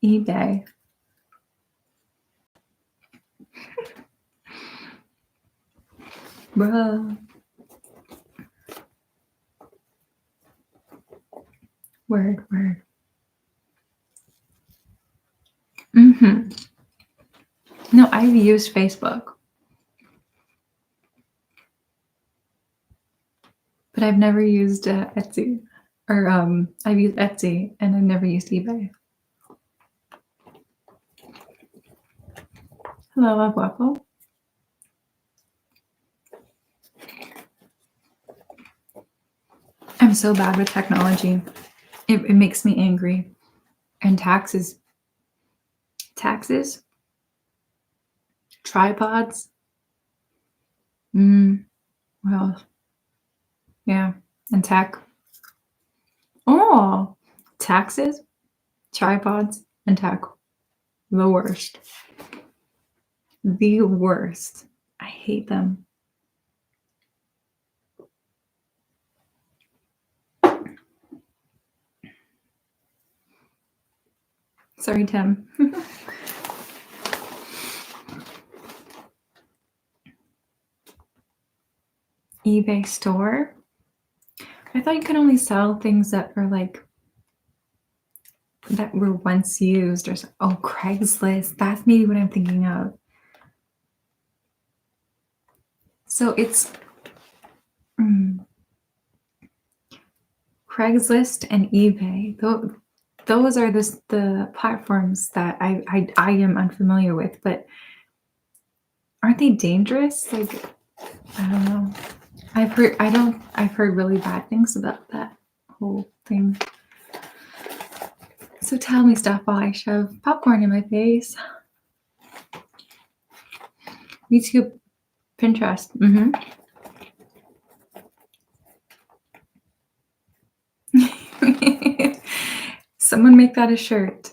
eBay. Bruh. Word. No, I've used Facebook. But I've never used Etsy. Or I've used Etsy and I've never used eBay. Hello, Guapo. I'm so bad with technology. It makes me angry. And taxes. Tripods. Well, yeah. And tech. Oh, taxes, tripods, and tech. The worst. The worst. I hate them. Sorry, Tim. eBay store. I thought you could only sell things that are like that were once used or oh, Craigslist. That's maybe what I'm thinking of. So it's Craigslist and eBay. Those are the platforms that I am unfamiliar with, but aren't they dangerous? Like, I don't know. I've heard really bad things about that whole thing. So tell me stuff while I shove popcorn in my face. YouTube, Pinterest. Someone make that a shirt.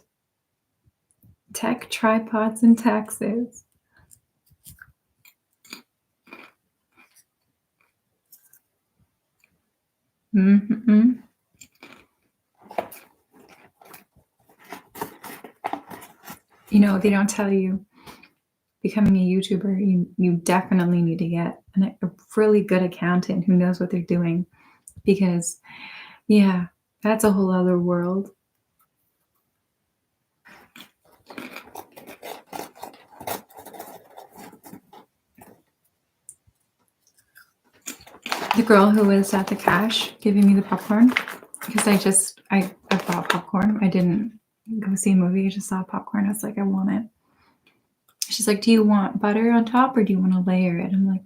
Tech, tripods, and taxes. Mm-hmm. You know, they don't tell you becoming a YouTuber, you definitely need to get a really good accountant who knows what they're doing, because, yeah, that's a whole other world. The girl who was at the cash giving me the popcorn, because I bought popcorn. I didn't go see a movie. I just saw popcorn. I was like, I want it. She's like, do you want butter on top or do you want to layer it? I'm like,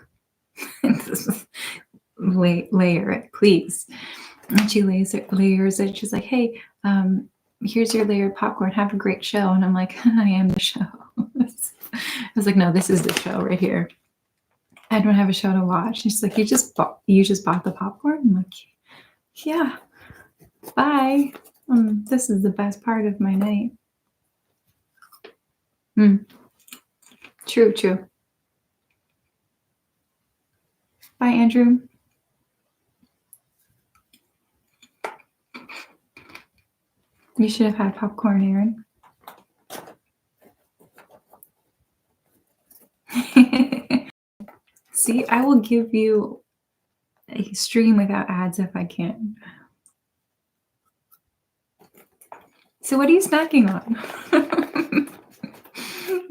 layer it, please. And she layers it. She's like, hey, here's your layered popcorn. Have a great show. And I'm like, I am the show. I was like, no, this is the show right here. I don't have a show to watch. She's like, you just bought the popcorn? I'm like, yeah, bye. This is the best part of my night. True. Bye, Andrew. You should have had popcorn, Aaron. See, I will give you a stream without ads if I can. So what are you snacking on?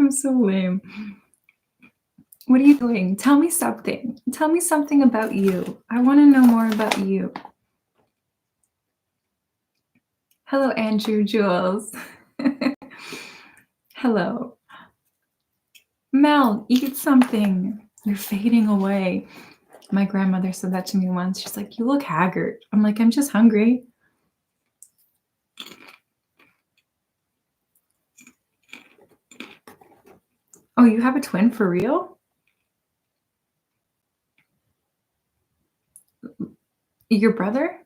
I'm so lame. What are you doing? Tell me something. Tell me something about you. I want to know more about you. Hello, Andrew Jules. Hello. Mel, eat something. You're fading away. My grandmother said that to me once. She's like, you look haggard. I'm like, I'm just hungry. Oh, you have a twin for real? Your brother?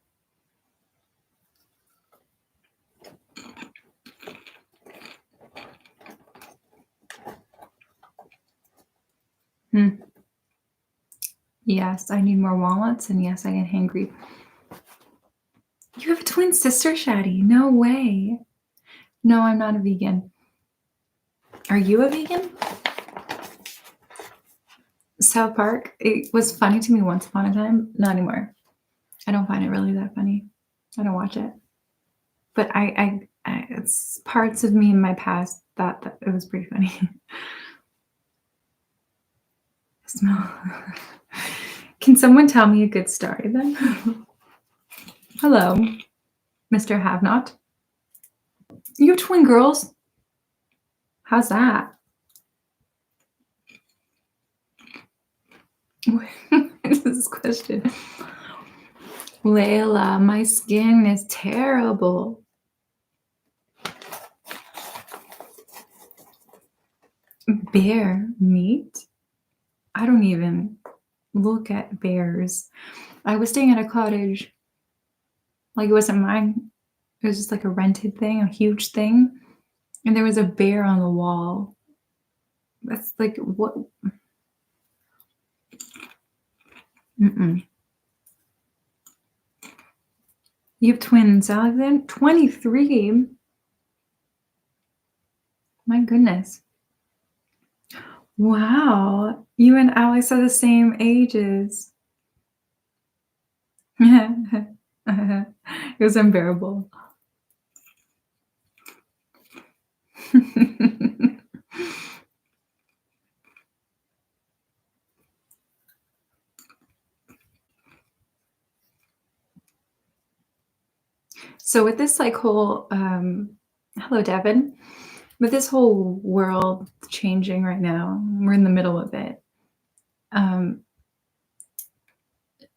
Yes, I need more walnuts, and yes, I get hangry. You have a twin sister, Shadi? No way. No, I'm not a vegan. Are you a vegan? South Park, it was funny to me once upon a time. Not anymore. I don't find it really that funny. I don't watch it. But it's parts of me in my past that it was pretty funny. Smell. Can someone tell me a good story then? Hello, Mr. Have Not. You have twin girls? How's that? What is this question? Layla, my skin is terrible. Bear meat? I don't even look at bears. I was staying at a cottage, like, it wasn't mine. It was just, like, a rented thing, a huge thing, and there was a bear on the wall. That's, like, what. Mm-mm. You have twins, Alexander? 23? My goodness. Wow. You and Alex are the same ages. It was unbearable. So with this, like, whole, hello, Devin. With this whole world changing right now, we're in the middle of it. Um,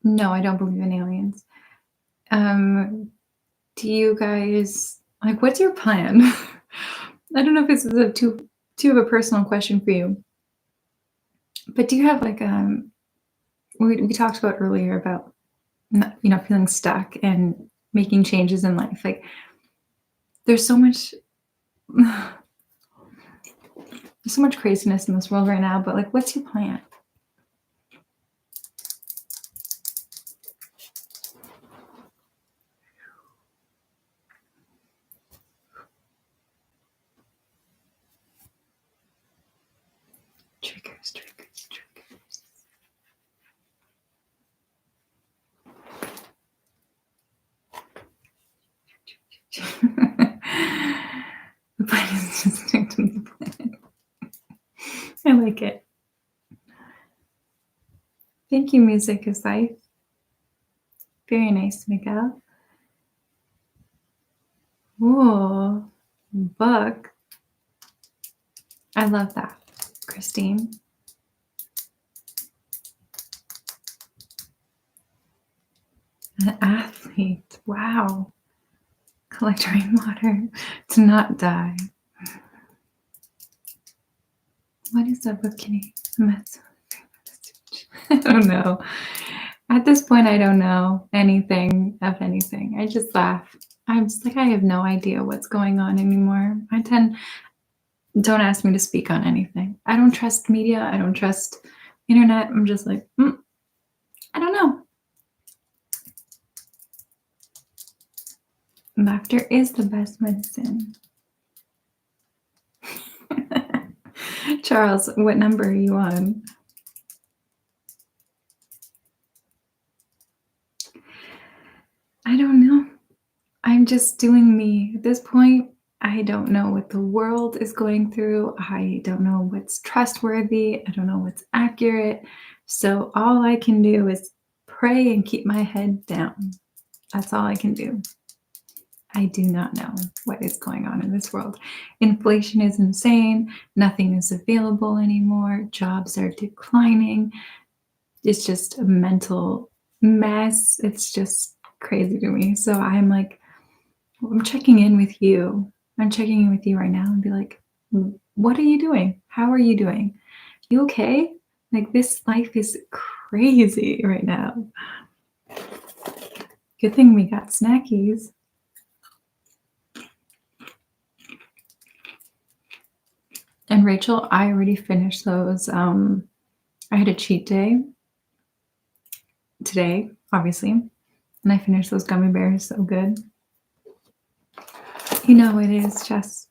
no, I don't believe in aliens. Do you guys like, what's your plan? I don't know if this is a too of a personal question for you, but do you have like we talked about earlier about feeling stuck and making changes in life. Like there's so much there's so much craziness in this world right now, but like what's your plan? Triggers, triggers, triggers. The plan is just stick to the plan. I like it. Thank you, music is life. Very nice, Miguel. Ooh, book. I love that, Christine. An athlete. Wow. Collect rainwater to not die. What is a bikini? I don't know. At this point, I don't know anything of anything. I just laugh. I'm just like, I have no idea what's going on anymore. Don't ask me to speak on anything. I don't trust media. I don't trust internet. I'm just like, I don't know. Laughter is the best medicine. Charles, what number are you on? I don't know. I'm just doing me. At this point, I don't know what the world is going through. I don't know what's trustworthy. I don't know what's accurate. So all I can do is pray and keep my head down. That's all I can do. I do not know what is going on in this world. Inflation is insane. Nothing is available anymore. Jobs are declining. It's just a mental mess. It's just crazy to me. So I'm like, I'm checking in with you. I'm checking in with you right now and be like, what are you doing? How are you doing? You okay? Like this life is crazy right now. Good thing we got snackies. And Rachel, I already finished those. I had a cheat day today, obviously, and I finished those gummy bears. So good. You know it is, Jess.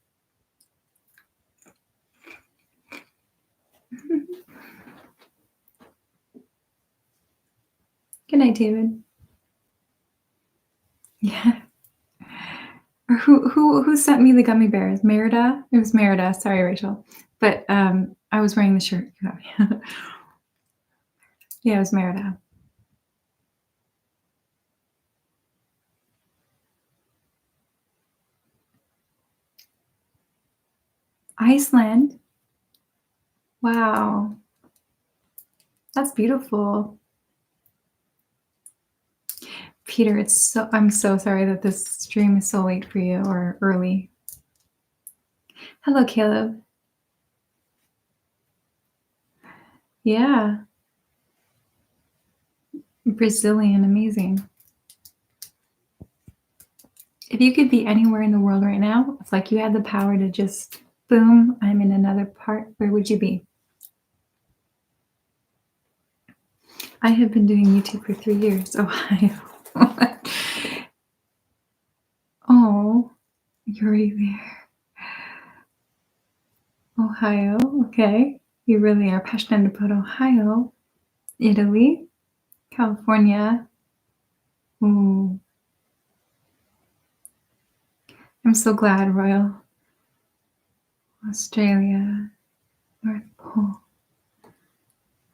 Good night, David. Yeah. Or who sent me the gummy bears? Merida? It was Merida. Sorry, Rachel. But I was wearing the shirt. Yeah, it was Merida. Iceland. Wow. That's beautiful. Peter, I'm so sorry that this stream is so late for you or early. Hello, Caleb. Yeah. Brazilian, amazing. If you could be anywhere in the world right now, if like you had the power to just boom, I'm in another part, where would you be? I have been doing YouTube for 3 years. Ohio. Oh, you're already there. Ohio, okay. You really are passionate about Ohio. Italy, California. Ooh, I'm so glad, Royal. Australia, North Pole.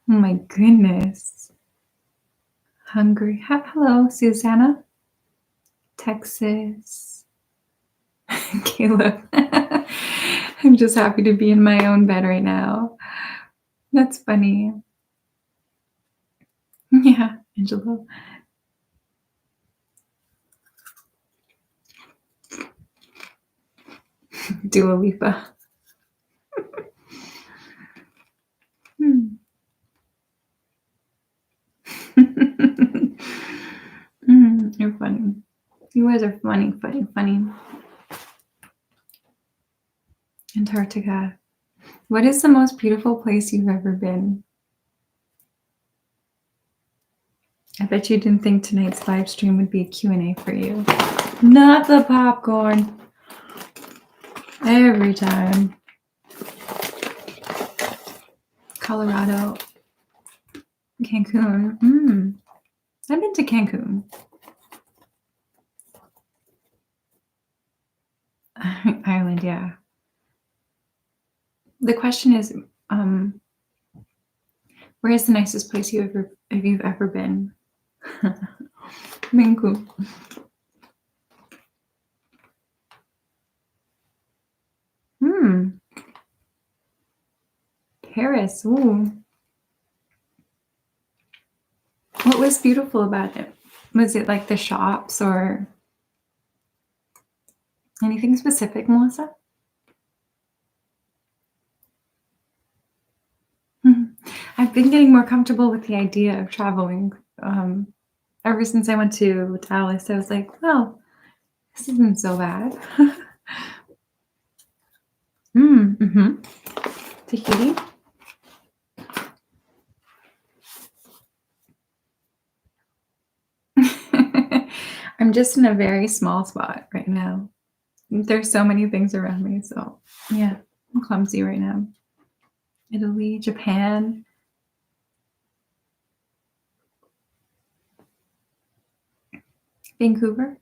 Oh my goodness. Hungary. Hello, Susanna. Texas. Caleb. I'm just happy to be in my own bed right now. That's funny. Yeah, Angelo. Dua Lipa. You're funny. You guys are funny, funny, funny. Antarctica. What is the most beautiful place you've ever been? I bet you didn't think tonight's live stream would be a Q&A for you. Not the popcorn. Every time. Colorado. Cancun. I've been to Cancun. Ireland, yeah. The question is, where is the nicest place you've ever been? Cancun. Paris. Ooh. What was beautiful about it? Was it like the shops or anything specific, Melissa? I've been getting more comfortable with the idea of traveling. Ever since I went to Dallas, I was like, well, this isn't so bad. Tahiti. I'm just in a very small spot right now. There's so many things around me, so yeah, I'm clumsy right now. Italy, Japan. Vancouver.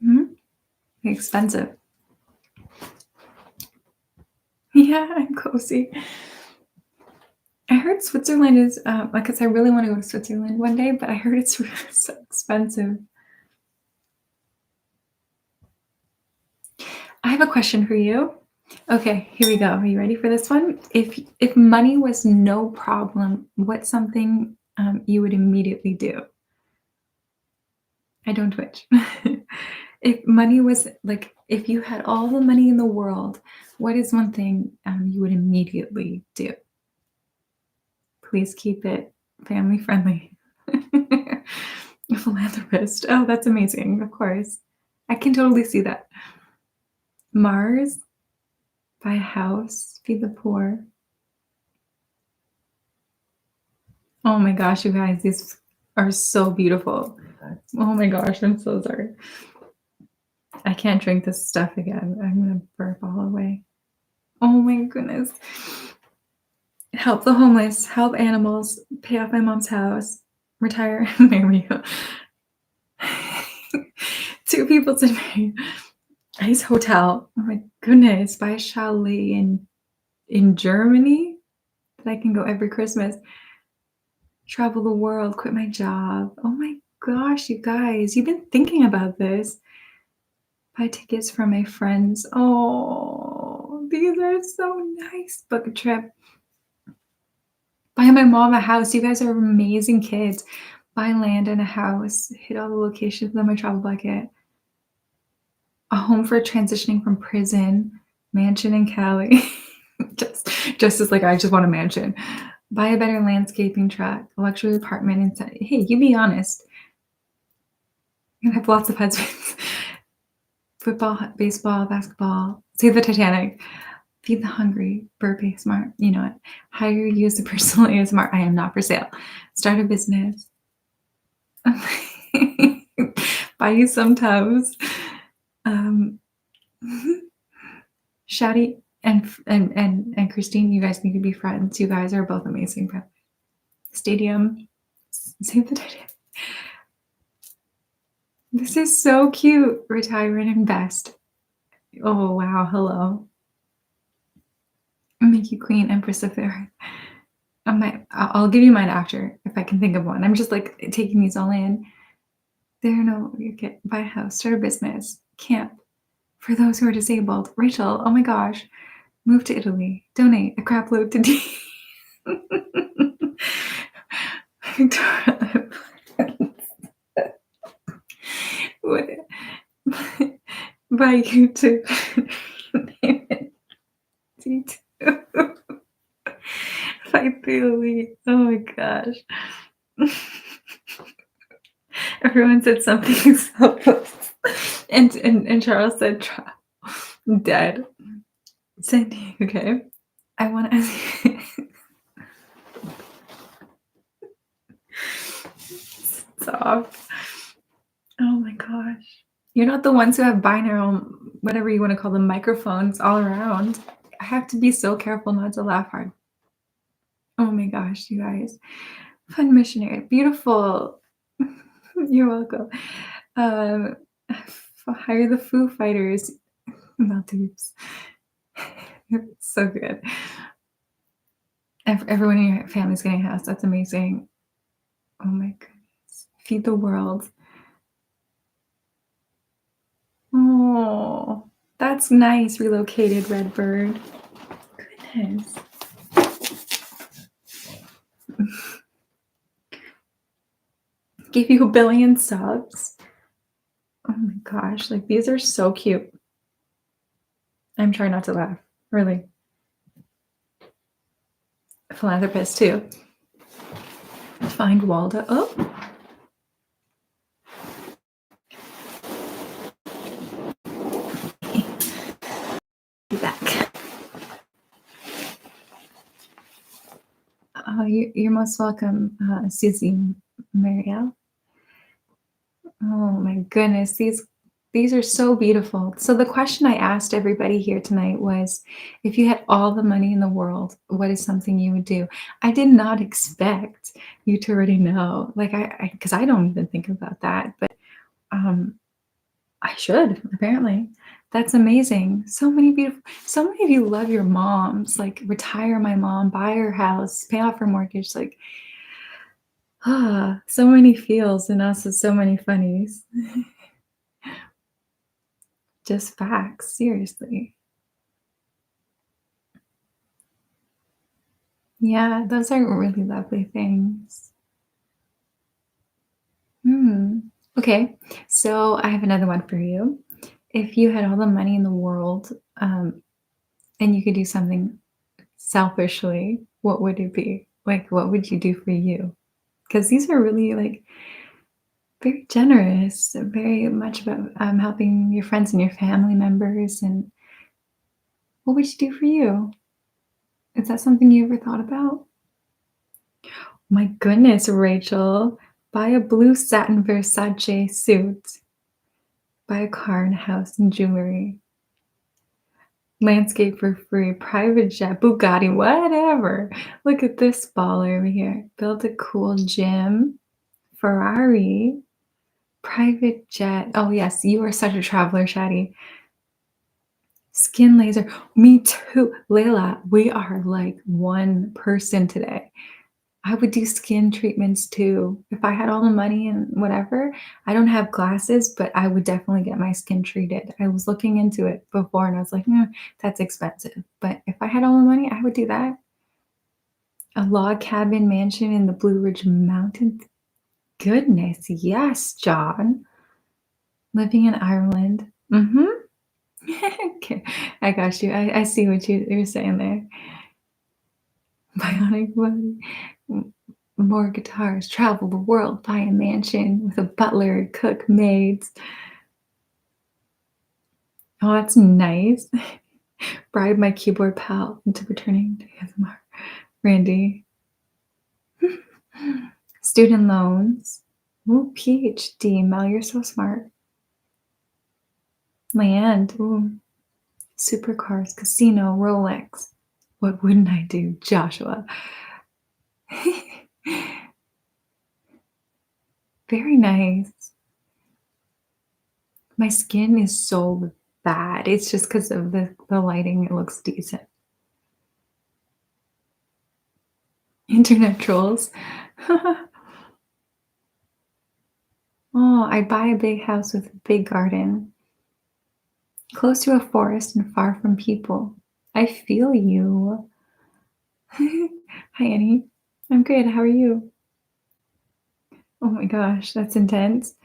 Expensive. Yeah, I'm cozy. I heard Switzerland is because I really want to go to Switzerland one day, but I heard it's really so expensive. I have a question for you. Okay, here we go. Are you ready for this one? If money was no problem, what's something you would immediately do? I don't twitch. If money was like, if you had all the money in the world, what is one thing you would immediately do? Please keep it family friendly. A philanthropist. Oh, that's amazing. Of course. I can totally see that. Mars, buy a house, feed the poor. Oh my gosh, you guys, these are so beautiful. Oh my gosh, I'm so sorry. I can't drink this stuff again. I'm gonna burp all away. Oh my goodness. Help the homeless, help animals, pay off my mom's house, retire, marry you. 2 people to marry. Nice hotel. Oh my goodness, buy a chalet in Germany that I can go every Christmas. Travel the world, quit my job. Oh my gosh, you guys, you've been thinking about this. Buy tickets for my friends. Oh, these are so nice. Book a trip. Buy my mom a house. You guys are amazing kids. Buy land and a house. Hit all the locations on my travel bucket. A home for transitioning from prison. Mansion in Cali. just as like I just want a mansion. Buy a better landscaping truck. A luxury apartment inside. Hey, you be honest. I have lots of husbands. Football, baseball, basketball, save the Titanic, feed the hungry, burp ASMR, you know what? Hire you as a personal ASMR. I am not for sale. Start a business. Buy you some tubs. Um, Shadi and Christine, you guys need to be friends. You guys are both amazing. Stadium, save the Titanic. This is so cute. Retire and invest. Oh wow, hello. Make you queen, empress of the earth. I'll give you mine after if I can think of one. I'm just like taking these all in. There, no, you get buy a house, start a business, camp for those who are disabled. Rachel, oh my gosh, move to Italy, donate a crap load to D. Victoria, what? Buy YouTube. Name it. D2. Fight the elite. Oh my gosh. Everyone said something selfless. And Charles said dead. Sandy, okay. I want to ask you. Stop. Oh my gosh. You're not the ones who have binaural, whatever you want to call them, microphones all around. I have to be so careful not to laugh hard. Oh my gosh, you guys. Fun missionary. Beautiful. You're welcome. Um, hire the Foo Fighters. Maltese. It's so good. Everyone in your family's getting a house. That's amazing. Oh my goodness. Feed the world. Oh, that's nice. Relocated Redbird. Goodness. Gave you a billion subs. Oh my gosh. Like these are so cute. I'm trying not to laugh. Really. Philanthropist too. Find Waldo. Oh. Be back. Oh, you're most welcome, Susie Marielle. Oh my goodness, these are so beautiful. So the question I asked everybody here tonight was, if you had all the money in the world, what is something you would do? I did not expect you to already know, like because I don't even think about that, but I should apparently. That's amazing. So many of you love your moms, like retire my mom, buy her house, pay off her mortgage, like so many feels and also so many funnies. Just facts, seriously. Yeah, those are really lovely things. Okay, so I have another one for you. If you had all the money in the world, and you could do something selfishly, what would it be? Like, what would you do for you? Because these are really like very generous, very much about helping your friends and your family members. And what would you do for you? Is that something you ever thought about? My goodness, Rachel, buy a blue satin Versace suit, buy a car and a house and jewelry, landscape for free, private jet, Bugatti, whatever. Look at this baller over here. Build a cool gym, Ferrari, private jet. Oh, yes, you are such a traveler, Shadi. Skin laser. Me too. Layla, we are like one person today. I would do skin treatments too. If I had all the money and whatever, I don't have glasses, but I would definitely get my skin treated. I was looking into it before and I was like, that's expensive. But if I had all the money, I would do that. A log cabin mansion in the Blue Ridge Mountains. Goodness, yes, John. Living in Ireland. Okay, I got you. I see what you're saying there. Bionic body. more guitars, travel the world, buy a mansion with a butler, cook, maids. Oh, that's nice. Bribe my keyboard pal into returning to ASMR. Randy. Student loans. Ooh, PhD. Mel, you're so smart. Land. Ooh. Supercars, casino, Rolex. What wouldn't I do, Joshua? Very nice. My skin is so bad. It's just because of the lighting. It looks decent. Internet trolls. Oh, I'd buy a big house with a big garden, close to a forest and far from people. I feel you. Hi, Annie. I'm good. How are you? Oh my gosh, that's intense.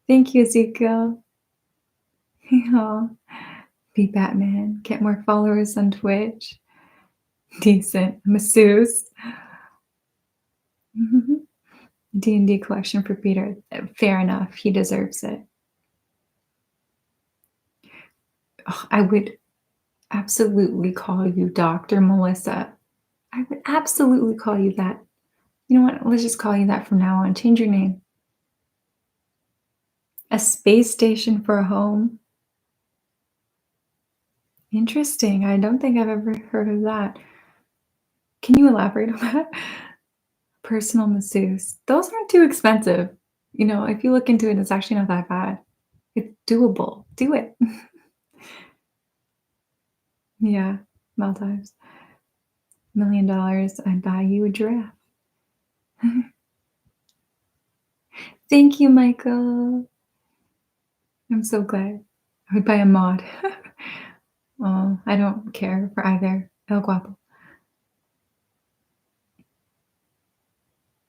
Thank you, Ezekiel. Oh, be Batman. Get more followers on Twitch. Decent. Masseuse. D&D collection for Peter. Fair enough. He deserves it. Oh, I would absolutely call you Dr. Melissa. I would absolutely call you that. You know what? Let's just call you that from now on. Change your name. A space station for a home. Interesting. I don't think I've ever heard of that. Can you elaborate on that? Personal masseuse. Those aren't too expensive. You know, if you look into it, it's actually not that bad. It's doable. Do it. Yeah, Maldives. $1 million, I'd buy you a giraffe. Thank you, Michael. I'm so glad. I would buy a mod. Oh, I don't care for either. El Guapo.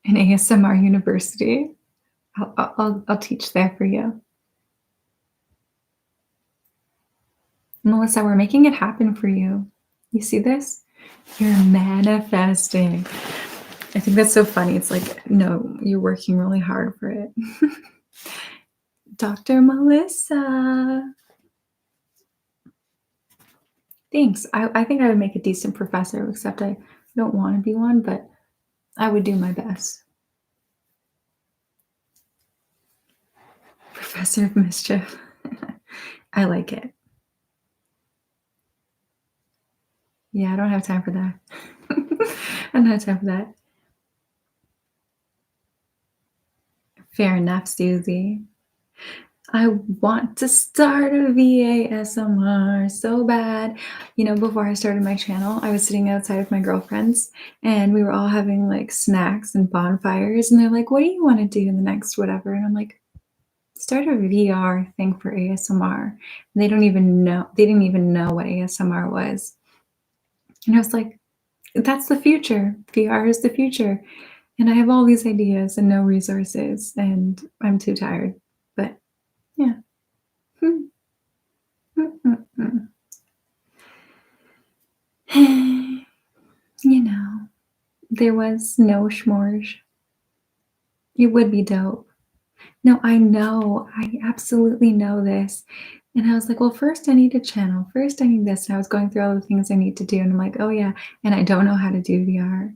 An ASMR university. I'll teach there for you. Melissa, we're making it happen for you. You see this? You're manifesting. I think that's so funny. It's like, no, you're working really hard for it. Dr. Melissa. Thanks. I think I would make a decent professor, except I don't want to be one, but I would do my best. Professor of Mischief. I like it. Yeah, I don't have time for that. I don't have time for that. Fair enough, Susie. I want to start a VASMR so bad. You know, before I started my channel, I was sitting outside with my girlfriends and we were all having like snacks and bonfires. And they're like, what do you want to do in the next whatever? And I'm like, start a VR thing for ASMR. And they didn't even know what ASMR was. And I was like, that's the future. VR is the future. And I have all these ideas and no resources, and I'm too tired. But yeah. You know, there was no schmorge. It would be dope. No, I know. I absolutely know this. And I was like, well, first I need a channel. First I need this. And I was going through all the things I need to do. And I'm like, oh yeah. And I don't know how to do VR.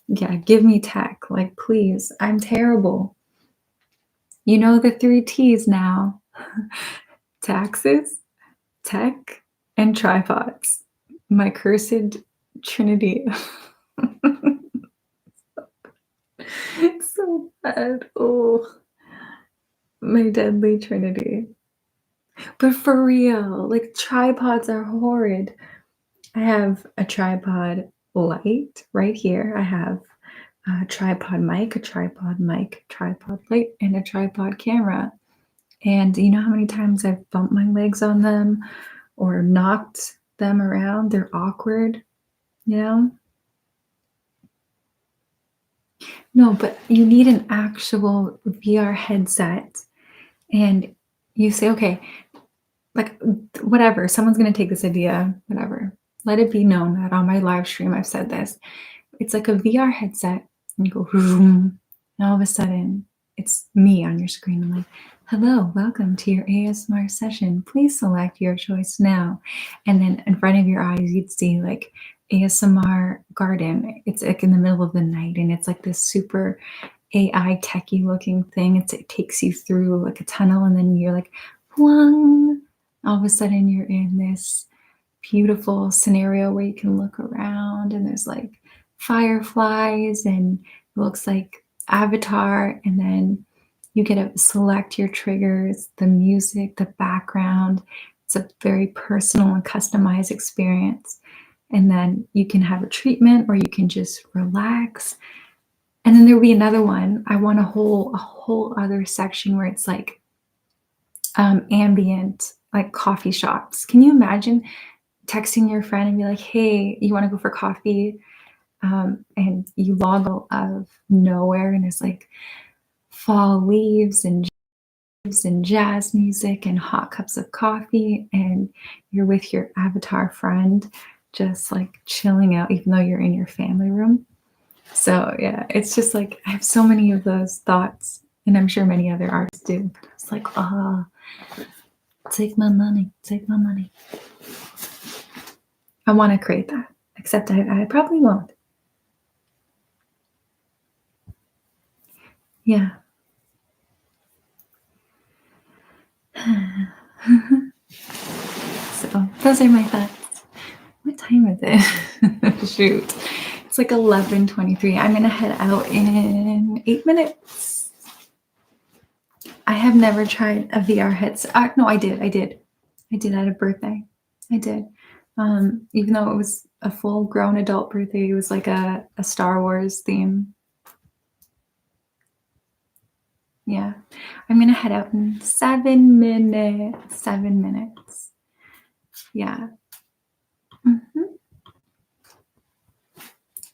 Yeah, give me tech. Like, please. I'm terrible. You know the 3 T's now. Taxes, tech, and tripods. My cursed trinity. It's so bad. Oh, my deadly trinity. But for real, like tripods are horrid. I have a tripod light right here. I have a tripod mic, tripod light, and a tripod camera. And you know how many times I've bumped my legs on them or knocked them around? They're awkward, you know? No, but you need an actual VR headset. And you say, okay, like whatever, someone's going to take this idea, whatever. Let it be known that on my live stream I've said this. It's like a VR headset and you go, vroom, and all of a sudden, it's me on your screen. I'm like, hello, welcome to your ASMR session. Please select your choice now. And then in front of your eyes, you'd see like ASMR garden. It's like in the middle of the night, and it's like this super AI techie looking thing. It takes you through like a tunnel, and then you're like, whong. All of a sudden, you're in this beautiful scenario where you can look around, and there's like fireflies, and it looks like Avatar, and then you get to select your triggers, the music, the background. It's a very personal and customized experience. And then you can have a treatment or you can just relax. And then there'll be another one. I want a whole other section where it's like ambient, like coffee shops. Can you imagine texting your friend and be like, hey, you want to go for coffee? And you log out of nowhere, and there's like fall leaves and jazz music and hot cups of coffee, and you're with your avatar friend just like chilling out, even though you're in your family room. So yeah, it's just like I have so many of those thoughts, and I'm sure many other artists do. But it's like, ah, take my money, take my money. I want to create that, except I probably won't. Yeah. So those are my thoughts. What time is it? Shoot. It's like 11:23. I'm gonna head out in 8 minutes. I have never tried a VR headset. No, I did. At a birthday. I did. Even though it was a full-grown adult birthday, it was like a Star Wars theme. Yeah. I'm gonna head out in 7 minutes. 7 minutes. Yeah.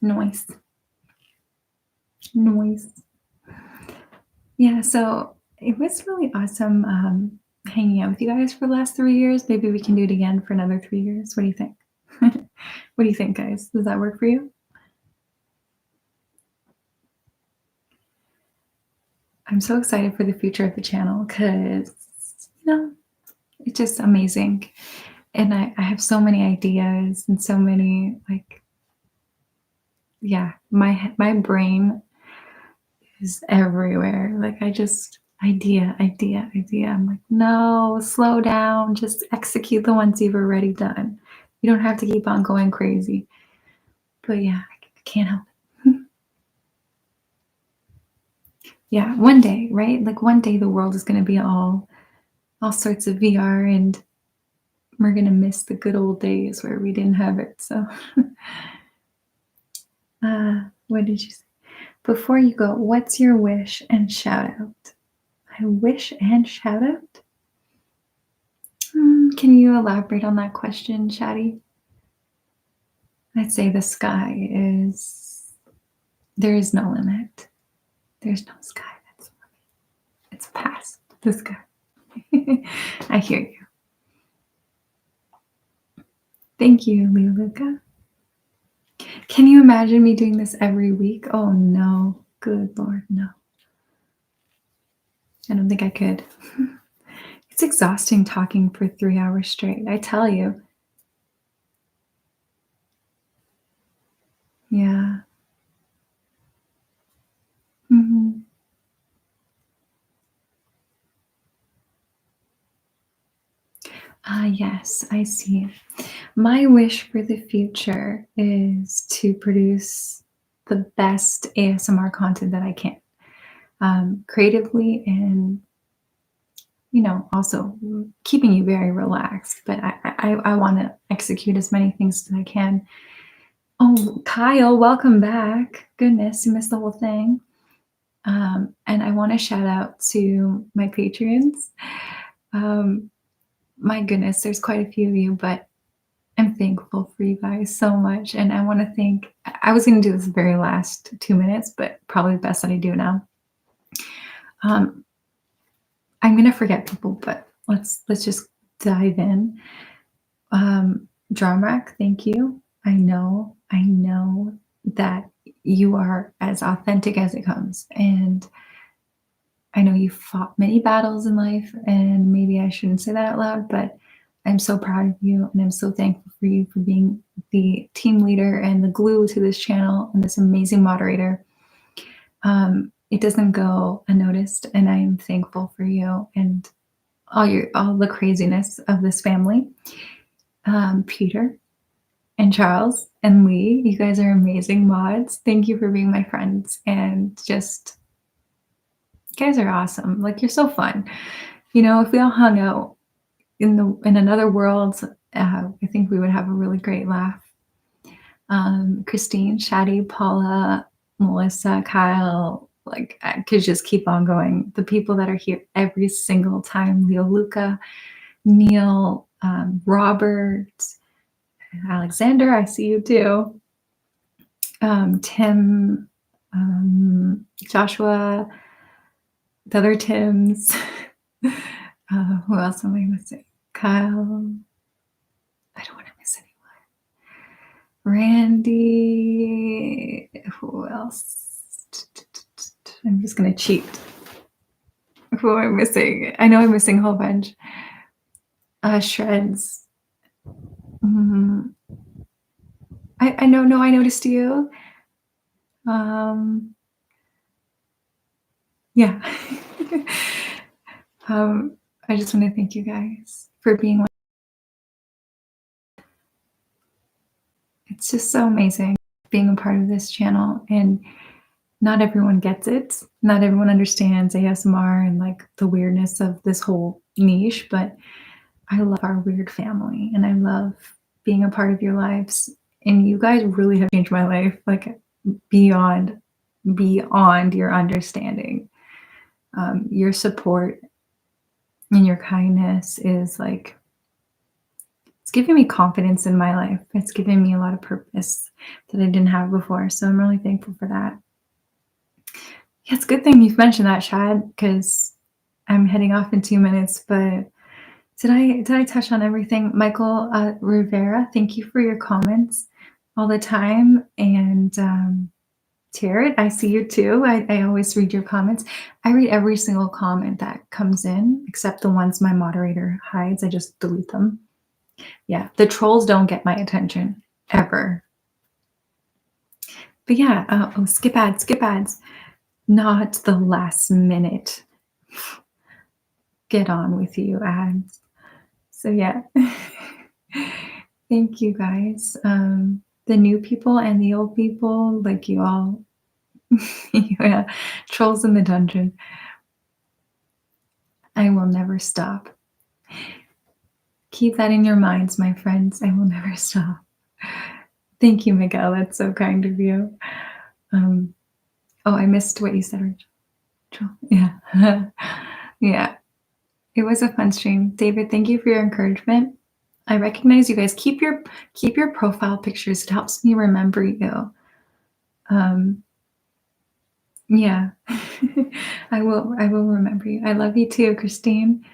Noise. Yeah, so it was really awesome hanging out with you guys for the last 3 years. Maybe we can do it again for another 3 years. What do you think? What do you think, guys? Does that work for you? I'm so excited for the future of the channel because, it's just amazing. And I have so many ideas and so many, like, yeah, my brain is everywhere. Like I just idea. I'm like, no, slow down. Just execute the ones you've already done. You don't have to keep on going crazy. But yeah, I can't help it. Yeah, one day, right? Like one day the world is gonna be all sorts of VR, and we're gonna miss the good old days where we didn't have it. So what did you say? Before you go, what's your wish and shout out? I wish and shout out? Can you elaborate on that question, Shadi? I'd say the sky is, there is no limit. There's no sky that's the limit. It's past the sky. I hear you. Thank you, Leoluca. Can you imagine me doing this every week? Oh no. Good Lord, no. I don't think I could. It's exhausting talking for 3 hours straight, I tell you. Yeah. Yes, I see. My wish for the future is to produce the best ASMR content that I can, creatively, and also keeping you very relaxed. But I want to execute as many things as I can. Oh, Kyle, welcome back. Goodness, you missed the whole thing. And I want to shout out to my patrons. My goodness, there's quite a few of you, but I'm thankful for you guys so much. And I want to thank, I was going to do this very last 2 minutes, but probably best that I do now. I'm going to forget people, but let's just dive in. Drum rack, thank you. I know that you are as authentic as it comes. And I know you fought many battles in life, and maybe I shouldn't say that out loud, but I'm so proud of you, and I'm so thankful for you for being the team leader and the glue to this channel and this amazing moderator. It doesn't go unnoticed, and I am thankful for you and all the craziness of this family. Peter and Charles and Lee, you guys are amazing mods. Thank you for being my friends, and just, you guys are awesome. Like, you're so fun. You know, if we all hung out in another world, I think we would have a really great laugh. Christine, Shadi, Paula, Melissa, Kyle, like, I could just keep on going. The people that are here every single time: Leo, Luca, Neil, Robert, Alexander, I see you too. Tim, Joshua, the other Tims. Who else am I missing? Kyle. I don't want to miss anyone. Randy. Who else? I'm just going to cheat. Who am I missing? I know I'm missing a whole bunch. Shreds. I know, no, I noticed you. Yeah. I just want to thank you guys for being. It's just so amazing being a part of this channel, and not everyone gets it. Not everyone understands ASMR and like the weirdness of this whole niche, but I love our weird family, and I love being a part of your lives. And you guys really have changed my life, like beyond your understanding. Your support and your kindness is like, it's giving me confidence in my life. It's giving me a lot of purpose that I didn't have before. So I'm really thankful for that. Yeah, it's a good thing you've mentioned that, Shad, because I'm heading off in 2 minutes. But did I touch on everything? Michael Rivera, thank you for your comments all the time. And Tarot, I see you too. I always read your comments. I read every single comment that comes in, except the ones my moderator hides. I just delete them. Yeah, the trolls don't get my attention, ever. But yeah, skip ads. Not the last minute. Get on with you, ads. So yeah. Thank you guys. The new people and the old people, like you all. Yeah, trolls in the dungeon. I will never stop. Keep that in your minds, my friends. I will never stop. Thank you, Miguel. That's so kind of you. Oh, I missed what you said, Rachel. Yeah. Yeah. It was a fun stream. David, thank you for your encouragement. I recognize you guys. Keep your profile pictures. It helps me remember you. Yeah. I will remember you. I love you too, Christine.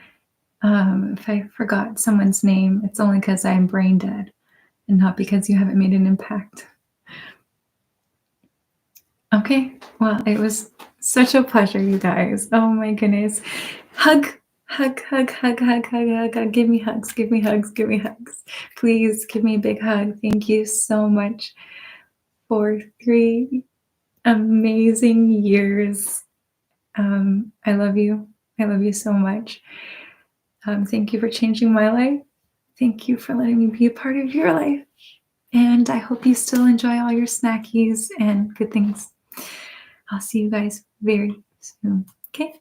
If I forgot someone's name, it's only because I'm brain dead and not because you haven't made an impact. Okay, well, it was such a pleasure, you guys. Oh my goodness. Hug. Give me hugs. Please give me a big hug. Thank you so much for 3 amazing years. I love you. I love you so much. Thank you for changing my life. Thank you for letting me be a part of your life. And I hope you still enjoy all your snackies and good things. I'll see you guys very soon. Okay?